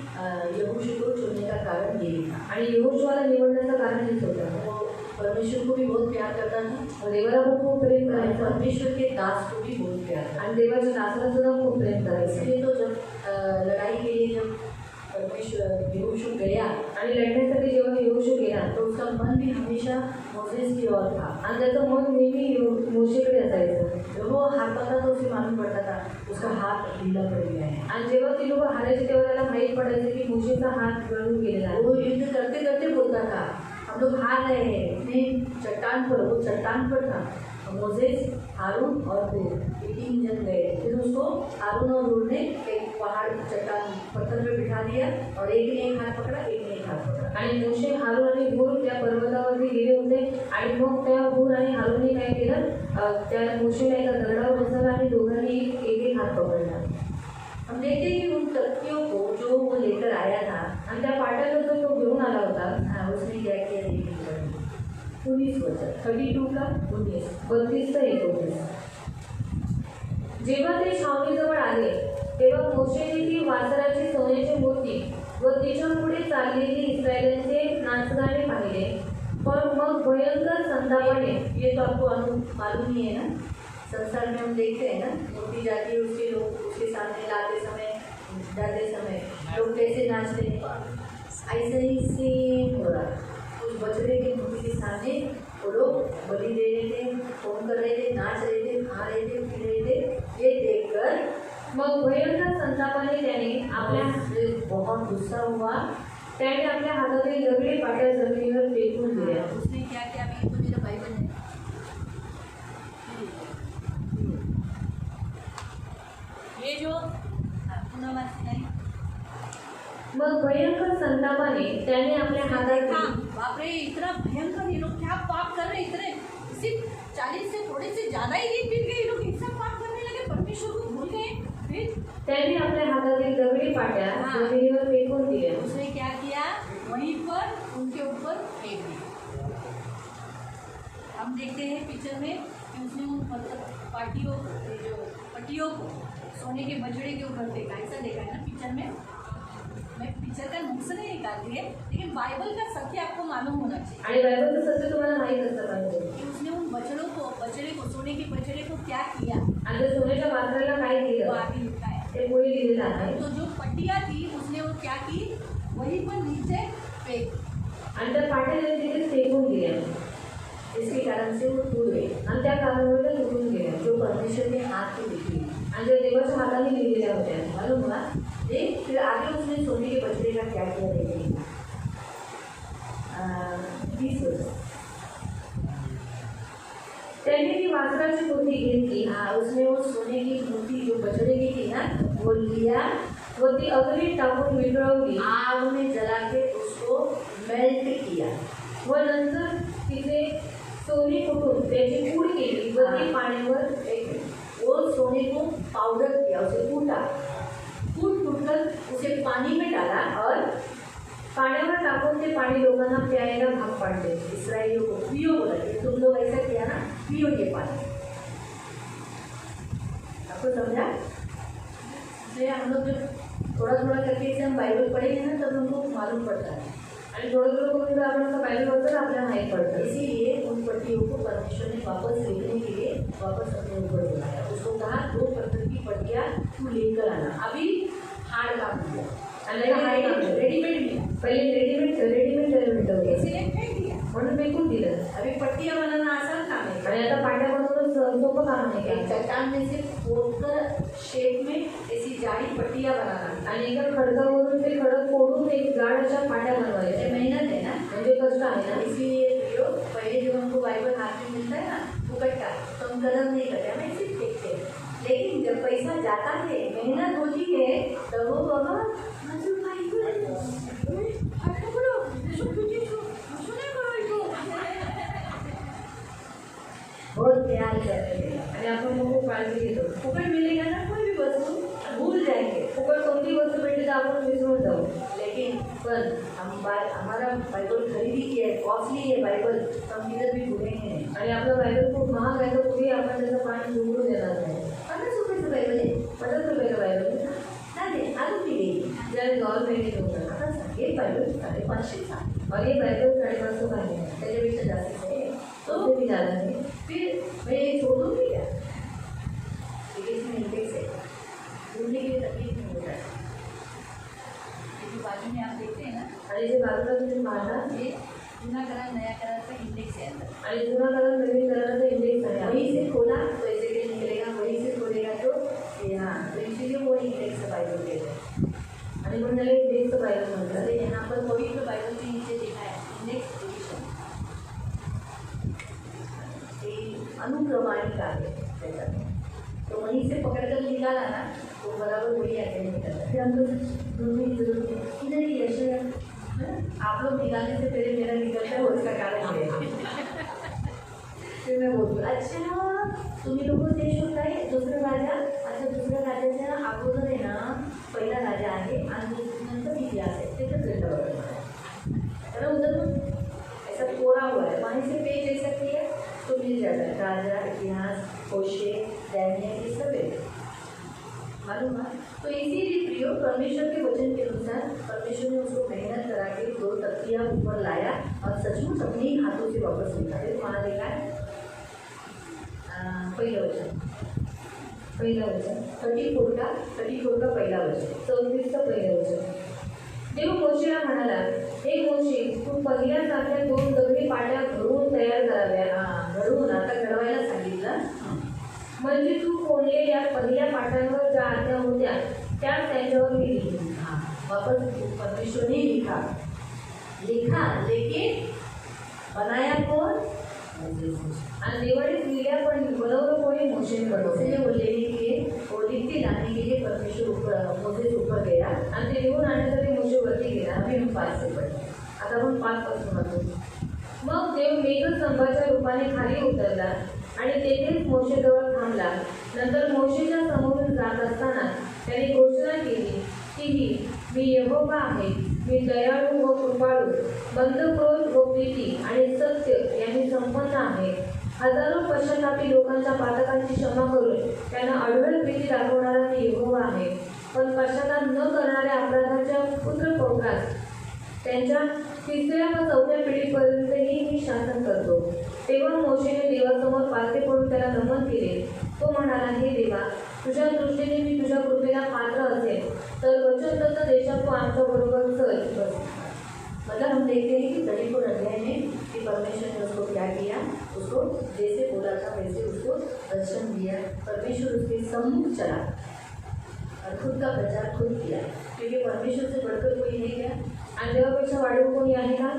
S1: यहोशू को चुनने का कारण ये था.
S2: आणि यहोशुआला निवडण्याचं कारण हेच होतं.
S1: वो परमेश्वर को भी बहुत प्यार करता था
S2: देवाला पण खूप प्रेम
S1: और
S2: करायचं
S1: परमेश्वर के दास को भी बहुत प्यार था.
S2: आणि देवाच्या दासाला सुद्धा खूप प्रेम करायचं.
S1: इसलिए तो जब लड़ाई के लिए जब परमेश्वर यहोशू गया
S2: आणि लढण्यासाठी जेव्हा यहोशू गेला
S1: तो उसका मन भी हमेशा मोसेस की ओर था.
S2: आणि त्याचं मन नेहमी मोशेकडे असायचं.
S1: जब वो हारता था तो उसे मालूम पड़ता था उसका हाथ ढीला पड़ गया है.
S2: आणि जेव्हा ती लोक हारायचे तेव्हा त्याला माहीत पडायचं की मोशेचा हात गळून गेलेला आहे.
S1: वो युद्ध करते करते बोलता था हम लोग हार रहे हैं. नहीं, चट्टान पर, वो चट्टान पर था. मोसेस, हारून और हूर, ये 3 जन गए. फिर उसको हारून और हूर ने एक पहाड़ चट्टान पत्थर पे बिठा दिया और एक ने एक हाथ पकड़ा, एक ने एक हाथ पकड़ा.
S2: आणि मोशे, हारून आणि हूर त्या पर्वतावरती गेले होते आणि मग त्या हूर आणि हारूनने काय केलं, त्या मोशेला एका दगडावर बसवलं आणि दोघांनी एक एक हात पकडला.
S1: हम देखते हैं कि उन तथ्यों को जो वो लेकर आया था, आणि त्या पाठाला जो तो घेऊन आला होता, उसने क्या किया देखिए 19 वचन 32 का 19 32 ते 29.
S2: जेव्हा ते छावणीजवळ आले तेव्हा मोशेने ती वासराची सोन्याची मूर्ती व तिच्या पुढे चाललेली इस्रायलांचे नाचगाणे पाहिले. पण मग भयंकर संतापाने,
S1: ये तो आपको मालूम ही है ना, संसार में हम देखते हैं ना, मूर्ति जाती है उसके लोग उसके सामने लाते समय जाते समय लोग कैसे नाचते हैं, ऐसे ही सेम हो रहा. उस बछड़े की मूर्ति के सामने वो लोग बलि दे रहे थे, फोन कर रहे थे, नाच रहे थे, खा रहे थे, पी रहे थे. ये देखकर
S2: मग भयंकर संतापाने त्याने
S1: बहुत गुस्सा हुआ.
S2: त्याने आपल्या हातातील दगडी पाट्या जमिनीवर फेकून दिल्या.
S1: उसने क्या किया, अभी तो मेरा बाइबल है, ये जो पुनः नहीं.
S2: मग भयंकर संतापाने त्याने आपल्या हातात
S3: बाप रे, इतना भयंकर, ये लोग क्या पाप कर रहे हैं, इतने सिर्फ 40 से थोड़े से ज्यादा ही दिन बीत गए, ये लोग ऐसा पाप करने लगे, परमेश्वर को भूल गए. फिर
S2: त्याने आपल्या हातातील दगडी पाट्या जमिनीवर फेकून दिल्या.
S3: उसने क्या किया, वहीं पर उनके ऊपर फेंक दिया. हम देखते हैं पिक्चर में कि उसने उन पट्टियों को सोने के बछड़े के ऊपर फेंका. ऐसा देखा है ना पिक्चर में. मैं पिक्चर का नुक्स नहीं निकालती है, लेकिन बाइबल का सत्य आपको मालूम होना चाहिए.
S2: आणि बायबलचं सत्य तुम्हाला माहीत असलं पाहिजे
S3: कि उसने उन बछड़े को सोने के बछड़े को क्या किया,
S2: आणि त्या सोन्याच्या वासराला काय
S3: वो
S2: केलं
S3: आगे लिखा है.
S2: ते पुढे लिहिलेलं आहे.
S3: तो जो पट्टियाँ थी उसने वो क्या की, वहीं पर नीचे फेंक.
S2: आणि त्या पाट्या त्याने तिथे फेकून दिल्या.
S1: इसके कारण से वो टूट गए.
S2: आणि त्या कारणामुळे त्या तुटून गेल्या.
S1: जो परमेश्वर ने हाथ से लिखी,
S2: आणि त्या देवाच्या हाताने लिहिलेल्या होत्या.
S1: मालूम हुआ. देख फिर आगे उसने सोने के बछड़े का क्या किया देखिए 20 वर्ष.
S2: त्याने ती वासराची मूर्ती घेतली.
S1: उसने वो सोने की मूर्ति जो बछड़े की थी ना, वो लिया,
S2: व ती अग्नीत टाकून वितळवली.
S1: आग में जला के उसको मेल्ट किया.
S2: व नंतर तिथे सोने कुटून त्याची पूड केली व ती पाण्यावर फेकली.
S1: वो सोने को पाउडर किया, उसे कूट कर उसे पानी में डाला और
S2: पाण्यावर टाकून ते पाणी लोकांना प्यायला भाग पाडले.
S1: इसराइलियों को पियो बोला कि तुम लोग ऐसा किया ना, पियो ये पानी. आपको समझा? इसलिए हम लोग जब थोड़ा थोड़ा करके इसे हम बाइबल पढ़ेंगे ना, तब हमको मालूम पड़ता है.
S2: आणि थोडं थोडं करून जर आपण बायबल वाचलं आपल्याला माहीत पडतं.
S1: इसीलिए उन पट्टियों को परमेश्वर ने वापस लिखने के लिए वापस अपने ऊपर बुलाया. उसको कहा 2 पत्थर की पट्टियाँ तू लेकर आना. अभी हार्ड काम किया आणि रेडीमेड मिला.
S2: पहिले रेडीमेड भेटवलं
S3: इसीलिए फेंक दिया.
S2: म्हणून फेकून दिलं.
S1: अभी पट्टियाँ बनाना आसान काम है.
S2: आणि आता पाट्या बनवणं सोपं काम नाही
S1: एक
S2: का.
S1: चट्टान में से खोदकर शेप में ऐसी जाडी पट्टियाँ बनाना,
S2: आणि एका खडकावरून ते खडक फोडून एक जाड अशा पाट्या
S1: ये
S2: बनवायच्या.
S1: मेहनत है ना.
S2: म्हणजे कष्ट आहे ना.
S1: इसीलिए प्रियो, पहले जब हमको बाइबल हाथ में मिलता है ना फुकट का, तो हम कदम नहीं करते, हम ऐसे फेंकते हैं. लेकिन जब पैसा जाता है, मेहनत होती है, तब वो बाबा मुझे बाइबल बहुत प्यार करते हैं.
S2: आणि आपण खूप काळजी घेतो.
S1: फुकट मिलेगा ना कोई भी वस्तु, भूल जाएंगे.
S2: फुकट कोणती वस्तू भेटली तर आपण विसरून जाऊ.
S1: लेकिन पर हमारा बाइबल खरीदी की है, कॉस्टली है बाइबल, तो हम किधर भी भूलेंगे नहीं.
S2: आणि आपलं बायबल खूप महाग आहे तर कुठेही आपण त्याचं पाणी उघडून देणार नाही.
S1: 50 रुपये बाइबल है.
S2: 50 रुपयाचं बायबल
S1: नाही अजून ती देईल.
S2: ज्याने गव्हर्नमेंटने घेऊन जाणार.
S1: आता सांगेल बाइबल 550
S2: और ये बाइबल 550 का है.
S1: त्याच्यापेक्षा जास्त आहे.
S2: तो भी ज़्यादा है.
S1: फिर मैं ये छोड़ दूँगी क्या, लेकिन इसमें इंडेक्स है, भूलने की तकलीफ नहीं होता है. जो बाजू में आप देखते हैं ना,
S2: आणि जे बाजूला तुम्ही पाहता
S1: ये जुना करार नया करार का इंडेक्स है अंदर.
S2: आणि जुना कलर नवीन कलरचा इंडेक्स आहे.
S1: वहीं से खोला तो ऐसे के निकलेगा, वहीं से खोलेगा तो यहाँ, तो इसीलिए वो इंडेक्स बाइबल कहते हैं.
S2: आणि म्हणून त्याला इंडेक्सचं बायबल म्हणतात.
S1: जैसे यहाँ पर पवित्र बाइबल के नीचे लिखा है इंडेक्स एडिशन, अनुक्रमाणिका है त्याच्यात. तो वहीं से पकड़कर निकाला ना तो बराबर वही आगे निकलता है. फिर हम लोग दोनों ही जरूरत है इधर ही ऐसे है ना? आप लोग निकालने से पहले मेरा निकलता है, उसका कारण है. फिर मैं बोलती अच्छा तुम्ही लोक देश होताय दुसरं राजा, अच्छा दुसऱ्या राजाच्या अगोदर आहे ना पहिला राजा आहे आणि नंतर इतिहास है, ते तर है ना उधर तो ऐसा तोड़ा हुआ है, वहीं से पेज ऐसा किया तो मिल जाता है राजा, इतिहास, होशे, दैनियल, ये सब है मालूम है। तो इसीलिए प्रियो परमेश्वर के वचन के अनुसार परमेश्वर ने उसको मेहनत करा के 2 तकिया ऊपर लाया और सचमुच अपने ही हाथों से वापस निकाले। तो वहाँ लिखा है पहिलं वचन 34 का पहिला वचन
S2: 34 पहिलं वचन. देव मोशेला म्हणाला, हे मोशे, तू पहिल्यासारख्या 2 दगडी पाट्या घडवून तयार कराव्या.
S1: घडवून आता घडवायला सांगितलं,
S2: म्हणजे तू कोणलेल्या पहिल्या पाट्यांवर ज्या आज्ञा होत्या त्याच त्यांच्यावर मी लिहिली.
S1: हाँ वापस परमेश्वर ने लिखा लेकिन बनाया कौन?
S2: आणि देवाने लिहिल्या पण बनवलं कोणी? मोशेने बनवलं.
S1: इसलिए वो लेने के लिए वो लिखते लाने के लिए परमेश्वर ऊपर मोसेस ऊपर गया
S2: आणि ते लिहून आणण्यासाठी मोशे वरती गेला.
S1: अभी हम 5 से पढ़े, आता आपण 5 पासून वाचू.
S2: मग देव मेघस्तंभाच्या रूपाने खाली उतरला आणि तेथेच मोशेजवळ थांबला. नंतर मोशेच्या समोरून जात असताना त्याने घोषणा केली की मी यहोवा आहे, मी दयाळू व कृपाळू, बंद क्रोध व प्रीती आणि सत्य यांनी संपन्न आहे. हजारो पश्चातापी लोकांच्या पातकांची क्षमा करून त्यांना अढळ प्रीती दाखवणारा मी यहोवा आहे. पण पश्चाताप न करणाऱ्या अपराधाच्या पुत्रपौत्रास त्यांच्या 3ऱ्या व 4थ्या पिढीपर्यंतही मी शासन करतो. तेव्हा मोशेने देवासमोर पालथे पडून त्याला नमन केले. तो म्हणाला, हे देवा, तुझ्या दृष्टीने मी तुझ्या कृपेला पात्र असेल तर वचनबद्ध देशात तू आमच्याबरोबर चल. बस
S1: मतलब हम देखते हैं कि 34 अध्याय में कि परमेश्वर ने उसको क्या किया, उसको जैसे बोला था वैसे उसको दर्शन दिया। परमेश्वर उसके सम्मुख चला और खुद का प्रचार खुद किया, क्योंकि परमेश्वर से बढ़कर कोई नहीं गया
S2: आणि देवापेक्षा वाढीव कोणी आहे का?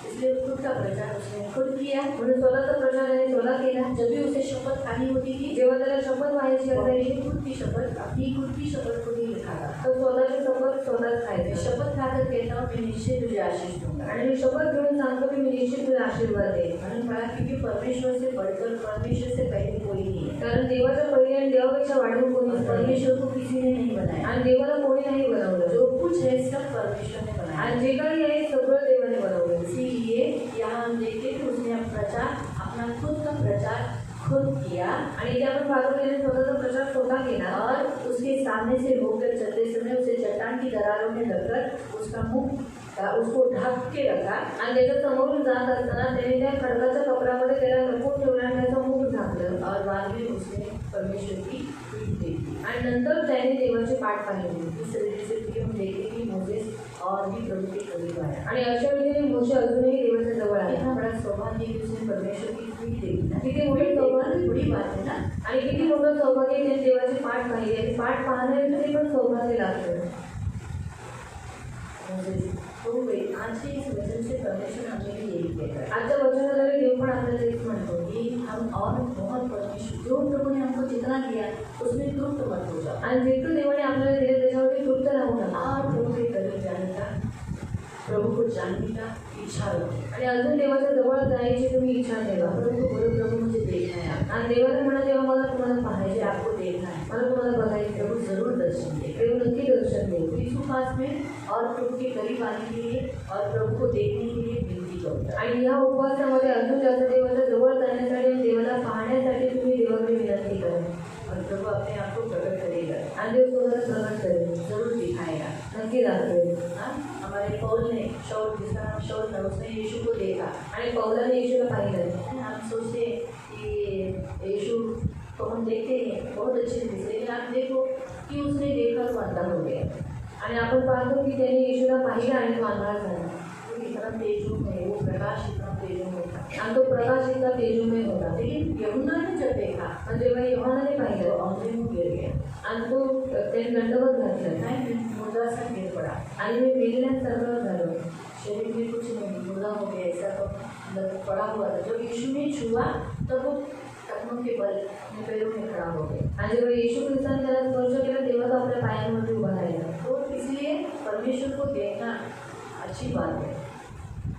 S1: इसलिए खुद का प्रचार उसने खुद किया।
S2: म्हणून स्वतःचा प्रचार त्याने स्वतः केला.
S1: जब भी उसे शपथ खानी होती थी,
S2: जेव्हा त्याला शपथ व्हायची असायची
S1: खुद की शपथ, अपनी खुद की शपथ खुद ही लिखा था।
S2: तो स्वतःची शपथ स्वतःच
S1: मैं
S2: खायची.
S1: शपथ खाकर कहता हूँ मैं निश्चय तुझे आशीष दूंगा।
S2: आणि मी शपथ घेऊन सांगतो की मी निश्चित तुला आशीर्वाद देईन.
S1: मैंने कहा क्योंकि परमेश्वर से बढ़कर, परमेश्वर से पहले कोई नहीं है।
S2: कारण देवाच्या पहिले आणि देवापेक्षा वाढीव कोणी नाही.
S1: परमेश्वर को किसी ने नहीं बनाया,
S2: आणि देवाला कोणी नाही बनवलं.
S1: जो कुछ है सब परमेश्वर ने बनाया।
S2: आणि जे काही आहे सगळं देवाने बनवलं.
S1: इसीलिए यहाँ हम देखते हैं कि उसने अपना खुद का प्रचार खुद किया
S2: आणि ते आपण पाहतो त्याने स्वतःचा प्रचार स्वतः केला.
S1: और उसके सामने से होकर चलते समय उसे चट्टान की दरारों में लगकर उसका मुंह उसको ढक के रखा
S2: आणि त्याच्या समोरून जात असताना त्याने त्या खडकाच्या कपड्यामध्ये त्याला लपवून ठेवला आणि त्याचं मुख झाकलं.
S1: और बाद में उसने परमेश्वर की पीठ देखी।
S2: आणि नंतर त्याने देवाची पाठ पाहिली.
S1: इस तरीके से फिर हम देखते हैं कि मोसेस और भी प्रभु के करीब आया।
S2: आणि अशा रीतीने मोशे अजूनही देवाच्या जवळ आला.
S1: इतना बड़ा सौभाग्य कि उसने परमेश्वर की पीठ देखी ना,
S2: किती मोठी सौभाग्य,
S1: बड़ी बात है ना।
S2: आणि किती मोठं सौभाग्य त्याने देवाची पाठ पाहिली. आणि पाठ पाहण्यासाठी पण सौभाग्य लागतं.
S1: तो आज के इस वचन से परमेश्वर हमें भी यही कहता है।
S2: आजच्या वचनाद्वारे देव पण आपल्याला तेच म्हणतो
S1: कि हम और बहुत परमेश्वर जो प्रभु ने हमको जितना दिया उसमें तृप्त मत हो जाओ,
S2: आणि जितकं देवाने आपल्याला दिले त्याच्यावरती तृप्त राहू नका.
S1: और प्रभु के करीब जाने का, प्रभु को जानने का इच्छा रखो।
S2: आणि अजून देवाच्या जवळ जायची तुम्ही इच्छा ठेवा.
S1: प्रभु को बोलो, प्रभु मुझे देखना है,
S2: आणि देवाने म्हणा तेव्हा मला तुम्हाला पाहायचे,
S1: आपको देखना है,
S2: मला तुम्हाला बघायचे.
S1: प्रभु जरूर दर्शन दे।
S2: देव नक्की दर्शन देईल.
S1: यीशु पास में और प्रभु के करीब आने के लिए और प्रभु को देखने के लिए विनती करता है।
S2: आणि ह्या उपवासामध्ये अजून जास्त देवाच्या जवळ जाण्यासाठी आणि देवाला पाहण्यासाठी तुम्ही देवाकडे विनंती करा.
S1: और प्रभु अपने आप को प्रकट करेगा,
S2: आणि देव तुम्हाला प्रकट करेल,
S1: जरूर दिखाएगा।
S2: नक्की दाखवेल.
S1: हाँ, हमारे पौल ने शाऊल, जिसका नाम शाऊल था, उसने यीशु को देखा।
S2: आणि पौलाने येशूला पाहिलं.
S1: हम सोचते हैं कि यीशु को हम देखते हैं बहुत अच्छे से, लेकिन आप देखो कि उसने देखा तो अंधा हो गया।
S2: आणि आपण पाहतो की त्याने येशूला पाहिलं आणि तो आंधळा झाला.
S1: वो इतना तेजोमय, वो प्रकाश इतना तेजोमय था।
S2: आणि तो प्रकाश इतका तेजोमय होता.
S1: लेकिन यूहन्ना ने जब देखा
S2: आणि जेव्हा योहानाने
S1: तो
S2: पाहिलं
S1: औंधे मुंह गिर गया,
S2: आणि तो त्याने दंडवत घातलं
S1: मैं मुर्दा सा गिर पड़ा,
S2: आणि मी मेलेल्यासारखं झालो.
S1: शरीर में कुछ नहीं, मुर्दा हो गया, ऐसा तो मतलब पड़ा हुआ था। जब यीशु ने छुआ तब वो टखनों के बल अपने पैरों में खड़ा हो गया।
S2: आणि जेव्हा येशू ख्रिस्ताने त्याला स्पर्श केला तेव्हा तो आपल्या पायांवरती उभा राहिला.
S1: तो इसलिए परमेश्वर को देखना अच्छी बात है।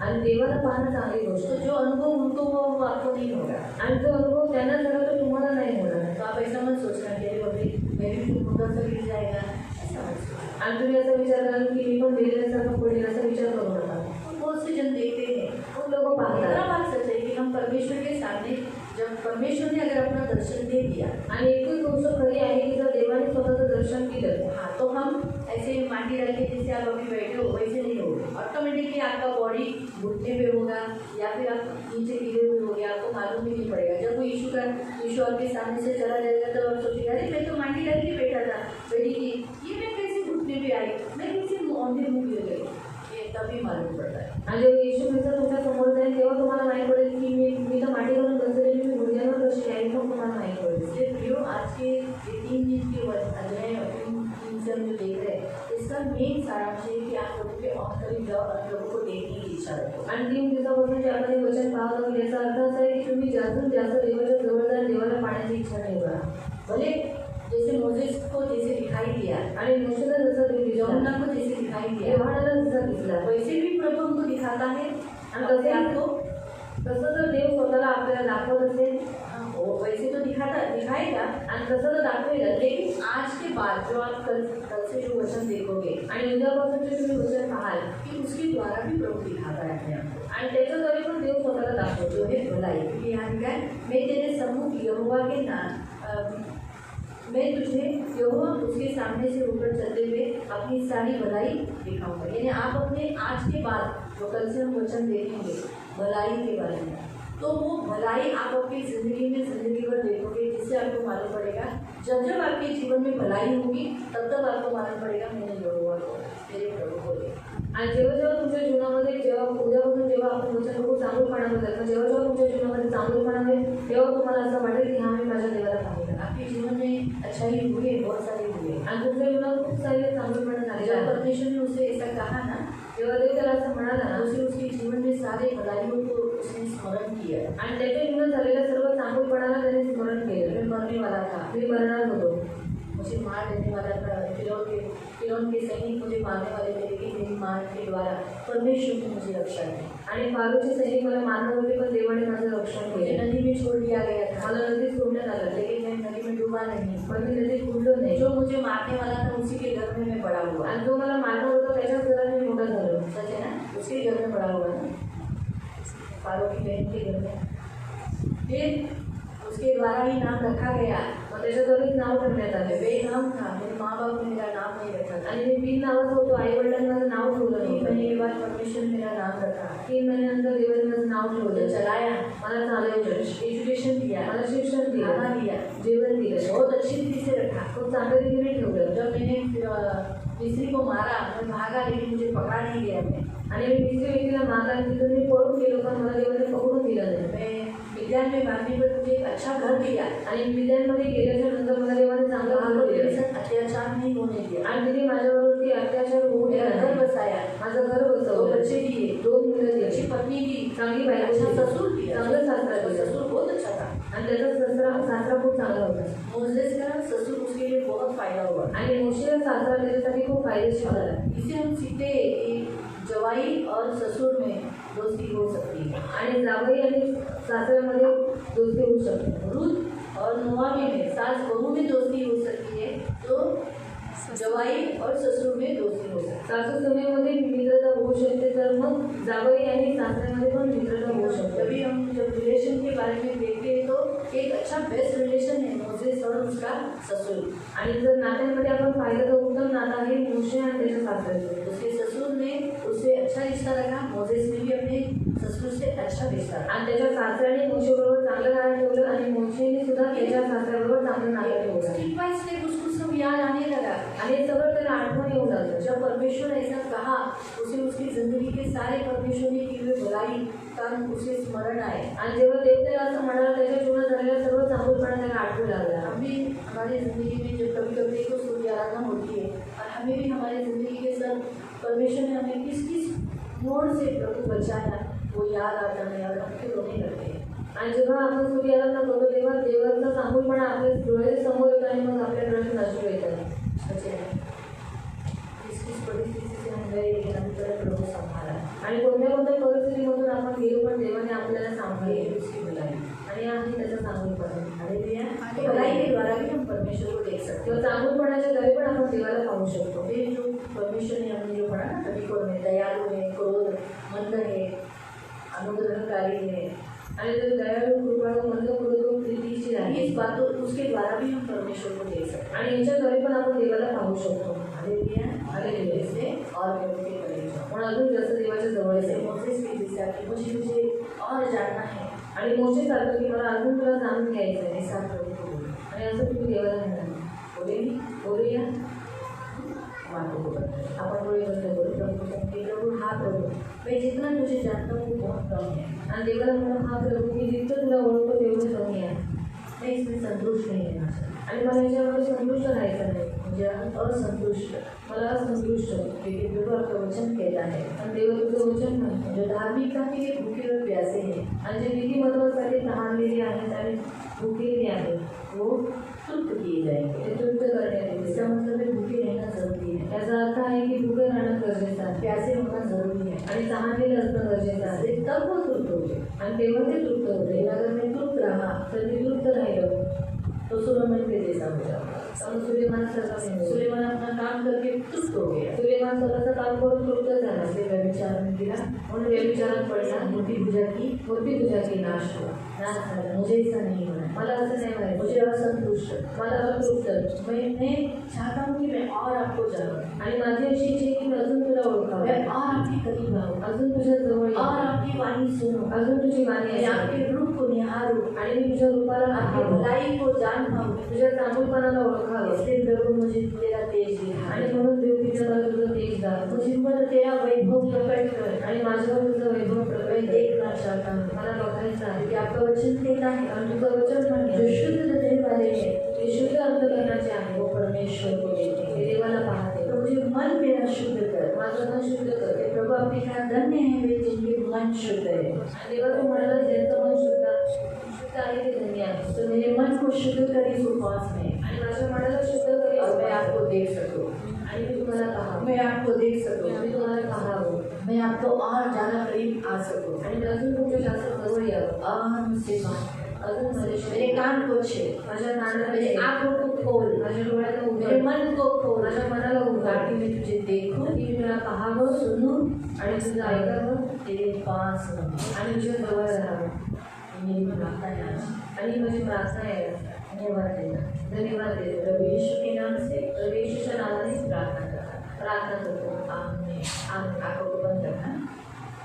S2: आणि देवाला पाहणं चांगली गोष्ट
S1: तो
S2: आहे.
S1: जो अनुभव उनको हुआ वो आपको नहीं होगा।
S2: आणि जो अनुभव त्यांना झाला तो तुम्हाला नाही होणार.
S1: तो आप ऐसा मत सोचना कि अरे बापरे मेरे भी मुद्दा से गिर जाएगा, ऐसा मत सोचना।
S2: आणि तुम्ही असा विचार कराल की मी पण भिजण्यासारखं पडेल असा विचार करू नका.
S1: बहुत से जन देखते हैं,
S2: खूप लोक
S1: इतना
S2: पाहतात.
S1: बात सच है कि हम परमेश्वर के सामने जब परमेश्वर ने अगर अपना दर्शन दे दिया,
S2: आणि एकच गोष्ट खरी आहे की जर देवाने स्वतःचं दर्शन केलं
S1: हाँ तो हम ऐसे माटी डाल के जैसे आप अभी बैठे हो वैसे नहीं हो, ऑटोमेटिकली आपका बॉडी घुटने पे होगा या फिर आप नीचे गिरे हुए होगे, आपको मालूम ही नहीं पड़ेगा। जब वो यीशु आपके सामने से चला जाएगा तो आप सोचेगा अरे मैं तो माटी डाल के बैठा था, बैठी थी, ये मैं कैसे घुटने पे आई, मैं कैसे औंधे मुँह गिर गई, ये तभी मालूम पड़ता है।
S2: आणि जेव्हा येशू ख्रिस्त तुमच्या समोर जाईल तेव्हा तुम्हाला माहीत पडेल की मी तर माटीवरून बसलेली, मी गुडघ्यावर कशी आहे, मग तुम्हाला माहीत पडेल.
S1: इसलिए प्रियो आज के ये 3 दिन के अध्याय से हम जो देख रहे हैं इसका मेन सारांश है कि आप लोगों के और करीब जाओ और लोगों को देखने की इच्छा रखो।
S2: आणि 3 दिवसापासून जे आपण हे वचन पाहत आहोत याचा अर्थ असा आहे की तुम्ही जास्तीत जास्त देवाच्या जवळ जाऊन देवाला पाहण्याची इच्छा नाही करा.
S1: भले जैसे मोसेस को जैसे दिखाई दिया,
S2: आणि मोशेला जसं
S1: यमुना को जैसे दिखाई दिया,
S2: योहानाला जसा दिसला
S1: वैसे भी प्रभु हमको दिखाता है
S2: आणि
S1: अपने आप को।
S2: तसं जर देव स्वतःला आपल्याला दाखवत असेल
S1: हाँ, वो वैसे तो दिखाएगा,
S2: आणि तसं तर दाखवेल.
S1: लेकिन आज के बाद जो आप कल से जो वचन देखोगे
S2: आणि उद्यापासून जे तुम्ही वचन पाहाल
S1: कि उसके द्वारा भी प्रभु दिखाता है अपने आप को,
S2: आणि त्याच्याद्वारे पण देव स्वतःला दाखवतो.
S1: जो है भलाई। क्योंकि यहाँ लिखा है मैं तेरे सम्मुख यहोवा के नाम मैं तुझे यहोवा उसके सामने से ऊपर चलते हुए अपनी सारी भलाई दिखाऊंगा। यानी आप अपने आज के बाद जो कल से हम वचन देखेंगे भलाई के बारे में, तो वो भलाई आप अपनी ज़िंदगी भर देखोगे, जिससे आपको मालूम पड़ेगा जब आपके जीवन में भलाई होगी तब आपको मालूम पड़ेगा मैंने यहोवा को मेरे प्रभु को देखा।
S2: आणि जेव्हा तुमच्या जीवनामध्ये उद्यापासून जेव्हा आपण वचन बघू चांगुलपणा बदल, जेव्हा तुमच्या जीवनामध्ये चांगुलपणा होईल तेव्हा तुम्हाला असं वाटेल की हा मी माझ्या देवाला पाहिलं.
S1: आपके जीवन में अच्छाई हुई है, बहुत सारी हुई है।
S2: आणि तुमच्या जीवनात खूप सारे चांगुलपणा झालेला
S1: जब
S2: आहे.
S1: परमेश्वर ने उसे ऐसा कहा ना,
S2: जेव्हा देव त्याला असं म्हणाला ना
S1: उसे उसके जीवन में सारे भलाइयों को उसने स्मरण किया।
S2: आणि त्याच्या जीवनात झालेल्या सर्व चांगुलपणाला त्याने स्मरण केलं.
S1: मैं मरने वाला था,
S2: मी मरणार होतो,
S1: मुझे मार देने वाला था, फिरौन के सैनिक मुझे मारने वाले थे, लेकिन मेरी मार के द्वारा परमेश्वर ने मुझे रक्षा दी।
S2: आणि फारूचे सैनिक मला मारणार होते पण देवाने माझं रक्षण
S1: मुझे
S2: केलं.
S1: नदी में छोड़ दिया गया था,
S2: मला नदीत सोडण्यात आलं,
S1: लेकिन मैं नदी में डूबा नहीं।
S2: पण मी नदीत बुडलो नाही.
S1: जो मुझे मारने वाला था उसी के घर में मैं पड़ा हुआ।
S2: आणि जो मला मारणार होता त्याच्याच घरात मी मोठा झालो.
S1: सच है ना, उसके घर में पड़ा हुआ ना, फारो की बहन के घर में। फिर उसके द्वारा ही नाम रखा गया,
S2: मग त्याच्याद्वारेच नाव ठेवण्यात आले.
S1: बेनाम था, मेरे माँ बाप ने मेरा नाम नहीं रखा था।
S2: आणि मी बिन नावाचं होतो, आई वडिलांनी माझं नाव ठेवलं
S1: 3
S2: नव्हतं.
S1: महीने के बाद परमेश्वर ने मेरा नाम रखा,
S2: 3 महिन्यानंतर देवाने माझं नाव
S1: मुझे
S2: ठेवलं,
S1: चलाया,
S2: मला चालवलं,
S1: एजुकेशन दिया,
S2: मला शिक्षण
S1: खाना
S2: दिलं,
S1: दिया,
S2: जेवण दिलं,
S1: बहुत अच्छी रीति से रखा।
S2: खूप चांगल्या रीतीने ठेवलं.
S1: जब मैंने मिस्त्री को मारा, मैं भागा, लेकिन मुझे पकड़ा नहीं गया।
S2: आणि मी तिसऱ्या व्यक्तीला मारला, तिथून मी पळून गेलो पण मला देवाने पकडून दिलं नाही.
S1: मैं विद्यालय में भागने पर मुझे एक अच्छा घर दिया,
S2: आणि विद्यालयामध्ये गेल्याच्या नंतर मला देवाने चांगलं
S1: वहाँ
S2: घर
S1: पर मेरे
S2: दिलं
S1: साथ अत्याचार नहीं होने दिया,
S2: आणि तिने माझ्यावरती अत्याचार होऊ
S1: मेरा
S2: दिला
S1: घर
S2: नाही.
S1: बसाया,
S2: माझं घर
S1: 2
S2: बसवलं,
S1: बच्चे दिए,
S2: 2 मुलं
S1: अच्छी
S2: दिली,
S1: पत्नी दी,
S2: चांगली बायको
S1: अच्छा
S2: दिली,
S1: ससुर दिया,
S2: चांगलं सासरा दिलं.
S1: ससुर बहुत अच्छा था।
S2: आणि त्याचा सासरा खूप चांगला होता.
S1: मोसेस का ससुर उसके लिए बहुत फायदा हुआ।
S2: आणि मोशेला सासरा त्याच्यासाठी खूप फायदेशीर झाला.
S1: इसे हम सीखते हैं कि जवाई और ससुर में दोस्ती हो सकती है।
S2: आणि जावई आणि सासऱ्यामध्ये दोस्ती होऊ शकते.
S1: रूथ और नोआमी में सास बहू में दोस्ती हो सकती है, तो जवाई और ससुर में दोस्ती हो सकती है।
S2: सासू सुनेमध्ये मित्रता होऊ शकते, तर मग जावई आणि सासऱ्यामध्ये पण मित्रता होऊ शकते.
S1: तभी हम जब रिलेशन के बारे में देखते हैं तो एक अच्छा बेस्ट रिलेशन है मोसेस और उसका ससुर।
S2: आणि जर नात्यांमध्ये आपण पाहिलं तर उत्तम नातं आहे मोशे आणि त्याच्या सासऱ्याचं.
S1: उसके ससुर ने उससे अच्छा रिश्ता रखा, मोसेस ने भी अपने ससुर से अच्छा रिश्ता रखा।
S2: आणि त्याच्या सासऱ्याने मोशेबरोबर चांगलं नातं ठेवलं आणि मोशेने सुद्धा त्याच्या सासऱ्याबरोबर चांगलं नातं ठेवलं.
S1: स्टेप बाय स्टेप उसको सब याद आने लगा।
S2: आणि हे सगळं त्याला आठवण येऊ लागलं.
S1: जब परमेश्वर ऐसा कहा, उसे उसकी जिंदगी के सारे परमेश्वर ने की हुई भलाई का उसे स्मरण आए।
S2: आणि जेव्हा देव त्याला असं म्हणाला, त्याच्या जीवनात झालेला सर्व चांगुलपणा त्याला आठवू लागला.
S1: हम भी हमारी ज़िंदगी में जब कभी कभी देखो सूर्य आराधना होती है और हमें भी हमारी ज़िंदगी के सब परमेश्वर ने हमें किस किस मोड़ से प्रभु बचाया वो याद आता है और हम फिर रोने लगते हैं।
S2: आणि जेव्हा आपण सूर्याला करतो तेव्हा देवाचा चांगुलपणा आपल्या डोळ्याच्या समोर येतो आणि मग आपल्या डोळ्यातून अश्रू येतात.
S1: अच्छा, किस परिस्थिती से हम गए लेकिन अभी तक प्रभु संभाला
S2: आणि कोणत्या कोणत्या परिस्थितीमधून आपण गेलो पण देवाने आपल्याला सांभाळले
S1: उसकी भलाई
S2: आणि आज त्याचा चांगुलपणा
S1: हालेलुया भलाई के द्वारा भी हम परमेश्वर को देख सकते
S2: किंवा चांगुलपणाच्या द्वारे पण आपण देवाला पाहू शकतो
S1: हैं। ये जो परमेश्वर ने हमने जो पढ़ा ना कभी में दयालु है, क्रोध मंद है, अनुग्रहकारी है,
S2: आणि तो दयाळू कृपाळू मंद कृपा प्रीतीशील आहे
S1: इस बातों उसके द्वारा भी हम परमेश्वर को देख सकते हैं।
S2: आणि याच्याद्वारे पण आपण देवाला पाहू शकतो
S1: हालेलुया हालेलुया इससे और प्रभु के करीब जाओ।
S2: पण अजून जास्त देवाच्या जवळ
S1: जैसे
S2: आहे
S1: मोसेस के जैसे कि मुझे और जानना है,
S2: आणि मोठे सारखं की मला अजून तुला जाणून घ्यायचं आहे
S1: ऐसा प्रभु को बोलो।
S2: आणि असं तुम्ही देवाला म्हणाल
S1: बोलेंगे
S2: बोलूया
S1: बातों को बताएं।
S2: आपण डोळे बंद करू
S1: प्रभु को कहते हैं, प्रभु हाँ प्रभु मैं जितना तुझे जानता हूँ वो बहुत कम है,
S2: आणि देवाला म्हणून हा प्रभू मी जितकं तुला ओळखतो तेवढं कमी आहे
S1: मैं इसमें संतुष्ट नहीं रहना चाहता,
S2: आणि मला याच्यावर संतुष्ट राहायचं नाही
S1: मुझे असंतुष्ट,
S2: मला असंतुष्ट
S1: क्योंकि प्रभु आपका वचन कहता है
S2: आणि देव तुझं वचन म्हणतो
S1: जो धार्मिकता के लिए भूखे और प्यासे हैं
S2: आणि जे नीतिमत्वासाठी तहानलेली आहेत आणि भुकेलेली आहेत
S1: वो तृप्त किए जाएंगे।
S2: ते तृप्त करण्यात येते
S1: इसका मतलब है भूखे रहना जरूरी है,
S2: याचा अर्थ आहे की भुके राहणं गरजेचं आहे
S1: प्यासे होना जरूरी है,
S2: आणि तहानलेलं असणं गरजेचं आहे
S1: तब वो तृप्त हो जाए।
S2: आणि तेव्हा ते तृप्त होते
S1: लेकिन अगर मैं तृप्त रहा
S2: तर ते तृप्त राहिलं
S1: तो सुलेमान के जैसा हो जाऊंगा।
S2: तर सूर्यमानासारखा नाही
S1: सुलेमान अपना काम करके तृप्त हो गया,
S2: सूर्यमान स्वतःचं काम करून तृप्त झाला
S1: इसलिए व्यभिचार में गिरा,
S2: म्हणून व्यभिचारात पडला
S1: मूर्ति पूजा की,
S2: मूर्तिपूजा की नाश हुआ
S1: नाश झाला। मुझे ऐसा नहीं होना है,
S2: मला असं नाही व्हायचं
S1: मुझे असंतुष्ट,
S2: मला असंतुष्ट
S1: मैं चाहता हूँ कि मैं और आपको जानूं,
S2: आणि माझी अशी इच्छा आहे की मी अजून तुला ओळखावं
S1: मैं और आपके करीब आऊँ,
S2: अजून तुझ्या जवळ येऊ,
S1: और आपकी वाणी सुनूं,
S2: अजून तुझी वाणी
S1: मैं आपके रूप को निहारूं,
S2: आणि मी तुझ्या रूपाला
S1: आपकी
S2: पाहावं,
S1: भलाई को जान पाऊँ।
S2: तुझ्या चांगुलपणाला ओळखावं
S1: इसलिए प्रभु मुझे तेरा तेज दिखा,
S2: आणि म्हणून देव तिच्या मला तुझं तेज दाखव
S1: मुझे पर तेरा वैभव प्रकट कर,
S2: आणि माझ्यावर तुझं वैभव
S1: मैं
S2: प्रकट
S1: देखना चाहता हूँ।
S2: मला बघायचं आहे
S1: क्योंकि आपका वचन कहता है
S2: आणि तुझं वचन
S1: जो
S2: म्हणतं
S1: शुद्ध हृदय वाले हैं
S2: ते शुद्ध अंतकरणाचे आहे
S1: वो परमेश्वर को देते
S2: ते
S1: हैं।
S2: देवाला पाहते
S1: तो मुझे मन मेरा शुद्ध कर,
S2: माझं मन शुद्ध कर
S1: हे प्रभु आपने कहा धन्य है वे जिनके मन शुद्ध है,
S2: आणि देवा तू म्हणाला ज्यांचं मन शुद्ध आहे ते धन्य आहे
S1: तो मेरे मन को शुद्ध कर इस उपवास में,
S2: आणि माझ्या मनाला शुद्ध करी
S1: और मैं आपको देख सकूं,
S2: आणि मी तुम्हाला पाहावं
S1: मैं आपको देख सकूं,
S2: मी तुम्हाला पाहावं
S1: मैं आपको और ज़्यादा करीब आ सकूं,
S2: आणि मी अजून तुमच्या जास्त जवळ यावं
S1: और मुझसे बात
S2: अजून
S1: मेरे
S2: माझ्याशी
S1: कान को छेद,
S2: माझ्या कानाला
S1: मेरे
S2: छेद,
S1: आँखों को खोल,
S2: माझ्या डोळ्याला
S1: मेरे
S2: उघड
S1: मन को खोल,
S2: माझ्या मनाला उघड
S1: ताकि मैं तुझे देखूं,
S2: की मी तुला पाहावं
S1: सुनूं,
S2: आणि तुझं ऐकावं
S1: तेरे पास रहूं।
S2: आणि तुझ्या जवळ राहावं
S1: मेरी प्रार्थना है आज,
S2: आणि माझी प्रार्थना आहे
S1: धन्यवाद देना,
S2: धन्यवाद देतो
S1: प्रभु यीशु के नाम से
S2: प्रभू येशूच्या नावाने
S1: प्रार्थना करता
S2: प्रार्थना करतो
S1: आमीन। आंखों को बंद रखना,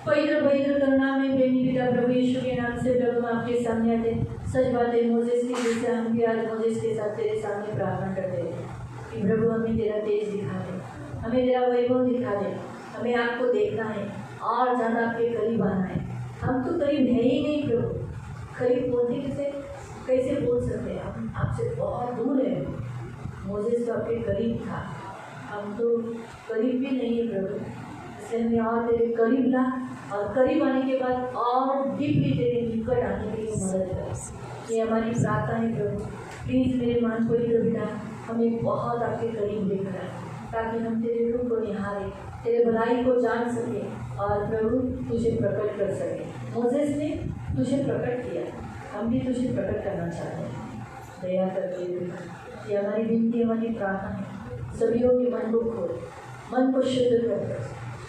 S1: पवित्र करुणा में प्रेमी पिता प्रभु यीशु के नाम से प्रभु हम आपके सामने आते, सच बात है मोजेस की जैसे हम भी आज मोजेस के साथ तेरे सामने प्रार्थना करते हैं कि प्रभु हमें तेरा तेज दिखा दे, हमें तेरा वैभव दिखा दे, हमें आपको देखना है और ज़्यादा आपके करीब आना है। हम तो करीब है ही नहीं प्रभु, करीब बोलते कैसे बोल सकते हैं, हम आपसे बहुत दूर है। मोजेस तो आपके करीब था, हम तो करीब भी नहीं है प्रभु, इसलिए हमें और तेरे करीब ला, और करीब आने के बाद और डीपली तेरे निकट आने के लिए मदद कर। ये हमारी प्रार्थना है प्रभु, प्लीज़ मेरे मान को पिता हमें बहुत आपके करीब लेकर आए, ताकि हम तेरे रूप को निहारें, तेरे भलाई को जान सकें और प्रभु तुझे प्रकट कर सकें। मोजेस ने तुझे प्रकट किया, हम भी तुझे प्रकट करना चाहते हैं। दया करके ये हमारी विनती, हमारी प्रार्थना है। सभी के मन को खोल, मन को शुद्ध कर,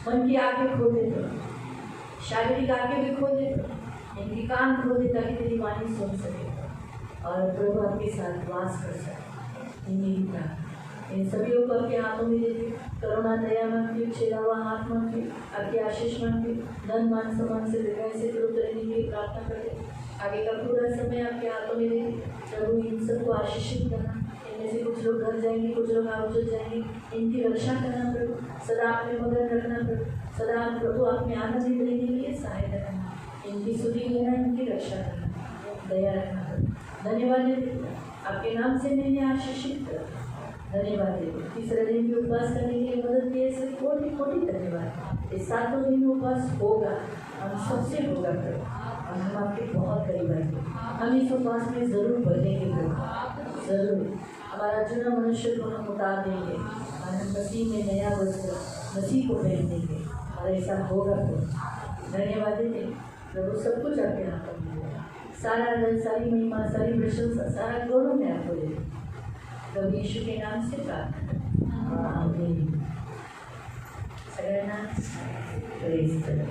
S1: मन की आंखें खोल देते, शारीरिक आंखें भी खोल देते, इनकी कान खोल दे ताकि तेरी वाणी सुन सके और प्रभु आपके साथ वास कर सके। इन्हीं प्रार्थना इन सभी को आपके हाथों में देते, करुणा दया मांगती, छेदा हुआ हाथ मांगती, आपकी आशीष मांगती, धन मान सम्मान से दीर्घायु से तृप्त रहने के लिए प्रार्थना करते। आगे का पूरा समय आपके हाथों में देते, प्रभु इन सबको आशीषित करना, इनमें से कुछ लोग घर जाएंगे, कुछ लोग आउट जाएंगे, इनकी रक्षा करना प्रभु, सदा आपने मदद रखना प्रभु, सदा प्रभु आपने आनंदित रहने के लिए सहायता करना, इनकी सुधि लेना, इनकी रक्षा करना, दया रखना प्रभु। धन्यवाद देते, आपके नाम से मैंने आशीषित कर, धन्यवाद देते। तीसरे दिन भी उपवास करने के लिए मदद किए, इसलिए कोटि कोटि धन्यवाद। इस 7 दिन उपवास होगा, हम सबसे होगा प्रभु, और हम आपके बहुत करीब आएंगे। हम इस उपवास में ज़रूर बढ़ेंगे प्रभु, ज़रूर हमारा जूना मनुष्य को हम उतार देंगे और हम मसीह में नया वस्त्र मसीह को पहन देंगे और ऐसा होगा। तो धन्यवाद देते प्रभु, सब कुछ आपके हाथों में है। सारा आदर, सारी महिमा, सारी प्रशंसा, सारा गौरव मैं आपको देती हूँ प्रभु यीशु के नाम से प्रार्थना। आमीन। सगळ्यांना प्रेज द लॉर्ड।